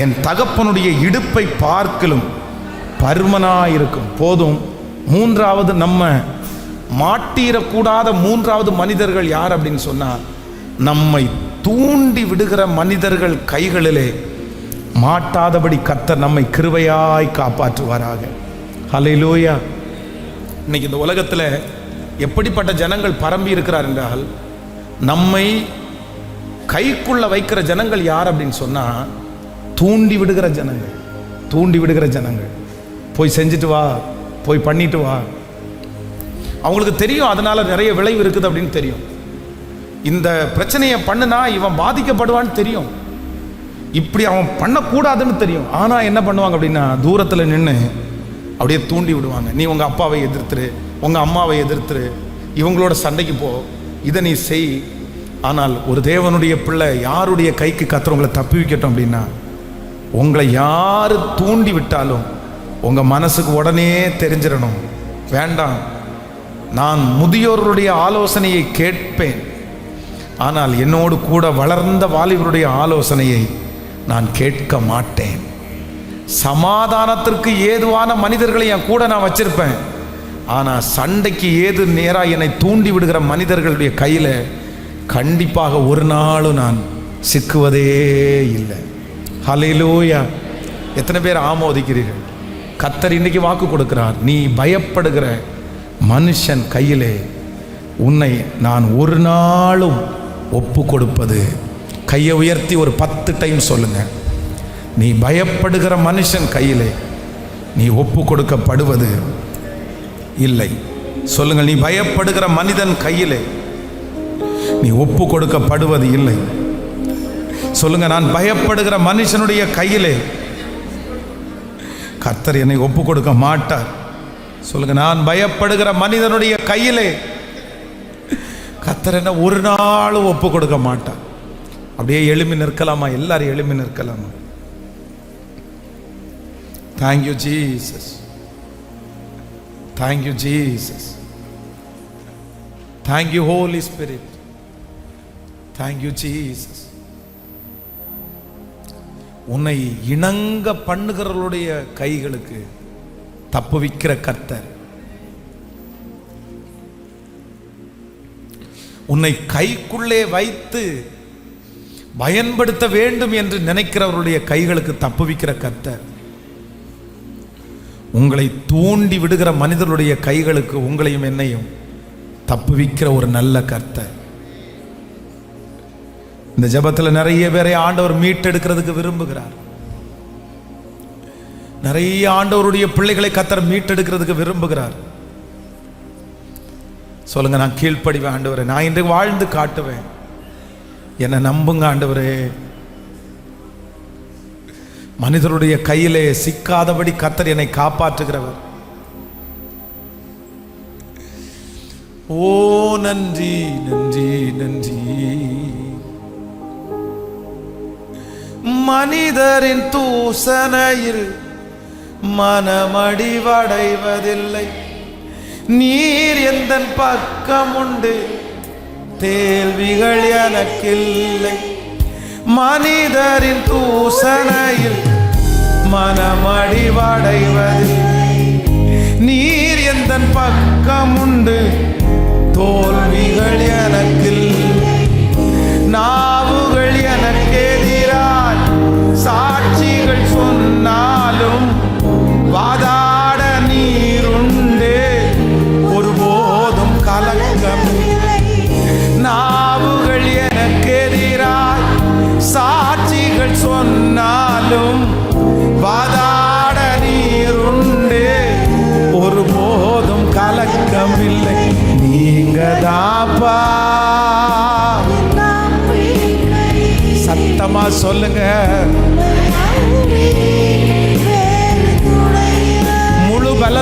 என் தகப்பனுடைய இடுப்பை பார்க்கலும் பருமனாயிருக்கும். போதும். 3வது நம்ம மாட்டிடக்கூடாத 3வது மனிதர்கள் யார் அப்படின்னு சொன்னால், நம்மை தூண்டி விடுகிற மனிதர்கள் கைகளிலே மாட்டாதபடி கர்த்தர் நம்மை கிருபையாய் காப்பாற்றுவாராக. ஹல்லேலூயா. இன்னைக்கு இந்த உலகத்தில் எப்படிப்பட்ட ஜனங்கள் பரம்பி இருக்கிறார் என்றால், நம்மை கைக்குள்ள வைக்கிற ஜனங்கள் யார் அப்படின்னு சொன்னால், தூண்டி விடுகிற ஜனங்கள். தூண்டி விடுகிற ஜனங்கள். போய் செஞ்சுட்டு வா, போய் பண்ணிட்டு வா. அவங்களுக்கு தெரியும் அதனால நிறைய விளைவு இருக்குது அப்படின்னு தெரியும். இந்த பிரச்சனையை பண்ணுனா இவன் பாதிக்கப்படுவான்னு தெரியும், இப்படி அவன் பண்ணக்கூடாதுன்னு தெரியும். ஆனால் என்ன பண்ணுவாங்க அப்படின்னா, தூரத்தில் நின்று அப்படியே தூண்டி விடுவாங்க. நீ உங்கள் அப்பாவை எதிர்த்துரு, உங்கள் அம்மாவை எதிர்த்துரு, இவங்களோட சண்டைக்கு போ, இதை நீ செய். ஆனால் ஒரு தேவனுடைய பிள்ளை யாருடைய கைக்கு கத்துறவங்களை தப்பி வைக்கட்டும் அப்படின்னா, உங்களை யார் தூண்டி விட்டாலும் உங்கள் மனசுக்கு உடனே தெரிஞ்சிடணும், வேண்டாம், நான் முதியோர்களுடைய ஆலோசனையை கேட்பேன், ஆனால் என்னோடு கூட வளர்ந்த வாலிபருடைய ஆலோசனையை நான் கேட்க மாட்டேன். சமாதானத்திற்கு ஏதுவான மனிதர்களை என் கூட நான் வச்சிருப்பேன், ஆனால் சண்டைக்கு ஏது நேராக என்னை தூண்டி விடுகிற மனிதர்களுடைய கையில் கண்டிப்பாக ஒரு நாளும் நான் சிக்குவதே இல்லை. ஹல்லேலூயா. எத்தனை பேர் ஆமோதிக்கிறீர்கள்? கர்த்தர் இன்னைக்கு வாக்கு கொடுக்கிறார், நீ பயப்படுகிற மனுஷன் கையிலே உன்னை நான் ஒரு நாளும் ஒப்பு கொடுப்பது. கையை உயர்த்தி ஒரு 10 டைம் சொல்லுங்க. நீ பயப்படுகிற மனுஷன் கையிலே நீ ஒப்பு கொடுக்கப்படுவது இல்லை. சொல்லுங்கள், நீ பயப்படுகிற மனிதன் கையிலே நீ ஒப்பு கொடுக்கப்படுவது இல்லை. சொல்லுங்க, நான் பயப்படுகிற மனுஷனுடைய கையிலே கர்த்தர் என்னை ஒப்பு கொடுக்க மாட்டார். சொல்லுங்க, நான் பயப்படுகிற மனிதனுடைய கையிலே கர்த்தர் என்ன ஒரு நாளும் ஒப்பு கொடுக்க மாட்டார். அப்படியே எழுப்பி நிற்கலாமா? எல்லாரும் எழுப்பி நிற்கலாமா? Thank you Jesus. Thank you Jesus. Thank you Holy Spirit. Thank you Jesus. உன்னை இணங்க பண்ணுகிறவர்களுடைய கைகளுக்கு தப்புவிக்கிற கர்த்தர், உன்னை கைக்குள்ளே வைத்து பயன்படுத்த வேண்டும் என்று நினைக்கிறவருடைய கைகளுக்கு தப்புவிக்கிற கர்த்தர், உங்களை தூண்டி விடுகிற மனிதர்களுடைய கைகளுக்கு உங்களையும் என்னையும் தப்புவிக்கிற ஒரு நல்ல கர்த்தர். இந்த ஜெபத்தில் நிறைய பேரை ஆண்டவர் மீட்டெடுக்கிறதுக்கு விரும்புகிறார். நிறைய ஆண்டவருடைய பிள்ளைகளை கர்த்தர் மீட்டெடுக்கிறதுக்கு விரும்புகிறார். சொல்லுங்க, நான் கீழ்ப்படிவேன் ஆண்டவரே, நான் இன்று வாழ்ந்து காட்டுவேன், என்னை நம்புங்க ஆண்டவரே. மனிதருடைய கையிலே சிக்காதபடி கர்த்தர் என்னை காப்பாற்றுகிறவர். ஓ நன்றி நன்றி நன்றி. மனிதரின் தூசணையில் மனமடிவடைவதில்லை, நீர் எந்த பக்கம் உண்டு, தேள்விகள் எனக்கில்லை. மனிதரின் தூசணையில் மனமடிவடைவதில்லை, நீர் எந்த பக்கம் உண்டு, தோல்விகள் எனக்கில்லை. நாவுகள் எனக்கு எதிராய் சாட்சிகள் சொன்னாலும் வாதாட நீருண்டு, ஒருபோதும் கலக்கம். நாவுகள் எனக்கு எதிராய் சாட்சிகள் சொன்னாலும் வாதாட நீருண்டு, ஒருபோதும் கலக்கம் இல்லை. நீங்க தாப்பா. சத்தமா சொல்லுங்க,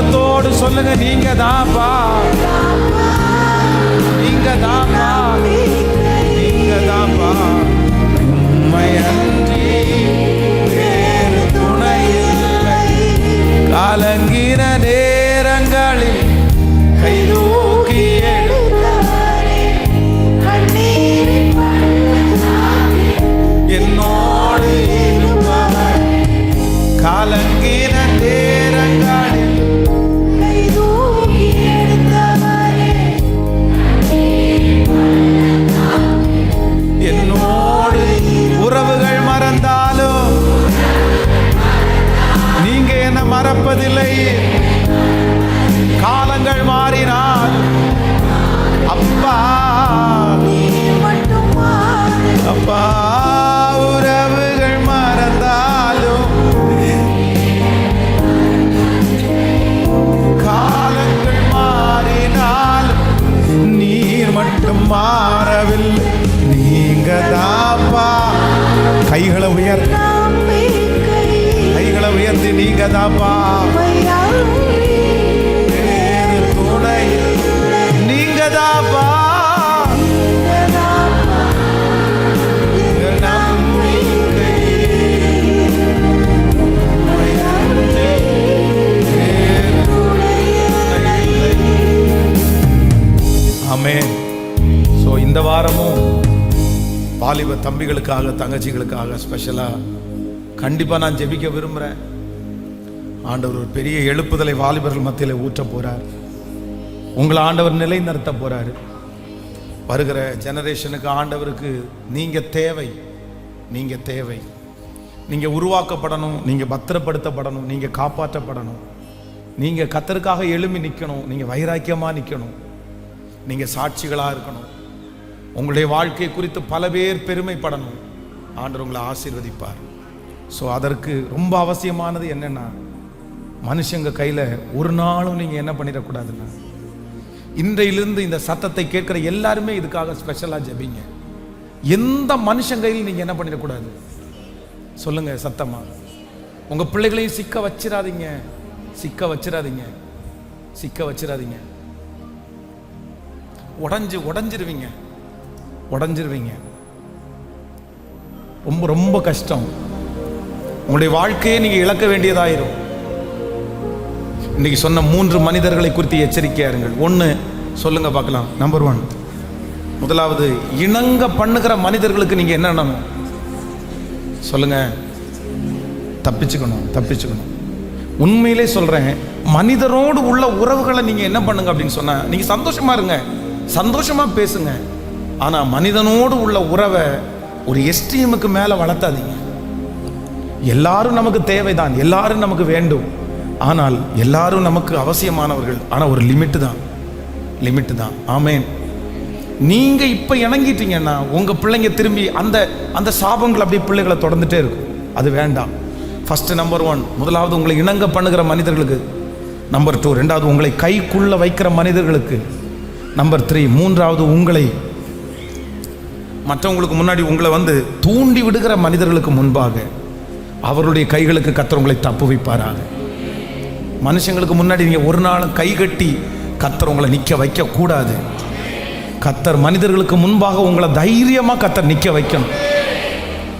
பலத்தோடு சொல்லுங்க, நீங்க தான்ப்பா, நீங்க தான்ப்பா, நீங்க தான்ப்பா. உம்மையன்றி வேறு துணை இல்லை. கலங்கின நேரங்களில் கை தூக்கி என்னோடு இருப்பவர். கலங்கின நேரங்களில் என்னோடு. உறவுகள் மறந்தாலும் நீங்க என்ன மறப்பதில்லை. காலங்கள் மாறினால் அப்பா அப்பா, உறவுகள் மறந்தாலும் காலங்கள் மாறினால் நீர் மட்டும் மாறவில்லை. நீங்க தாப்பா. கைகளை உயர்த்தி, கைகளை உயர்த்தி, நீங்க தாப்பா, வேறு துணை நீங்க தாப்பா. ஆமென். ஸோ இந்த வாரமும் வாலிப தம்பிகளுக்காக தங்கச்சிகளுக்காக ஸ்பெஷலாக கண்டிப்பாக நான் ஜெபிக்க விரும்புகிறேன். ஆண்டவர் ஒரு பெரிய எழுப்புதலை வாலிபர்கள் மத்தியில் ஊற்ற போகிறார். உங்களை ஆண்டவர் நிலைநிறுத்த போகிறாரு. வருகிற ஜெனரேஷனுக்கு ஆண்டவருக்கு நீங்கள் தேவை, நீங்கள் தேவை. நீங்கள் உருவாக்கப்படணும், நீங்கள் பத்திரப்படுத்தப்படணும், நீங்கள் காப்பாற்றப்படணும், நீங்கள் கர்த்தருக்காக எழும்பி நிற்கணும், நீங்கள் வைராக்கியமாக நிற்கணும், நீங்கள் சாட்சிகளாக இருக்கணும். உங்களுடைய வாழ்க்கை குறித்து பல பேர் பெருமைப்படணும். ஆண்டவர் உங்களை ஆசீர்வதிப்பார். ஸோ அதற்கு ரொம்ப அவசியமானது என்னென்னா, மனுஷங்க கையில் ஒரு நாளும் நீங்கள் என்ன பண்ணிடக்கூடாதுன்னா, இன்றையிலிருந்து இந்த சத்தத்தை கேட்குற எல்லாருமே இதுக்காக ஸ்பெஷலாக ஜெபிங்க. எந்த மனுஷன் கையில் நீங்கள் என்ன பண்ணிடக்கூடாது சொல்லுங்க சத்தமா. உங்கள் பிள்ளைகளையும் சிக்க வச்சிடாதீங்க, சிக்க வச்சிடாதீங்க, சிக்க வச்சிடாதீங்க. உடஞ்சிருவீங்க, உடஞ்சிருவீங்க. ரொம்ப ரொம்ப கஷ்டம். உங்களுடைய வாழ்க்கையை நீங்க இழக்க வேண்டியதாயிரும். இன்னைக்கு சொன்ன 3 மனிதர்களை குறித்து எச்சரிக்கையா இருங்கள். 1 சொல்லுங்க பார்க்கலாம். நம்பர் 1, முதலாவது, இணங்க பண்ணுகிற மனிதர்களுக்கு நீங்க என்ன பண்ணணும் சொல்லுங்க? தப்பிச்சுக்கணும், தப்பிச்சுக்கணும். உண்மையிலே சொல்றேன், மனிதரோடு உள்ள உறவுகளை நீங்க என்ன பண்ணுங்க அப்படின்னு சொன்னா, நீங்க சந்தோஷமா இருங்க, சந்தோஷமா பேசுங்க. ஆனா மனிதனோடு உள்ள உறவை ஒரு எஸ்டிஎம்முக்கு மேல வளர்த்தாதீங்க. எல்லாரும் நமக்கு தேவைதான், எல்லாரும் நமக்கு வேண்டும், ஆனால் எல்லாரும் நமக்கு அவசியமானவர்கள். ஆனா ஒரு லிமிட் தான், லிமிட் தான். ஆமேன். நீங்க இப்ப இணங்கிட்டீங்கன்னா உங்க பிள்ளைங்க திரும்பி அந்த அந்த சாபங்கள் அப்படியே பிள்ளைகளை தொடர்ந்துட்டே இருக்கும். அது வேண்டாம். ஃபர்ஸ்ட் நம்பர் 1, முதலாவது உங்களை இணங்க பண்ணுகிற மனிதர்களுக்கு. நம்பர் 2, ரெண்டாவது உங்களை கைக்குள்ள வைக்கிற மனிதர்களுக்கு. நம்பர் 3, மூன்றாவது உங்களை மற்றவங்களுக்கு முன்னாடி உங்களை தூண்டி விடுகிற மனிதர்களுக்கு முன்பாக அவருடைய கைகளுக்கு கர்த்தர் உங்களை தப்பு வைப்பாராக. மனுஷங்களுக்கு முன்னாடி நீங்க ஒரு நாளும் கை கட்டி கர்த்தர் உங்களை நிற்க வைக்க கூடாது. கர்த்தர் மனிதர்களுக்கு முன்பாக உங்களை தைரியமா கர்த்தர் நிற்க வைக்கணும்.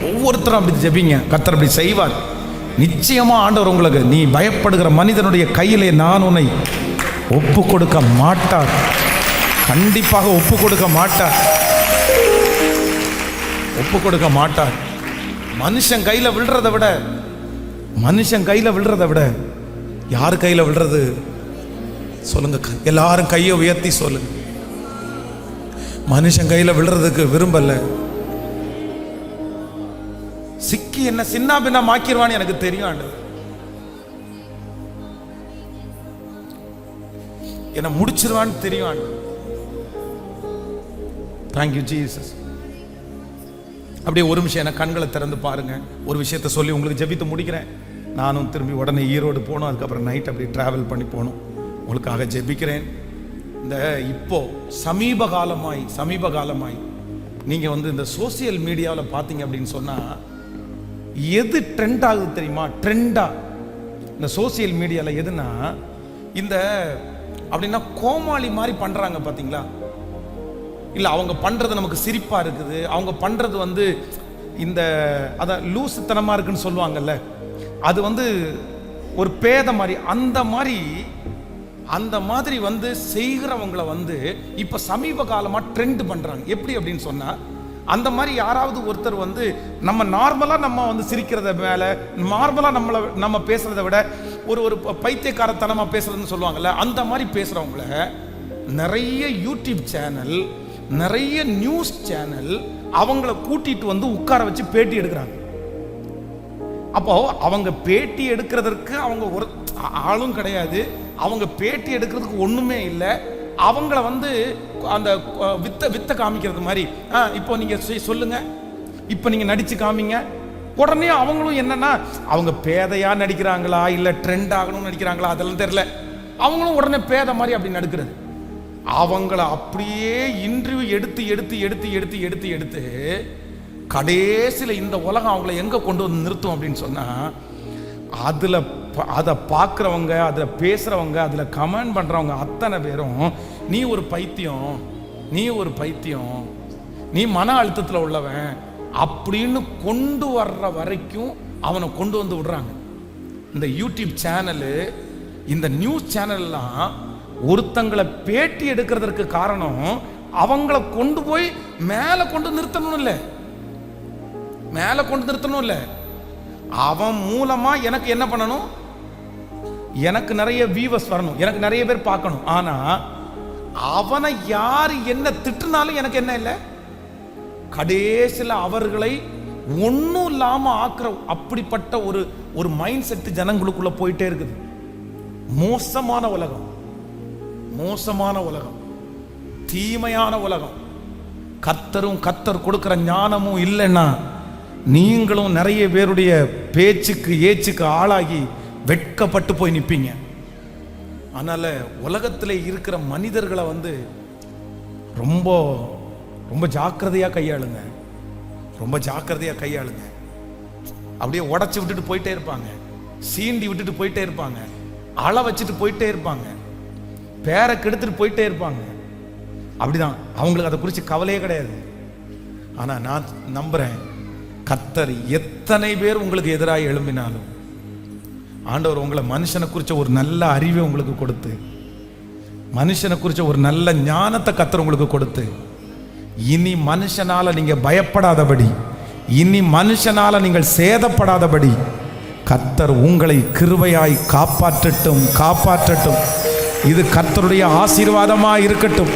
ஒவ்வொருத்தரும் அப்படி ஜெபிங்க, கர்த்தர் அப்படி செய்வார். நிச்சயமா ஆண்டவர் உங்களுக்கு, நீ பயப்படுகிற மனிதனுடைய கையிலே நான் உன்னை ஒப்பு கொடுக்க மாட்டார். கண்டிப்பாக ஒப்பு கொடுக்க மாட்டார், ஒப்பு கொடுக்க மாட்டார். மனுஷன் கையில விழுறதை விட, மனுஷன் கையில விழுறதை விட யார் கையில விழுறது சொல்லுங்க? எல்லாரும் கையை உயர்த்தி சொல்லுங்க. மனுஷன் கையில விழுறதுக்கு விரும்பல. சிக்கி என்ன சின்ன பின்ன மாக்கிடுவான்னு எனக்கு தெரியும். என்ன முடிச்சிருவான்னு தெரியும். Thank you Jesus. அப்படியே ஒரு நிமிஷம் என்ன கண்களை திறந்து பாருங்க. ஒரு விஷயத்த சொல்லி உங்களுக்கு ஜெபித்து முடிக்கிறேன். நானும் திரும்பி உடனே ஈரோடு போகணும். அதுக்கப்புறம் நைட் அப்படி டிராவல் பண்ணி போகணும். உங்களுக்காக ஜெபிக்கிறேன். இந்த இப்போ சமீப காலமாய் நீங்க இந்த சோசியல் மீடியாவில் பார்த்தீங்க அப்படின்னு சொன்னா, எது ட்ரெண்ட் ஆகுது தெரியுமா? ட்ரெண்டா இந்த சோசியல் மீடியாவில் எதுனா, இந்த அப்படின்னா கோமாளி மாதிரி பண்றாங்க பாத்தீங்களா? இல்ல அவங்க பண்றது நமக்கு சிரிப்பா இருக்குது. அவங்க பண்றது வந்து இந்த அத லூசுத்தனமா இருக்குன்னு சொல்லுவாங்கல்ல, அது வந்து ஒரு பேத மாதிரி, அந்த மாதிரி வந்து செய்கிறவங்களை வந்து இப்ப சமீப காலமா ட்ரெண்ட் பண்றாங்க. எப்படி அப்படின்னு சொன்னா, அந்த மாதிரி யாராவது ஒருத்தர் வந்து நம்ம நார்மலா நம்ம வந்து சிரிக்கிறத மேல, நார்மலா நம்ம பேசுறதை விட ஒரு பைத்தியக்காரத்தனமா பேசுறதுன்னு சொல்லுவாங்கல்ல, அந்த மாதிரி பேசுறவங்கள நிறைய யூடியூப் சேனல், நிறைய நியூஸ் சேனல் அவங்கள கூட்டிட்டு வந்து உட்கார வச்சு பேட்டி எடுக்கிறாங்க. அப்போ அவங்க பேட்டி எடுக்கிறதுக்கு அவங்க ஒரு ஆளும் கிடையாது, அவங்க பேட்டி எடுக்கிறதுக்கு ஒண்ணுமே இல்லை. அவங்கள வந்து அந்த வித்த காமிக்கிறது மாதிரி, இப்போ நீங்க சொல்லுங்க, இப்போ நீங்க நடிச்சு காமிங்க. உடனே அவங்களும் என்னன்னா, அவங்க பேதையா நடிக்கிறாங்களா இல்ல ட்ரெண்ட் ஆகணும்னு நடிக்கிறாங்களா அதெல்லாம் தெரியல, அவங்களும் உடனே பேத மாதிரி அப்படி நடிக்கிறது. அவங்கள அப்படியே இன்டர்வியூ எடுத்து எடுத்து எடுத்து எடுத்து எடுத்து எடுத்து கடைசியில் இந்த உலகம் அவங்கள எங்க கொண்டு வந்து நிறுத்தும் அப்படின்னு சொன்னா, அதை பார்க்குறவங்க, அதில் பேசுறவங்க, அதில் கமெண்ட் பண்றவங்க அத்தனை பேரும் நீ ஒரு பைத்தியம், நீ ஒரு பைத்தியம், நீ மன அழுத்தத்தில் உள்ளவன் அப்படின்னு கொண்டு வர்ற வரைக்கும் அவனை கொண்டு வந்து விடுறாங்க. இந்த யூடியூப் சேனலு, இந்த நியூஸ் சேனல்லாம் ஒருத்தங்களை பேட்டி எடுக்கிறதுக்கு காரணம் அவங்கள கொண்டு போய் மேலே கொண்டு நிறுத்தணும் இல்லை, மேலே கொண்டு நிறுத்தணும் இல்லை, அவன் மூலமா எனக்கு என்ன பண்ணணும், எனக்கு நிறைய வியூவர்ஸ் வரணும், எனக்கு நிறைய பேர் பார்க்கணும். ஆனா அவனை யார் என்ன திட்டுனாலும் எனக்கு என்ன இல்லை, கடைசியில் அவர்களை ஒன்றும் இல்லாம ஆக்குற அப்படிப்பட்ட ஒரு மைண்ட் செட் ஜனங்களுக்குள்ள போயிட்டே இருக்குது. மோசமான உலகம், மோசமான உலகம், தீமையான உலகம். கர்த்தர் கொடுக்கிற ஞானமும் இல்லைன்னா நீங்களும் நிறைய பேருடைய பேச்சுக்கு ஏச்சுக்கு ஆளாகி வெட்கப்பட்டு போய் நிற்பீங்க. அதனால உலகத்தில் இருக்கிற மனிதர்களை வந்து ரொம்ப ரொம்ப ஜாக்கிரதையா கையாளுங்க, ரொம்ப ஜாக்கிரதையா கையாளுங்க. அப்படியே உடச்சி விட்டுட்டு போயிட்டே இருப்பாங்க, சீண்டி விட்டுட்டு போயிட்டே இருப்பாங்க, அள வச்சுட்டு போயிட்டே இருப்பாங்க, பேரை கெடுத்துட்டு போயிட்டே இருப்பாங்க. அப்படிதான், அவங்களுக்கு அதை குறித்து கவலையே கிடையாது. ஆனா நான் நம்புறேன், கர்த்தர் எத்தனை பேர் உங்களுக்கு எதிராக எழும்பினாலும் ஆண்டவர் உங்களை மனுஷனை குறித்த ஒரு நல்ல அறிவை உங்களுக்கு கொடுத்து, மனுஷனை குறித்த ஒரு நல்ல ஞானத்தை கர்த்தர் உங்களுக்கு கொடுத்து, இனி மனுஷனால நீங்க பயப்படாதபடி, இனி மனுஷனால நீங்கள் சேதப்படாதபடி கர்த்தர் உங்களை கிருபையாய் காப்பாற்றட்டும், காப்பாற்றட்டும். இது கர்த்தருடைய ஆசீர்வாதமா இருக்கட்டும்,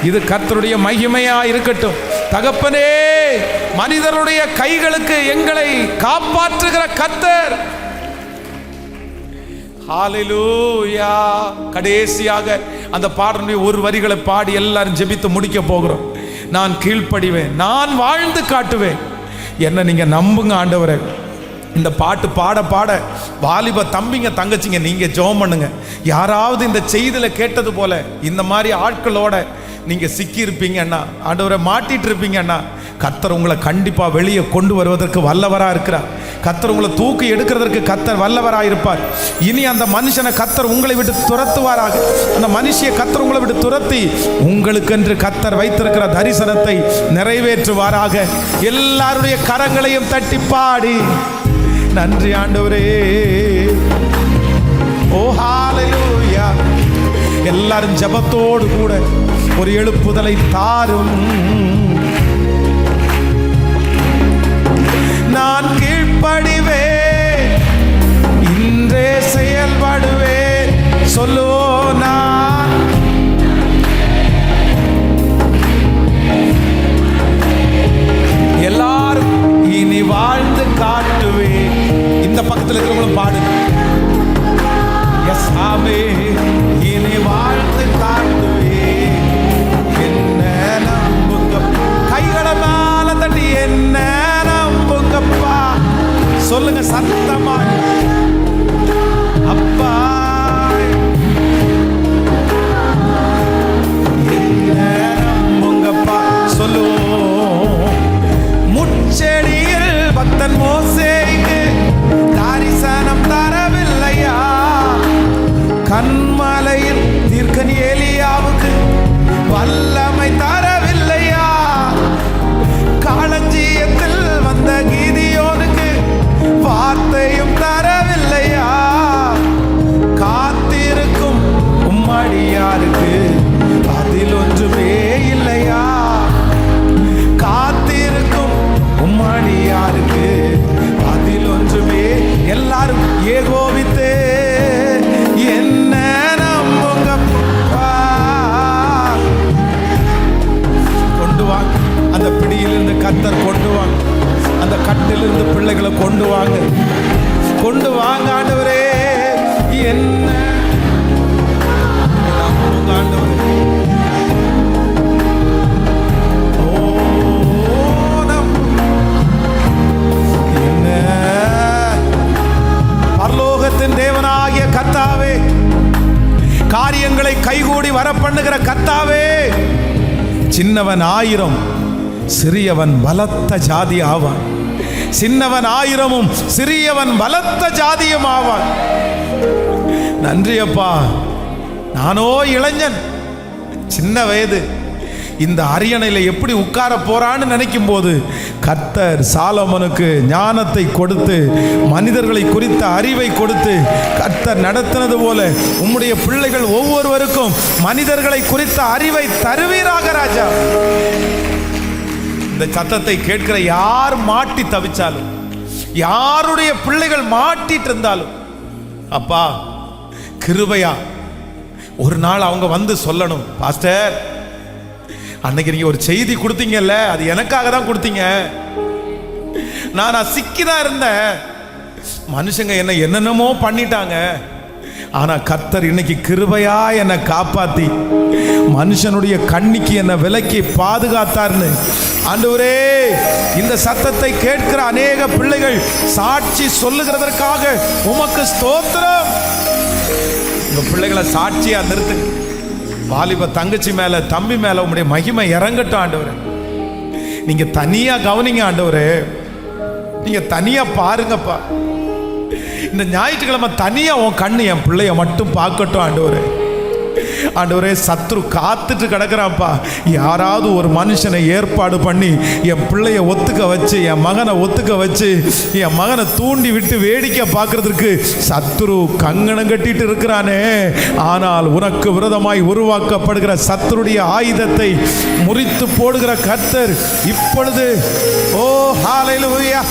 இது கர்த்தருடைய மகிமையா இருக்கட்டும். தகப்பனே, மனிதருடைய கைகளுக்கு எங்களை காப்பாற்றுகிற கர்த்தர். ஹalleluya. கடைசியாக அந்த பாடலுடைய ஒரு வரிகளை பாடி எல்லாரும் ஜெபித்து முடிக்க போகிறோம். நான் கீழ்ப்படிவேன், நான் வாழ்ந்து காட்டுவேன், என்ன நீங்க நம்புங்க ஆண்டவரே. இந்த பாட்டு பாட பாட வாலிப தம்பிங்க தங்கச்சிங்க நீங்க ஜெபம் பண்ணுங்க. யாராவது இந்த செய்தியில கேட்டது போல இந்த மாதிரி ஆட்களோட நீங்க சிக்கி இருப்பீங்கன்னா, ஆண்டவரை மாட்டிட்டு இருப்பீங்கன்னா, கர்த்தர் உங்களை கண்டிப்பா வெளியே கொண்டு வருவதற்கு வல்லவரா இருக்கிறார். கர்த்தர் உங்களை தூக்கி எடுக்கிறதற்கு கர்த்தர் வல்லவரா இருப்பார். இனி அந்த மனுஷனை கர்த்தர் உங்களை விட்டு துரத்துவாராக, அந்த மனுஷியை கர்த்தர் உங்களை விட்டு துரத்தி உங்களுக்கென்று கர்த்தர் வைத்திருக்கிற தரிசனத்தை நிறைவேற்றுவாராக. எல்லாருடைய கரங்களையும் தட்டி பாடி நன்றி ஆண்டவரே. ஓ ஹalleluya. எல்லாரும் ஜெபத்தோடு கூட ஒரு எழுப்புதலை தாரும். நான் கீழ்ப்படிவேன், இன்றே செயல்படுவேன், சொல்லுவோம் நான். எல்லாரும் இனி வாழ்ந்து காட்டுவேன். இந்த பக்கத்தில் இருக்கிறவங்களும் பாடுங்க. எஸ் ஆமே, இனி வாழ்ந்து காட்டுவேன், என்ன நம்புங்க. கைகளை மேல தட்டி என்ன நம்புங்கப்பா சொல்லுங்க சத்தமா. அப்பா என்ன நம்புங்கப்பா சொல்லுவோம். முச்செடியில் பக்தன் மோசேக்கு தரிசனம் தரவில்லையா, கண்மலை சின்னவன் 1000 சிறியவன் பலத்த ஜாதி ஆவான். சின்னவன் 1000ம் சிறியவன் பலத்த ஜாதியும் ஆவான். நன்றி அப்பா. நானோ இளைஞன், சின்ன வயது, இந்த அரியணையில எப்படி உட்கார போறான்னு நினைக்கும் போது கர்த்தர் சாலமோனுக்கு ஞானத்தை கொடுத்து மனிதர்களை குறித்த அறிவை கொடுத்து கர்த்தர் நடத்தினது போல உம்முடைய பிள்ளைகள் ஒவ்வொருவருக்கும் மனிதர்களை குறித்த அறிவை தருவீராக ராஜா. இந்த சத்தத்தை கேட்கிற யார் மாட்டி தவிச்சாலும், யாருடைய பிள்ளைகள் மாட்டிட்டு இருந்தாலும் அப்பா கிருபையா ஒரு நாள் அவங்க வந்து சொல்லணும், பாஸ்டர் அன்னைக்கு நீங்க ஒரு செய்தி கொடுத்தீங்கல்ல, அது எனக்காக தான் கொடுத்தீங்க. நான் சிக்கிதான் இருந்தேன், மனுஷங்க என்ன என்னென்னமோ பண்ணிட்டாங்க, ஆனா கர்த்தர் இன்னைக்கு கிருபையா என்னை காப்பாத்தி மனுஷனுடைய கண்ணிக்கு என்ன விலக்கி பாதுகாத்தார்னு ஆண்டவரே இந்த சத்தத்தை கேட்கிற அநேக பிள்ளைகள் சாட்சி சொல்லுகிறதற்காக உமக்கு ஸ்தோத்திரம். உங்க பிள்ளைகளை சாட்சியா நிறுத்து. வாலிப தங்கச்சி மேல, தம்பி மேல உங்களுடைய மகிமை இறங்கட்டும் ஆண்டவரே. நீங்க தனியா கவனிங்க ஆண்டவரே, நீங்க தனியா பாருங்கப்பா. இந்த ஞாயிற்றுக்கிழமை தனியா உன் கண்ணு என் பிள்ளைய மட்டும் பார்க்கட்டும் ஆண்டவரே. ஆண்டவரே சத்ரு காத்துட்டு கிடக்குறான்ப்பா. யாராவது ஒரு மனுஷனை ஏற்பாடு பண்ணி என் பிள்ளைய ஒத்துக்க வச்சு, என் மகனை ஒத்துக்க வச்சு, என் மகனை தூண்டி விட்டு வேடிக்கை பார்க்கறதுக்கு சத்ரு கங்கணம் கட்டிட்டு இருக்கிறானே. ஆனால் உனக்கு விரோதமாய் உருவாக்கப்படுகிற சத்ருடைய ஆயுதத்தை முறித்து போடுகிற கர்த்தர் இப்பொழுது, ஓ ஹல்லேலூயா,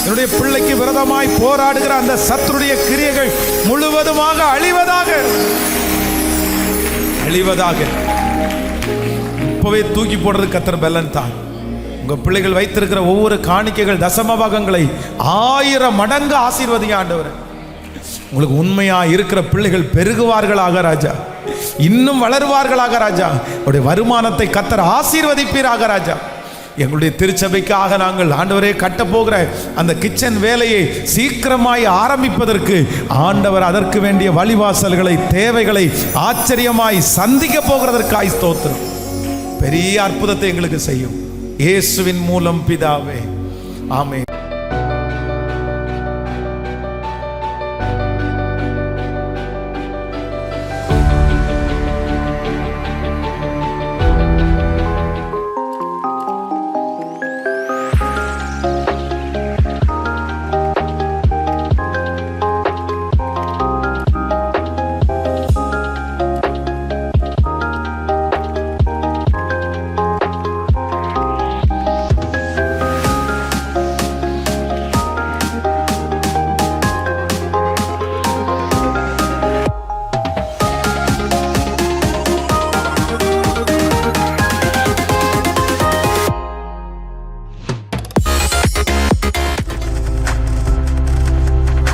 என்னுடைய பிள்ளைக்கு விரோதமாய் போராடுகிற அந்த சத்ருடைய கிரியைகள் முழுவதுமாக அழிவதாக, அழிவதாக. இப்பவே தூக்கி போடுறது கர்த்தர் பலன் தான். உங்க பிள்ளைகள் வைத்திருக்கிற ஒவ்வொரு காணிக்கைகள், தசம பாகங்களை 1000 மடங்கு ஆசீர்வதிங்க ஆண்டவரே. உங்களுக்கு உண்மையா இருக்கிற பிள்ளைகள் பெருகுவார்களாக ராஜா, இன்னும் வளருவார்களாக ராஜா. அவருடைய வருமானத்தை கர்த்தர் ஆசீர்வதிப்பீராக ராஜா. எங்களுடைய திருச்சபைக்காக நாங்கள் ஆண்டவரே கட்டப்போகிற அந்த கிச்சன் வேலையை சீக்கிரமாய் ஆரம்பிப்பதற்கு ஆண்டவர் அதற்கு வேண்டிய வழிவாசல்களை, தேவைகளை ஆச்சரியமாய் சந்திக்க போகிறதற்காய் ஸ்தோத்திரம். பெரிய அற்புதத்தை எங்களுக்கு செய்யும் இயேசுவின் மூலம் பிதாவே, ஆமென்.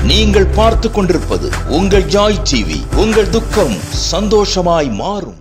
நீங்கள் பார்த்துக் கொண்டிருப்பது உங்கள் ஜாய் டிவி. உங்கள் துக்கம் சந்தோஷமாய் மாறும்.